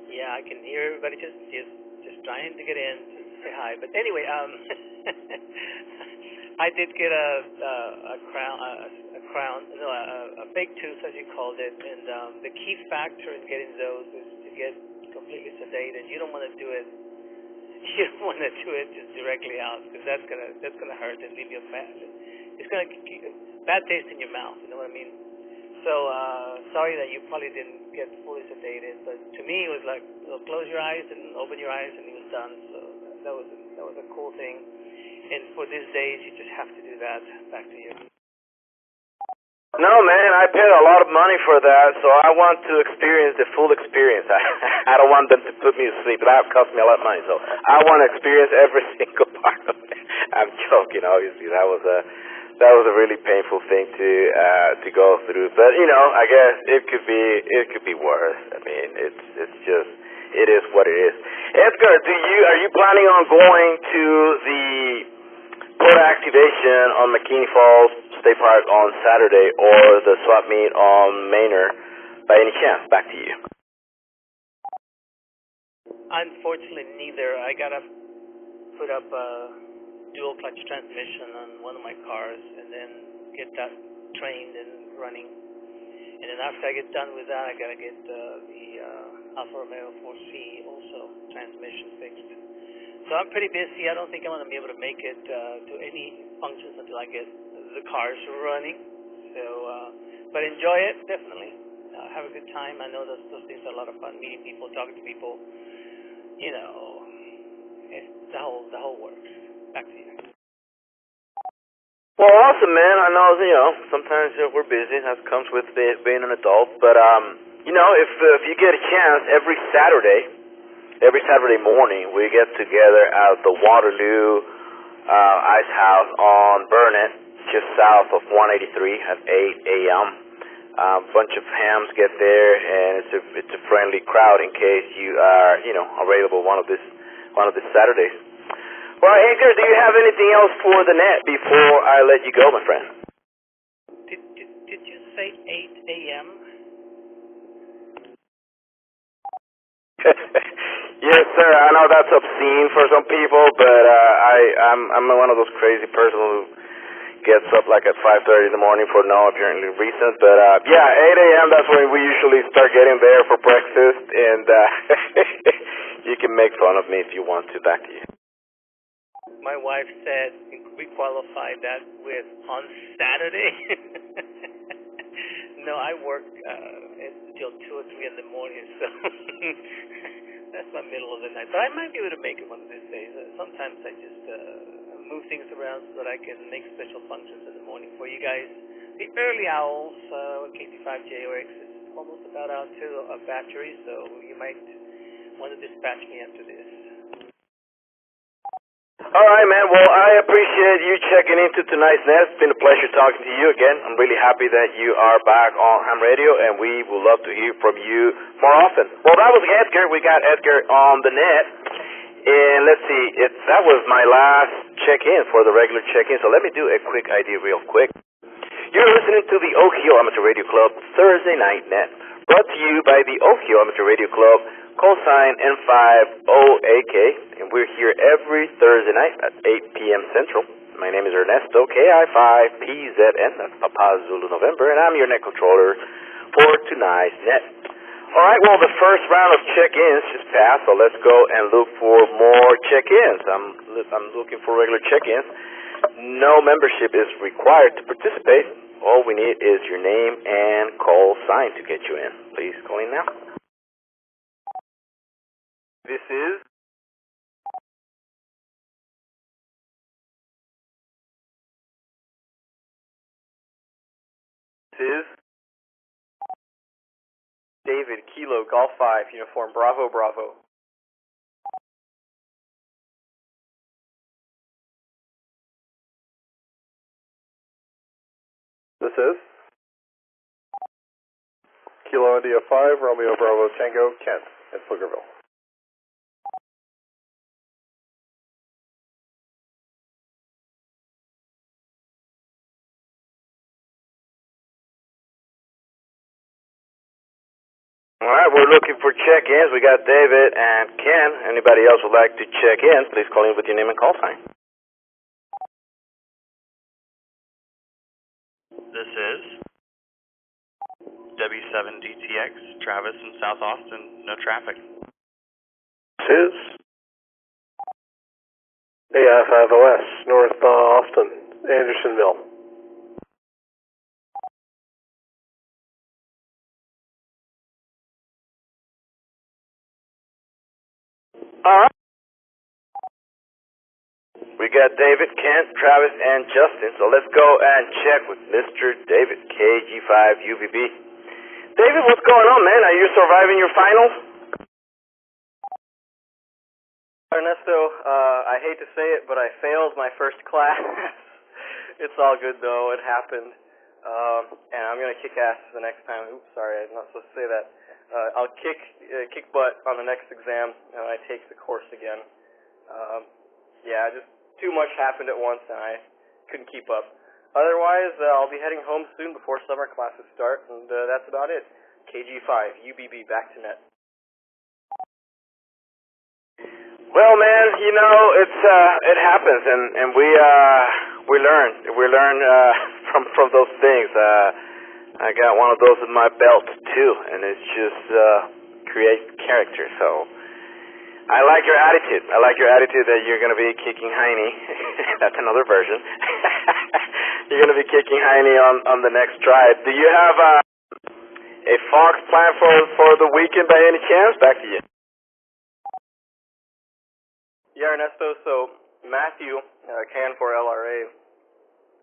Yeah, I can hear everybody just trying to get in to say hi. But anyway, I did get a fake tooth, as you called it, and the key factor in getting those is to get completely sedated. You don't want to do it. You don't want to do it just directly out, because that's gonna hurt and leave you it's gonna keep bad taste in your mouth. You know what I mean? So sorry that you probably didn't get fully sedated, but to me it was like, close your eyes and open your eyes, and it was done. So that was a cool thing. And for these days, you just have to do that. Back to you. No, man, I paid a lot of money for that, so I want to experience the full experience. I don't want them to put me to sleep. That cost me a lot of money, so I want to experience every single part of it. I'm joking, obviously. That was a really painful thing to go through, but I guess it could be worse. I mean, it's just it is what it is. Edgar, are you planning on going to the port activation on McKinney Falls State Park on Saturday or the swap meet on Manor by any chance? Back to you. Unfortunately, neither. I gotta put up a dual clutch transmission on one of my cars and then get that trained and running. And then after I get done with that, I gotta get the Alfa Romeo 4C also transmission fixed. So I'm pretty busy. I don't think I'm going to be able to make it to any functions until I get the cars running. So, but enjoy it, definitely. Have a good time. I know those things are a lot of fun, meeting people, talking to people. The whole works. Back to you. Well, awesome, man. I know, sometimes we're busy. That comes with being an adult. But, if you get a chance, every Saturday morning, we get together at the Waterloo Ice House on Burnett, just south of 183 at 8 a.m. A bunch of hams get there, and it's a friendly crowd in case you are, available one of these Saturdays. Well, Edgar, do you have anything else for the net before I let you go, my friend? Did you say 8 a.m.? Yes, sir. I know that's obscene for some people, but I'm one of those crazy persons who gets up like at 5:30 in the morning for no apparent reason. But 8 a.m. that's when we usually start getting there for breakfast, and you can make fun of me if you want to. Back to you. My wife said we qualified that with on Saturday. No, I work until 2 or 3 in the morning, so that's my middle of the night. But I might be able to make it one of these days. Sometimes I just move things around so that I can make special functions in the morning for you guys. The early owls, KT5JOX is almost about out to a battery, so you might want to dispatch me after this. All right, man. Well, I appreciate you checking into tonight's net. It's been a pleasure talking to you again. I'm really happy that you are back on ham radio, and we would love to hear from you more often. Well, that was Edgar. We got Edgar on the net. And let's see, that was my last check-in for the regular check-in, so let me do a quick ID real quick. You're listening to the Oak Hill Amateur Radio Club Thursday Night Net, brought to you by the Oak Hill Amateur Radio Club, callsign N50AK, and we're here every Thursday night at 8 p.m. Central. My name is Ernesto, KI5PZN, that's Papa Zulu November, and I'm your net controller for tonight's net. All right, well, the first round of check-ins just passed, so let's go and look for more check-ins. I'm looking for regular check-ins. No membership is required to participate. All we need is your name and call sign to get you in. Please call in now. This is David, Kilo, Golf 5, Uniform, Bravo, Bravo. This is Kilo India 5, Romeo Bravo Tango, Kent, at Pflugerville. All right, we're looking for check-ins. We got David and Ken. Anybody else would like to check in, please call in with your name and call sign. This is W7DTX, Travis in South Austin, no traffic. This is AI5OS, North Austin, Andersonville. All right. We got David, Kent, Travis, and Justin. So let's go and check with Mr. David, KG5UBB. David, what's going on, man? Are you surviving your finals? Ernesto, I hate to say it, but I failed my first class. It's all good, though. It happened. And I'm going to kick ass the next time. Oops, sorry, I'm not supposed to say that. I'll kick butt on the next exam when I take the course again. Yeah, just too much happened at once, and I couldn't keep up. Otherwise, I'll be heading home soon before summer classes start, and that's about it. KG5, UBB, back to net. Well, man, you know, it happens, and we learn from those things. I got one of those in my belt too, and it's just create character. So I like your attitude. I like your attitude that you're going to be kicking Heine. That's another version. You're going to be kicking Heine on the next drive. Do you have a Fox plan for the weekend by any chance? Back to you. Yeah, Ernesto, so Matthew, KN4LRA,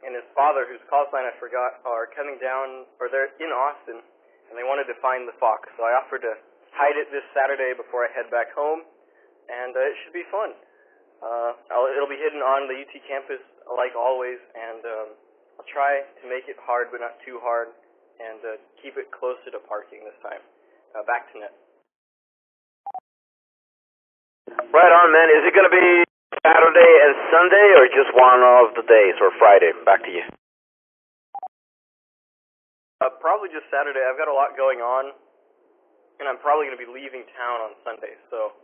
and his father, whose call sign I forgot, are coming down, or they're in Austin, and they wanted to find the fox. So I offered to hide it this Saturday before I head back home, and it should be fun. It'll be hidden on the UT campus, like always, and I'll try to make it hard, but not too hard, and keep it closer to parking this time. Back to net. Right on, man. Is it going to be Saturday and Sunday, or just one of the days, or Friday? Back to you. Probably just Saturday. I've got a lot going on, and I'm probably going to be leaving town on Sunday, so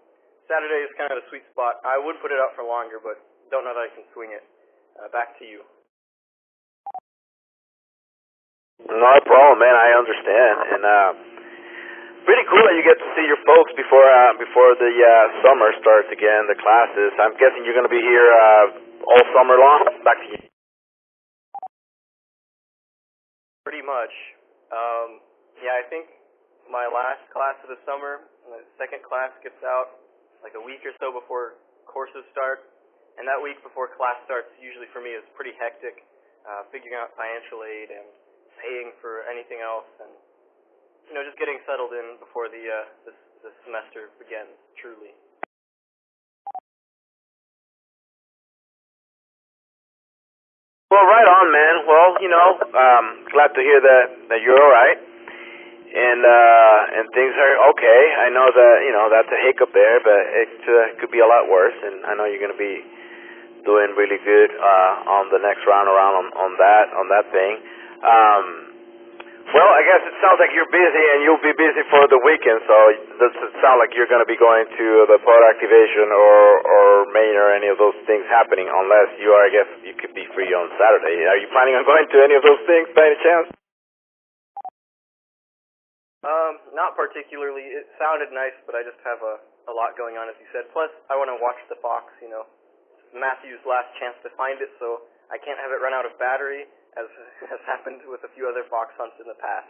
Saturday is kind of the sweet spot. I would put it out for longer, but don't know that I can swing it. Back to you. Not a problem, man. I understand, and pretty cool that you get to see your folks before the summer starts again, the classes. I'm guessing you're going to be here all summer long? Back to you. Pretty much. Yeah, I think my last class of the summer, the second class gets out like a week or so before courses start. And that week before class starts usually for me is pretty hectic, figuring out financial aid and paying for anything else, and you know, just getting settled in before the semester begins, truly. Well, right on, man. Well, you know, glad to hear that you're all right, and things are okay. I know that, you know, that's a hiccup there, but it could be a lot worse, and I know you're going to be doing really good on the next round around on that thing. Well, I guess it sounds like you're busy, and you'll be busy for the weekend, so it doesn't sound like you're going to be going to the pod activation or main or any of those things happening, unless you are, I guess, you could be free on Saturday. Are you planning on going to any of those things by any chance? Not particularly. It sounded nice, but I just have a lot going on, as you said. Plus, I want to watch the fox, you know. Matthew's last chance to find it, so I can't have it run out of battery, as has happened with a few other fox hunts in the past.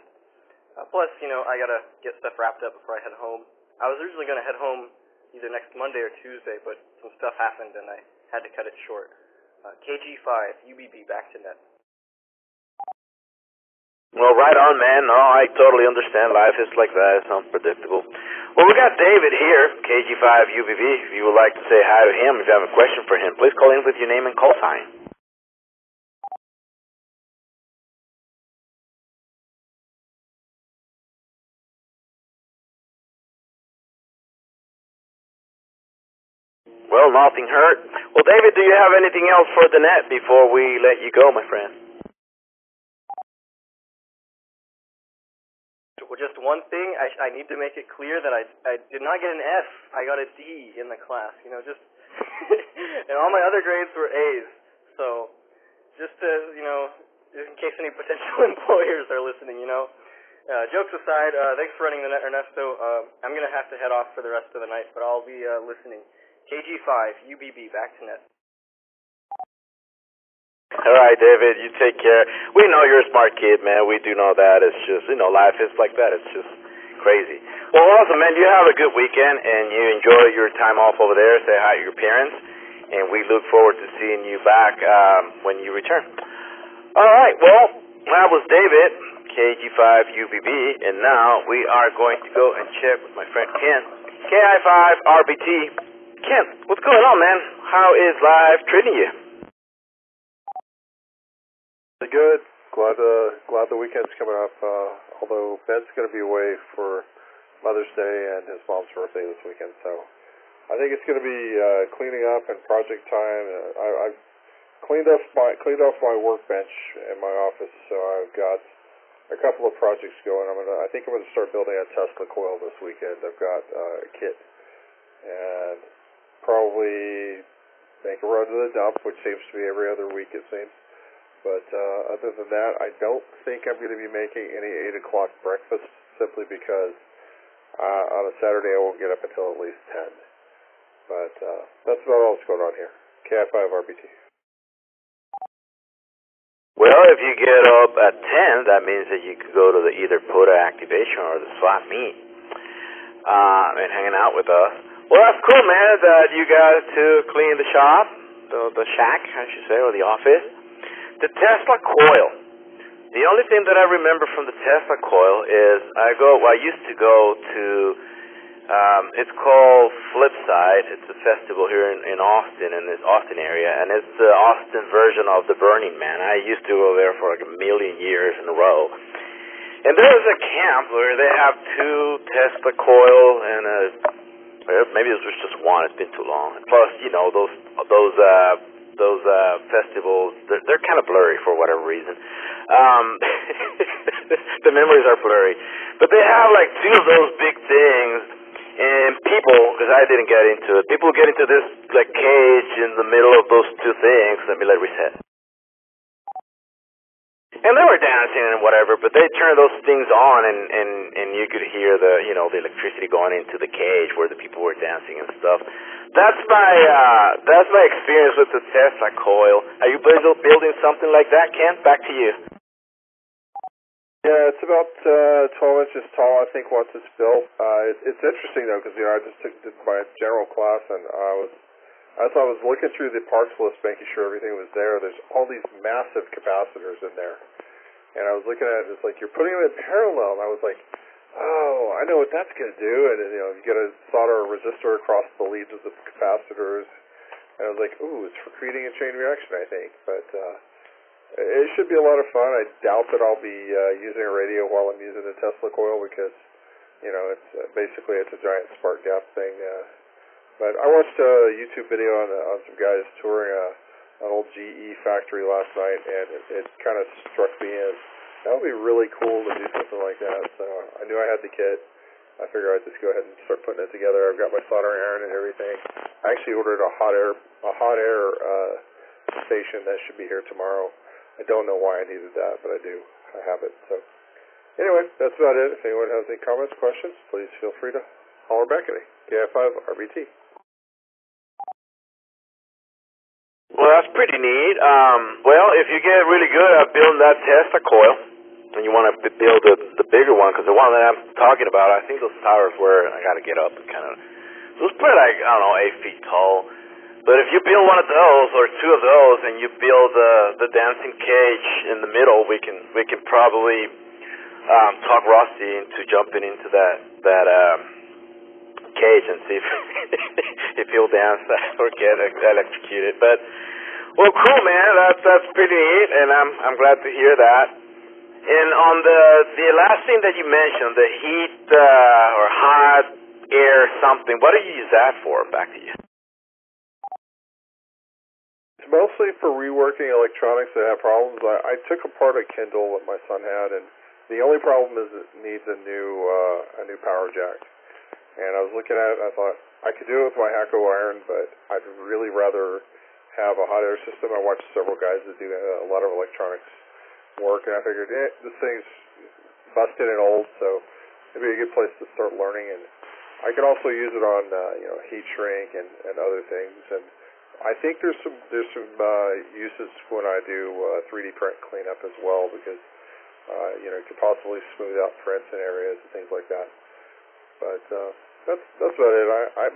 Plus, you know, I gotta get stuff wrapped up before I head home. I was originally gonna head home either next Monday or Tuesday, but some stuff happened and I had to cut it short. KG5, UBB, back to net. Well, right on, man. No, I totally understand. Life is like that. It's unpredictable. Well, we got David here, KG5UBB. If you would like to say hi to him, if you have a question for him, please call in with your name and call sign. Well, nothing hurt. Well, David, do you have anything else for the net before we let you go, my friend? Well, just one thing, I need to make it clear that I did not get an F. I got a D in the class, you know, just, and all my other grades were A's. So, just to, you know, in case any potential employers are listening, you know. Jokes aside, thanks for running the net, Ernesto. I'm going to have to head off for the rest of the night, but I'll be listening. KG5, UBB, back to net. All right, David, you take care. We know you're a smart kid, man. We do know that. It's just, you know, life is like that. It's just crazy. Well, awesome, man. You have a good weekend, and you enjoy your time off over there. Say hi to your parents. and we look forward to seeing you back when you return. All right, well, that was David, KG5UBB, and now we are going to go and check with my friend Ken, KI5RBT. Ken, what's going on, man? How is life treating you? Good. Glad the weekend's coming up. Although Ben's going to be away for Mother's Day and his mom's birthday this weekend, so I think it's going to be cleaning up and project time. I've cleaned off my workbench in my office, so I've got a couple of projects going. I think I'm going to start building a Tesla coil this weekend. I've got a kit, and probably make a run to the dump, which seems to be every other week it seems. But other than that, I don't think I'm going to be making any 8 o'clock breakfast, simply because on a Saturday I won't get up until at least 10. But that's about all that's going on here. KI5RBT. Well, if you get up at 10, that means that you could go to the either POTA activation or the swap meet and hanging out with us. Well, that's cool, man, that you guys to clean the shop, the shack, I should say, or the office. The Tesla coil. The only thing that I remember from the Tesla coil is I used to go to, it's called Flipside. It's a festival here in Austin, in this Austin area, and it's the Austin version of the Burning Man. I used to go there for like a million years in a row. And there's a camp where they have 2 Tesla coil and maybe it was just one. It's been too long. Plus, you know, those festivals, they're kind of blurry for whatever reason. The memories are blurry. But they have like 2 of those big things, and people, because I didn't get into it, people get into this like cage in the middle of those 2 things. Let me reset. And they were dancing and whatever, but they turned those things on, and you could hear the electricity going into the cage where the people were dancing and stuff. That's my experience with the Tesla coil. Are you building something like that, Ken? Back to you. Yeah, it's about 12 inches tall, I think, once it's built. It's interesting though, because I just did my general class, and as I was looking through the parts list, making sure everything was there, there's all these massive capacitors in there. And I was looking at it, it's like, you're putting them in parallel. And I was like, oh, I know what that's going to do. And, you got to solder a resistor across the leads of the capacitors. And I was like, ooh, it's for creating a chain reaction, I think. But it should be a lot of fun. I doubt that I'll be using a radio while I'm using the Tesla coil because, it's basically it's a giant spark gap thing. But I watched a YouTube video on some guys touring an old GE factory last night, and it kind of struck me as that would be really cool to do something like that. So I knew I had the kit. I figured I'd just go ahead and start putting it together. I've got my soldering iron and everything. I actually ordered a hot air station that should be here tomorrow. I don't know why I needed that, but I do. I have it. So anyway, that's about it. If anyone has any comments, questions, please feel free to holler back at me. KI5RBT. Well, that's pretty neat. Well, if you get really good at building that Tesla coil, and you want to build the bigger one, because the one that I'm talking about, I think those towers were, I got to get up and kind of, it was probably like, I don't know, 8 feet tall. But if you build one of those, or 2 of those, and you build the dancing cage in the middle, we can probably talk Rusty into jumping into that cage and see if he'll dance or get electrocuted. But well, cool, man. That's pretty neat, and I'm glad to hear that. And on the last thing that you mentioned, the heat or hot air something, what do you use that for? Back to you. It's mostly for reworking electronics that have problems. I took apart a Kindle that my son had, and the only problem is it needs a new power jack. And I was looking at it, and I thought, I could do it with my Hakko iron, but I'd really rather have a hot air system. I watched several guys that do a lot of electronics work, and I figured, this thing's busted and old, so it'd be a good place to start learning. And I can also use it on, heat shrink and other things. And I think there's some uses when I do 3D print cleanup as well, because, it could possibly smooth out prints in areas and things like that. But that's about it.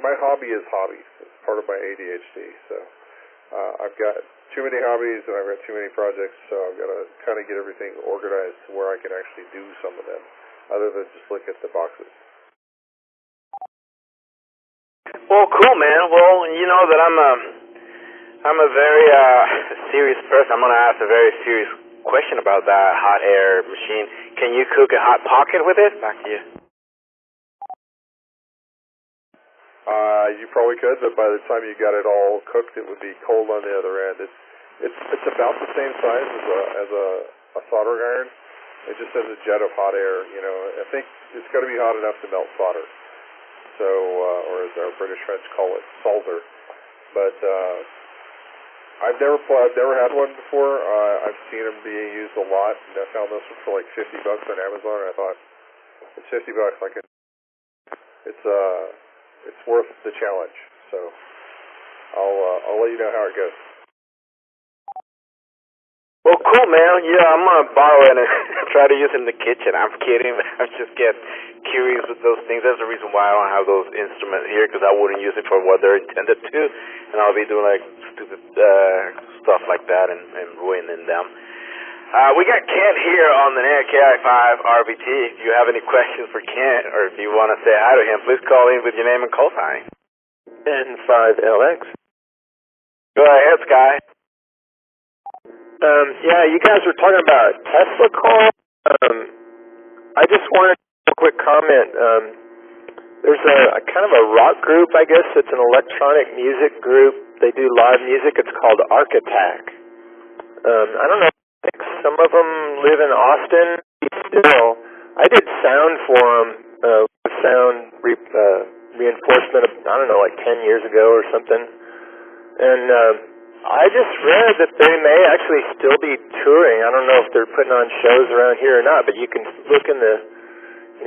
My hobby is hobbies. It's part of my ADHD. So I've got too many hobbies and I've got too many projects, so I've got to kind of get everything organized to where I can actually do some of them, other than just look at the boxes. Well, cool, man. Well, you know that I'm a very serious person. I'm going to ask a very serious question about that hot air machine. Can you cook a hot pocket with it? Back to you. You probably could, but by the time you got it all cooked, it would be cold on the other end. It's about the same size as a soldering iron. It just has a jet of hot air. You know, I think it's got to be hot enough to melt solder. So, or as our British friends call it, solder. But I've never had one before. I've seen them being used a lot, and I found this one for like $50 on Amazon. And I thought, it's $50. It's worth the challenge. So I'll let you know how it goes. Well, cool, man. Yeah, I'm going to borrow it and try to use it in the kitchen. I'm kidding. I just get curious with those things. That's the reason why I don't have those instruments here, because I wouldn't use it for what they're intended to, and I'll be doing like stupid stuff like that and ruining them. We got Kent here on the net, KI5RVT. If you have any questions for Kent, or if you want to say hi to him, please call in with your name and call sign. N5LX. Go ahead, Sky. Yeah, you guys were talking about Tesla coil. I just wanted a quick comment. There's a kind of a rock group, I guess. It's an electronic music group. They do live music. It's called Arc Attack. I don't know. I think some of them live in Austin. Still, I did sound for them. Sound reinforcement. I don't know, like 10 years ago or something. And I just read that they may actually still be touring. I don't know if they're putting on shows around here or not, but you can look in the,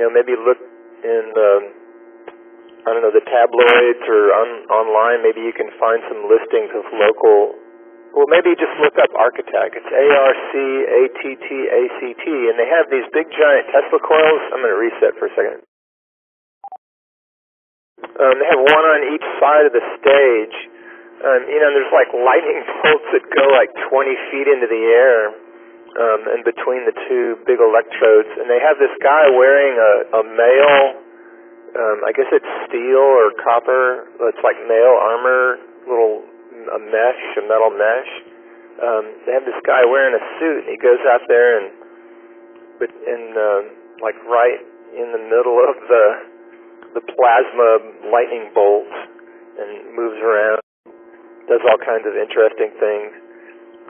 maybe look in I don't know, the tabloids or online. Maybe you can find some listings of local. Well, maybe just look up Arc Attack. It's ARCATTACT, and they have these big giant Tesla coils. I'm going to reset for a second. They have one on each side of the stage. There's like lightning bolts that go like 20 feet into the air, and between the two big electrodes. And they have this guy wearing a mail, I guess it's steel or copper. It's like mail armor, a metal mesh. They have this guy wearing a suit, and he goes out there and like right in the middle of the plasma lightning bolts, and moves around. Does all kinds of interesting things.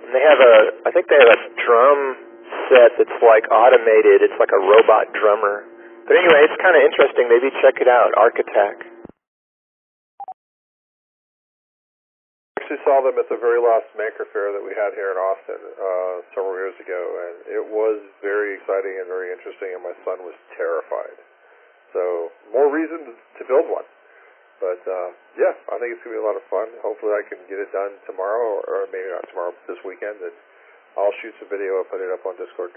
And they have I think they have a drum set that's like automated. It's like a robot drummer. But anyway, it's kind of interesting. Maybe check it out, Arc Attack. I actually saw them at the very last Maker Faire that we had here in Austin several years ago, and it was very exciting and very interesting, and my son was terrified. So, more reason to build one. But, yeah, I think it's going to be a lot of fun. Hopefully I can get it done tomorrow, or maybe not tomorrow, but this weekend, and I'll shoot some video and put it up on Discord.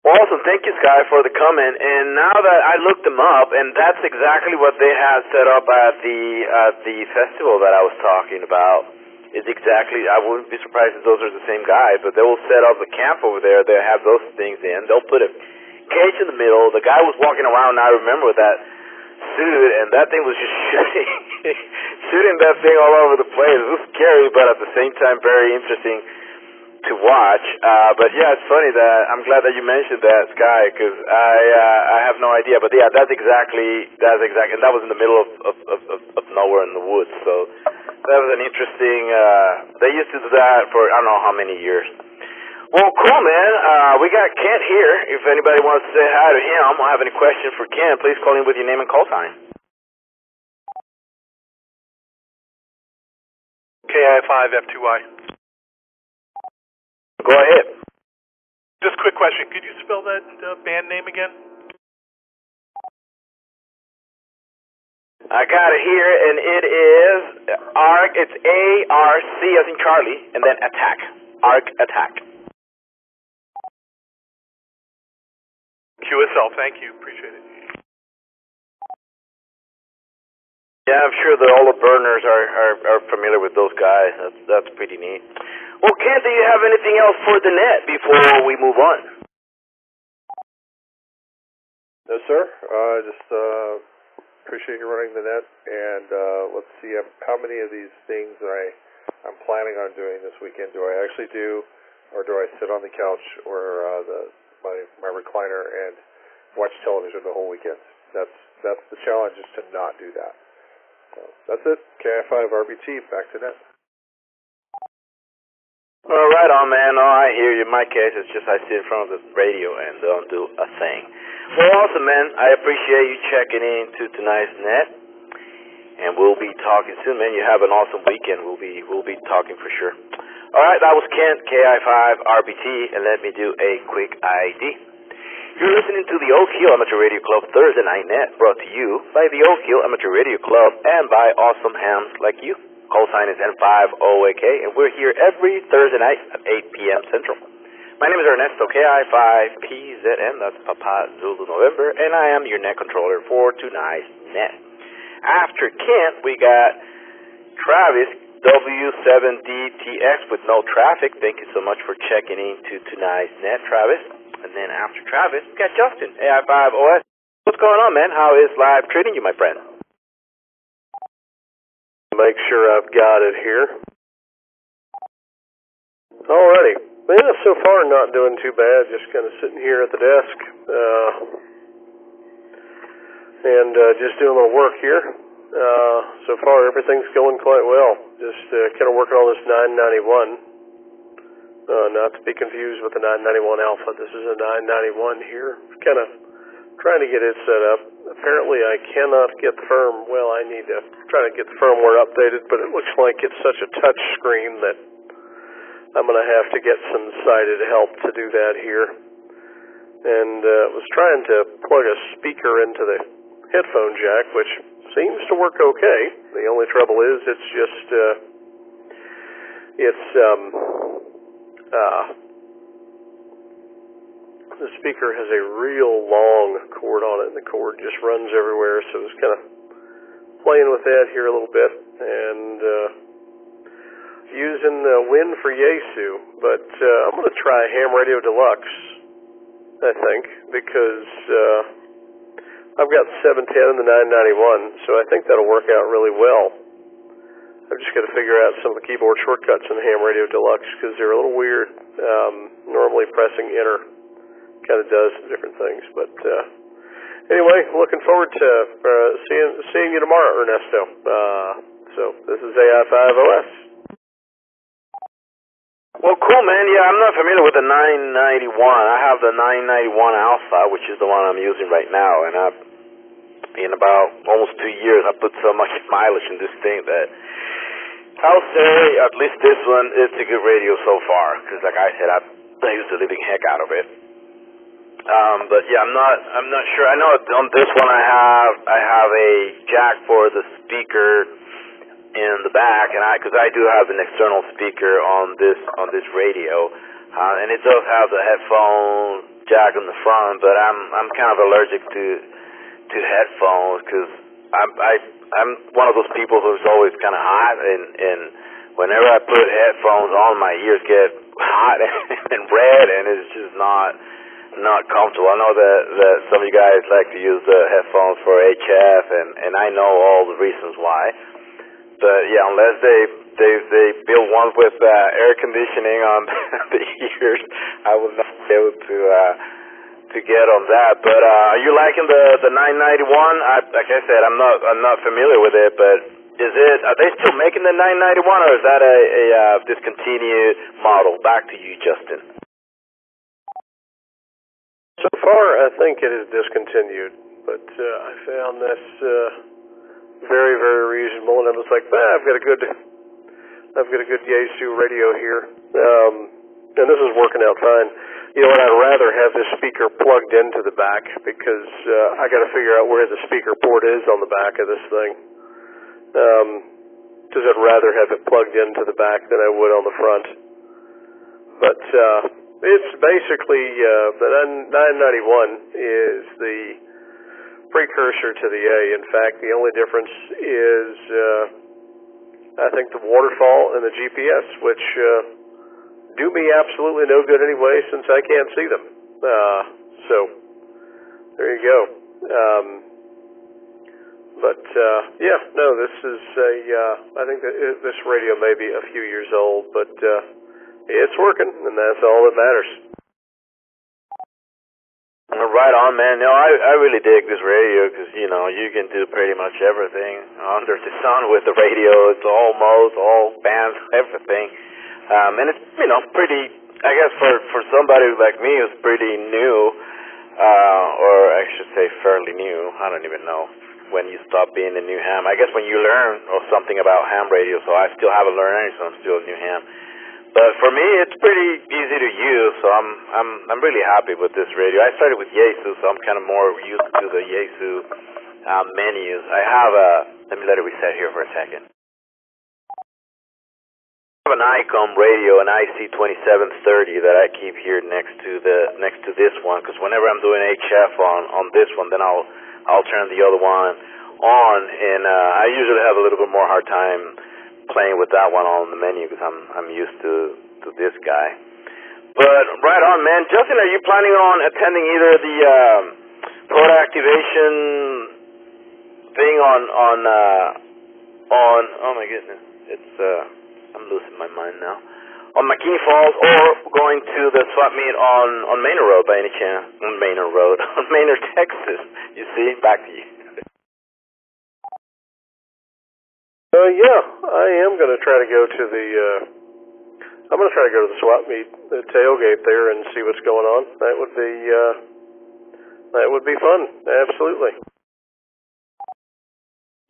Well, awesome. Thank you, Sky, for the comment. And now that I looked them up, and that's exactly what they had set up at the festival that I was talking about. Is exactly, I wouldn't be surprised if those are the same guys, but they will set up a camp over there. They'll have those things in. They'll put a cage in the middle. The guy was walking around, I remember, with that suit, and that thing was just shooting that thing all over the place. It was scary, but at the same time very interesting to watch. But yeah, it's funny that I'm glad that you mentioned that, Sky, because I have no idea. But yeah, that's exactly, and that was in the middle of nowhere in the woods. So that was an interesting. They used to do that for I don't know how many years. Well, cool, man. We got Kent here. If anybody wants to say hi to him or have any questions for Kent, please call in with your name and call sign. KI5F2Y. Go ahead. Just a quick question. Could you spell that band name again? I got it here, and it is ARC. It's ARC as in Charlie, and then Attack. Arc Attack. QSL. Thank you. Appreciate it. Yeah, I'm sure that all the burners are familiar with those guys. That's pretty neat. Well, Kent, do you have anything else for the net before we move on? No, sir. Just appreciate you running the net, and let's see how many of these things that I'm planning on doing this weekend do I actually do, or do I sit on the couch or my recliner and watch television the whole weekend? That's the challenge, is to not do that. So that's it. KI5 RBT, back to net. All right, on, man. Oh, I hear you. In my case, it's just I sit in front of the radio and don't do a thing. Well, awesome, man. I appreciate you checking in to tonight's net, and we'll be talking soon, man. You have an awesome weekend. We'll be talking for sure. All right, that was Kent, KI5 RBT, and let me do a quick ID. You're listening to the Oak Hill Amateur Radio Club Thursday Night Net, brought to you by the Oak Hill Amateur Radio Club and by awesome hams like you. Call sign is N50AK, and we're here every Thursday night at 8 p.m. Central. My name is Ernesto, KI5PZN, that's Papa Zulu November, and I am your net controller for tonight's net. After Kent, we got Travis, W7DTX with no traffic. Thank you so much for checking in to tonight's net, Travis. And then after Travis, we got Justin, AI5OS. What's going on, man? How is live treating you, my friend? Make sure I've got it here. Alrighty. Yeah, so far not doing too bad. Just kind of sitting here at the desk. And just doing a little work here. So far everything's going quite well. Just kind of working on this 991. Not to be confused with the 991 Alpha. This is a 991 here. Kind of trying to get it set up. Apparently I cannot get the I need to try to get the firmware updated, but it looks like it's such a touch screen that I'm going to have to get some sighted help to do that here. And was trying to plug a speaker into the headphone jack, which seems to work okay. The only trouble is it's just the speaker has a real long cord on it, and the cord just runs everywhere, so I was kind of playing with that here a little bit, and using Win for Yaesu, but I'm going to try Ham Radio Deluxe, I think, because I've got the 710 and the 991, so I think that'll work out really well. I've just got to figure out some of the keyboard shortcuts in Ham Radio Deluxe, because they're a little weird. Normally pressing enter kind of does some different things, but anyway, looking forward to seeing you tomorrow, Ernesto. So this is AI5OS. Well, cool, man. Yeah, I'm not familiar with the 991. I have the 991 Alpha, which is the one I'm using right now, and in about almost 2 years, I put so much mileage in this thing that I'll say at least this one, it's a good radio so far, because like I said, I use the living heck out of it. But yeah, I'm not sure. I know on this one I have a jack for the speaker in the back, and because I do have an external speaker on this radio, and it does have the headphone jack in the front, but I'm kind of allergic to headphones, because I'm one of those people who's always kind of hot, and whenever I put headphones on, my ears get hot and red, and it's just not comfortable. I know that some of you guys like to use the headphones for HF, and I know all the reasons why. But yeah, unless they build ones with air conditioning on the ears, I will not be able to get on that. But are you liking the 991? Like I said, I'm not familiar with it, but are they still making the 991, or is that a discontinued model? Back to you, Justin. So far, I think it is discontinued, but I found this very, very reasonable, and I was like, I've got a good Yaesu radio here, and this is working out fine. You know what? I'd rather have this speaker plugged into the back, because I got to figure out where the speaker port is on the back of this thing. Because I'd rather have it plugged into the back than I would on the front. But it's basically the 991 is the precursor to the A. In fact, the only difference is, I think, the waterfall and the GPS, which do me absolutely no good anyway since I can't see them. So, there you go. Yeah, no, this is I think that this radio may be a few years old, but it's working, and that's all that matters. Right on, man. No, I really dig this radio because, you know, you can do pretty much everything under the sun with the radio. It's all modes, all bands, everything. And it's, you know, pretty, I guess for somebody like me who's pretty new, or I should say fairly new, I don't even know when you stop being a new ham. I guess when you learn something about ham radio, so I still haven't learned anything, so I'm still a new ham. But for me, it's pretty easy to use, so I'm really happy with this radio. I started with Yaesu, so I'm kind of more used to the Yaesu menus. I have let me let it reset here for a second. I have an ICOM radio, an IC2730 that I keep here next to this one, because whenever I'm doing HF on this one, then I'll turn the other one on, and I usually have a little bit more hard time playing with that one on the menu because I'm used to this guy. But right on, man. Justin, are you planning on attending either the product activation thing on oh my goodness, it's I'm losing my mind now, on McKinney Falls, or going to the swap meet on Manor Road by any chance? On Manor Road, on Manor, Texas. You see, back to you. Yeah, I am going to try to go to the swap meet, the tailgate there, and see what's going on. That would be fun. Absolutely.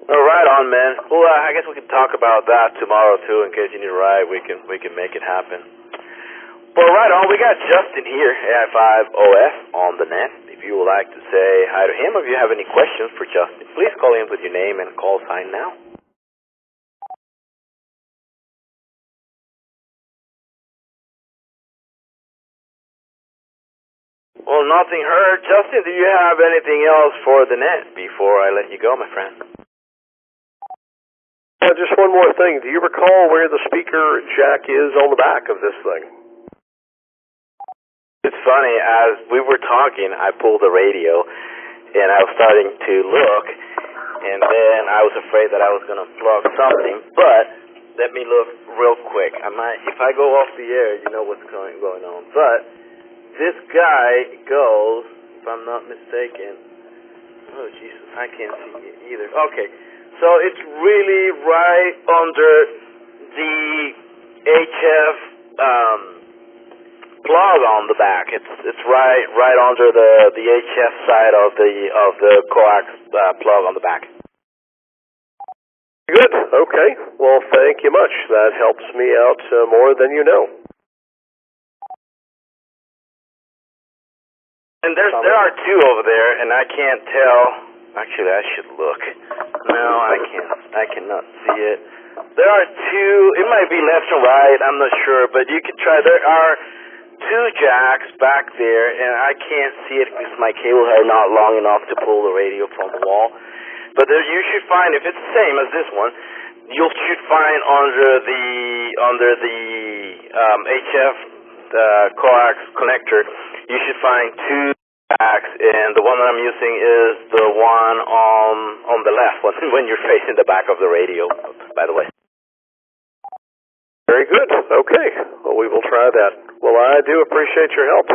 All right on, man. Well, I guess we can talk about that tomorrow too. In case you need a ride, we can make it happen. Well, right on. We got Justin here, AI5OF on the net. If you would like to say hi to him, or if you have any questions for Justin, please call in with your name and call sign now. Well, nothing heard. Justin, do you have anything else for the net before I let you go, my friend? Just one more thing. Do you recall where the speaker jack is on the back of this thing? It's funny, as we were talking, I pulled the radio, and I was starting to look, and then I was afraid that I was going to plug something, but let me look real quick. If I go off the air, you know what's going on. But this guy goes, if I'm not mistaken, oh Jesus, I can't see it either. Okay, so it's really right under the HF plug on the back. It's right under the HF side of the coax plug on the back. Good. Okay. Well, thank you much. That helps me out more than you know. And there are two over there, and I can't tell. Actually, I should look. No, I can't. I cannot see it. There are two. It might be left and right. I'm not sure, but you can try. There are two jacks back there, and I can't see it because my cables are not long enough to pull the radio from the wall. But there, you should find, if it's the same as this one, you should find under the HF coax connector, you should find two jacks, and the one that I'm using is the one on the left when you're facing the back of the radio, by the way. Very good. Okay. Well, we will try that. Well, I do appreciate your help.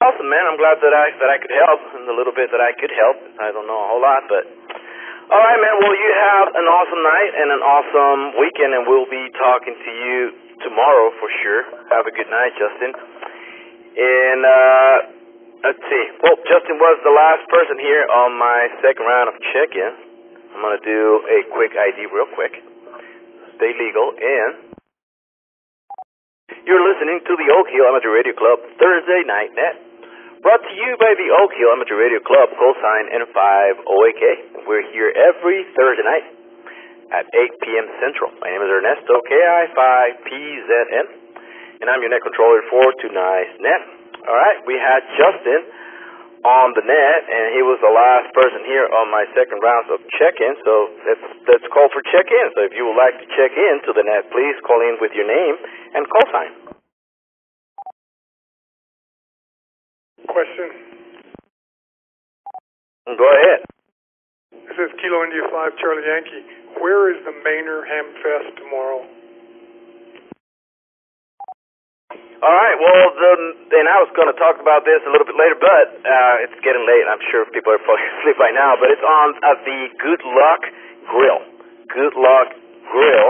Awesome, man. I'm glad that I could help, and the little bit that I could help. I don't know a whole lot, but all right, man. Well, you have an awesome night and an awesome weekend, and we'll be talking to you tomorrow for sure. Have a good night, Justin. And let's see. Well, Justin was the last person here on my second round of check-in. I'm gonna do a quick ID real quick. Stay legal, and you're listening to the Oak Hill Amateur Radio Club Thursday Night Net. Brought to you by the Oak Hill Amateur Radio Club, #N5OAK. We're here every Thursday night at 8 p.m. Central. My name is Ernesto, KI5PZN, and I'm your net controller for tonight's net. All right, we had Justin on the net, and he was the last person here on my second round of check-in, so let's call for check-in. So if you would like to check in to the net, please call in with your name and call sign. Question. Go ahead. This is Kilo India 5 Charlie Yankee. Where is the Manor Ham Fest tomorrow? All right, well, and I was going to talk about this a little bit later, but it's getting late, and I'm sure people are falling asleep by now, but it's on the Good Luck Grill. Good Luck Grill,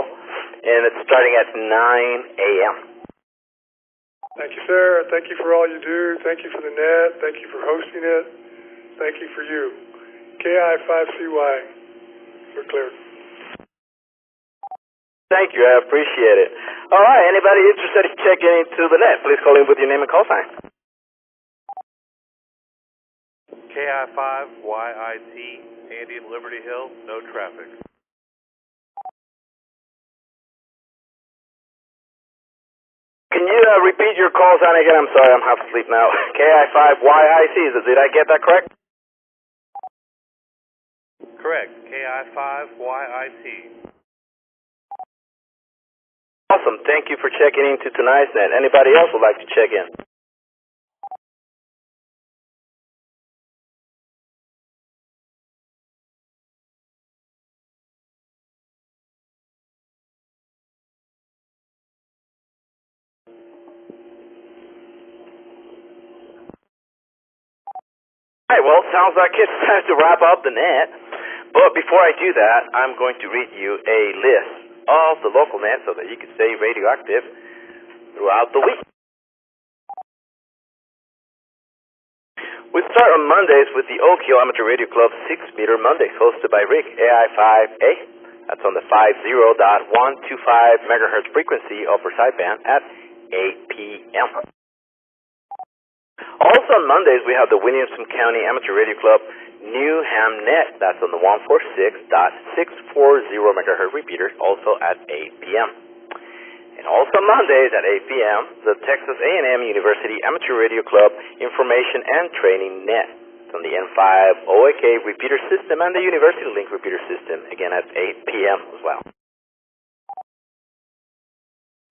and it's starting at 9 a.m. Thank you, sir. Thank you for all you do. Thank you for the net. Thank you for hosting it. Thank you for you. KI5CY. We're clear. Thank you. I appreciate it. All right. Anybody interested in checking into the net, please call in with your name and call sign. KI5YIT, Andy in Liberty Hill, no traffic. Can you repeat your call sign again? I'm sorry, I'm half asleep now. KI5YIT, did I get that correct? Correct. KI5YIT. Awesome. Thank you for checking into tonight's net. Anybody else would like to check in? All right, well, sounds like it's time to wrap up the net. But before I do that, I'm going to read you a list of the local net so that you can stay radioactive throughout the week. We start on Mondays with the Oak Hill Amateur Radio Club 6-meter Mondays, hosted by Rick, AI5A. That's on the 50.125 megahertz frequency upper sideband at 8 p.m. Also on Mondays, we have the Williamson County Amateur Radio Club New Ham Net. That's on the 146.640 megahertz repeaters, also at 8 p.m. And also Mondays at 8 p.m., the Texas A&M University Amateur Radio Club Information and Training Net. It's on the N5 OAK repeater system and the University Link repeater system, again at 8 p.m. as well.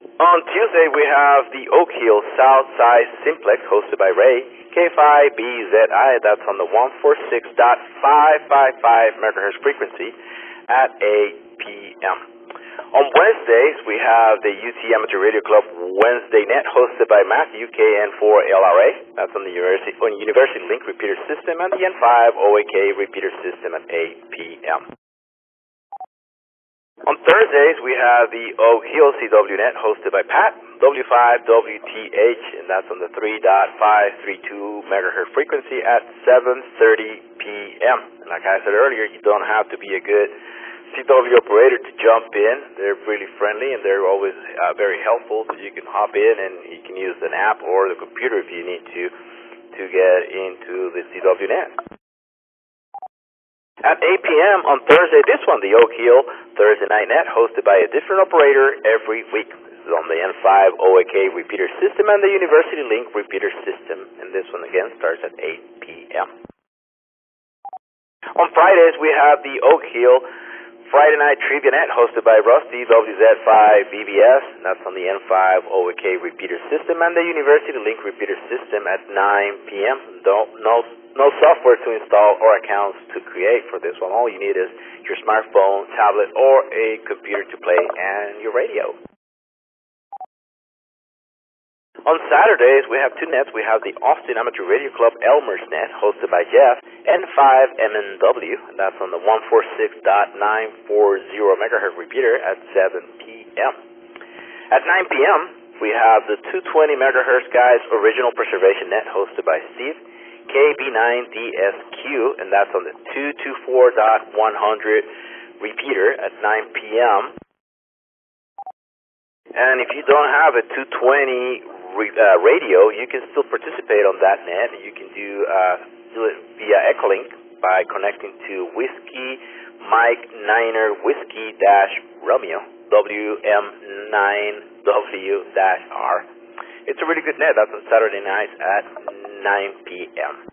On Tuesday, we have the Oak Hill Southside Simplex, hosted by Ray, K5BZI, that's on the 146.555 megahertz frequency at 8 p.m. On Wednesdays, we have the UT Amateur Radio Club Wednesday Net, hosted by Matthew, KN4LRA, that's on the University Link repeater system and the N5 OAK repeater system at 8 p.m. On Thursdays, we have the Oak Hill CW Net, hosted by Pat, W5WTH, and that's on the 3.532 megahertz frequency at 7:30 p.m. And like I said earlier, you don't have to be a good CW operator to jump in. They're really friendly, and they're always very helpful, so you can hop in and you can use an app or the computer if you need to get into the CW Net. At 8 p.m. on Thursday, this one, the Oak Hill Thursday Night Net, hosted by a different operator every week. This is on the N5 OAK repeater system and the University Link repeater system. And this one, again, starts at 8 p.m. On Fridays, we have the Oak Hill Friday Night Trivia Net, hosted by Rusty, WZ5BBS. And that's on the N5 OAK repeater system and the University Link repeater system at 9 p.m. No software to install or accounts to create for this one. All you need is your smartphone, tablet, or a computer to play and your radio. On Saturdays, we have two nets. We have the Austin Amateur Radio Club Elmer's Net, hosted by Jeff, N5MNW, and that's on the 146.940 megahertz repeater at 7 p.m. At 9 p.m., we have the 220 megahertz Guys Original Preservation Net, hosted by Steve, KB9DSQ, and that's on the 224.100 repeater at 9 p.m. And if you don't have a 220 radio, you can still participate on that net. You can do it via Echolink by connecting to Whiskey Mike Niner Whiskey Romeo WM9W-R. It's a really good net. That's on Saturday nights at 9 p.m.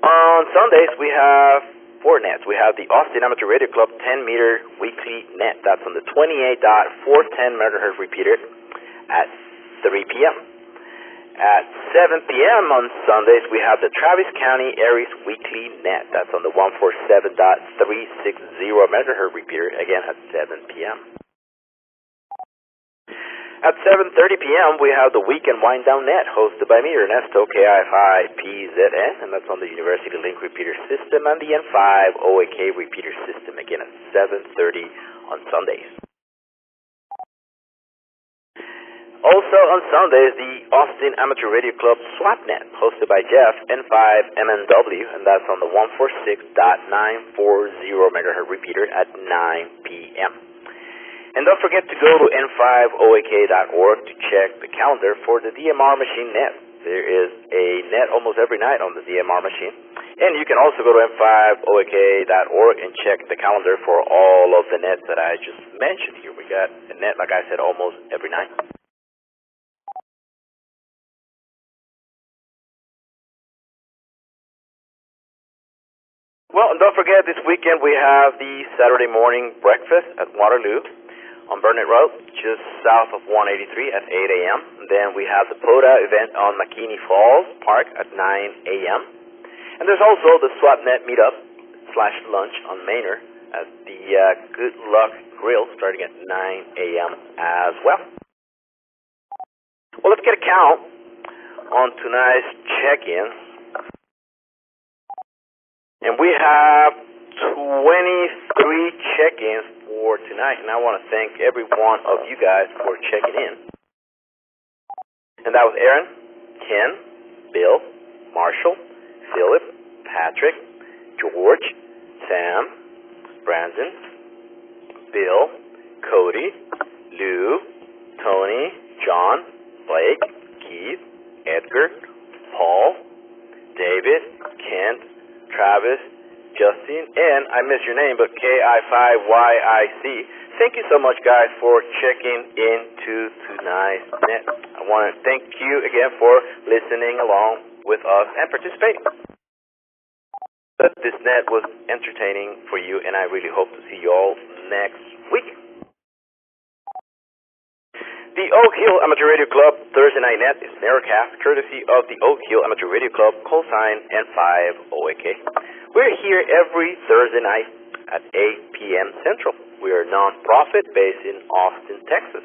On Sundays, we have 4 nets. We have the Austin Amateur Radio Club 10-meter weekly net. That's on the 28.410 megahertz repeater at 3 p.m. At 7 p.m. on Sundays, we have the Travis County Aries weekly net. That's on the 147.360 megahertz repeater, again at 7 p.m. At 7:30 p.m., we have the Weekend Wind Down Net, hosted by me, Ernesto KI5PZN, and that's on the University Link repeater system and the N5 OAK repeater system, again at 7:30 on Sundays. Also on Sundays, the Austin Amateur Radio Club Swap Net, hosted by Jeff, N5MNW, and that's on the 146.940 megahertz repeater at 9 p.m. And don't forget to go to n5oak.org to check the calendar for the DMR machine net. There is a net almost every night on the DMR machine. And you can also go to n5oak.org and check the calendar for all of the nets that I just mentioned here. We got a net, like I said, almost every night. Well, and don't forget, this weekend we have the Saturday morning breakfast at Waterloo on Burnett Road, just south of 183 at 8 a.m. Then we have the POTA event on McKinney Falls Park at 9 a.m. And there's also the SWAPnet meetup / lunch on Manor at the Good Luck Grill starting at 9 a.m. as well. Well, let's get a count on tonight's check-in. And we have 23 check-ins for tonight, and I want to thank every one of you guys for checking in. And that was Aaron, Ken, Bill, Marshall, Philip, Patrick, George, Sam, Brandon, Bill, Cody, Lou, Tony, John, Blake, Keith, Edgar, Paul, David, Kent, Travis, Justin, and I missed your name, but KI5YIC. Thank you so much, guys, for checking into tonight's net. I want to thank you again for listening along with us and participating. This net was entertaining for you, and I really hope to see you all next week. The Oak Hill Amateur Radio Club Thursday Night Net is narrowcast courtesy of the Oak Hill Amateur Radio Club, callsign N5 OAK. We're here every Thursday night at 8 p.m. Central. We are a non-profit based in Austin, Texas.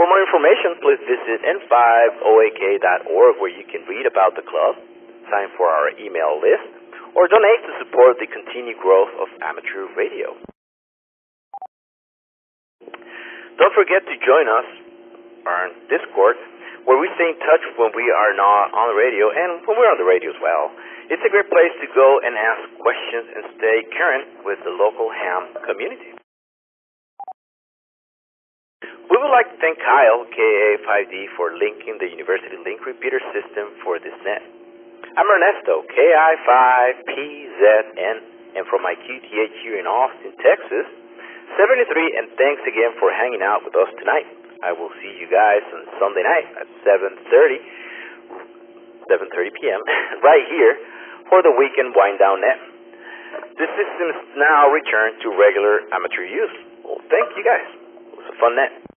For more information, please visit n5oak.org, where you can read about the club, sign for our email list, or donate to support the continued growth of amateur radio. Don't forget to join us on Discord, where we stay in touch when we are not on the radio and when we're on the radio as well. It's a great place to go and ask questions and stay current with the local ham community. We would like to thank Kyle, KA5D, for linking the University Link repeater system for this net. I'm Ernesto, KI5PZN, and from my QTH here in Austin, Texas, 73, and thanks again for hanging out with us tonight. I will see you guys on Sunday night at 7:30 p.m. right here for the Weekend Wind Down Net. The system is now returned to regular amateur use. Well, thank you guys. It was a fun net.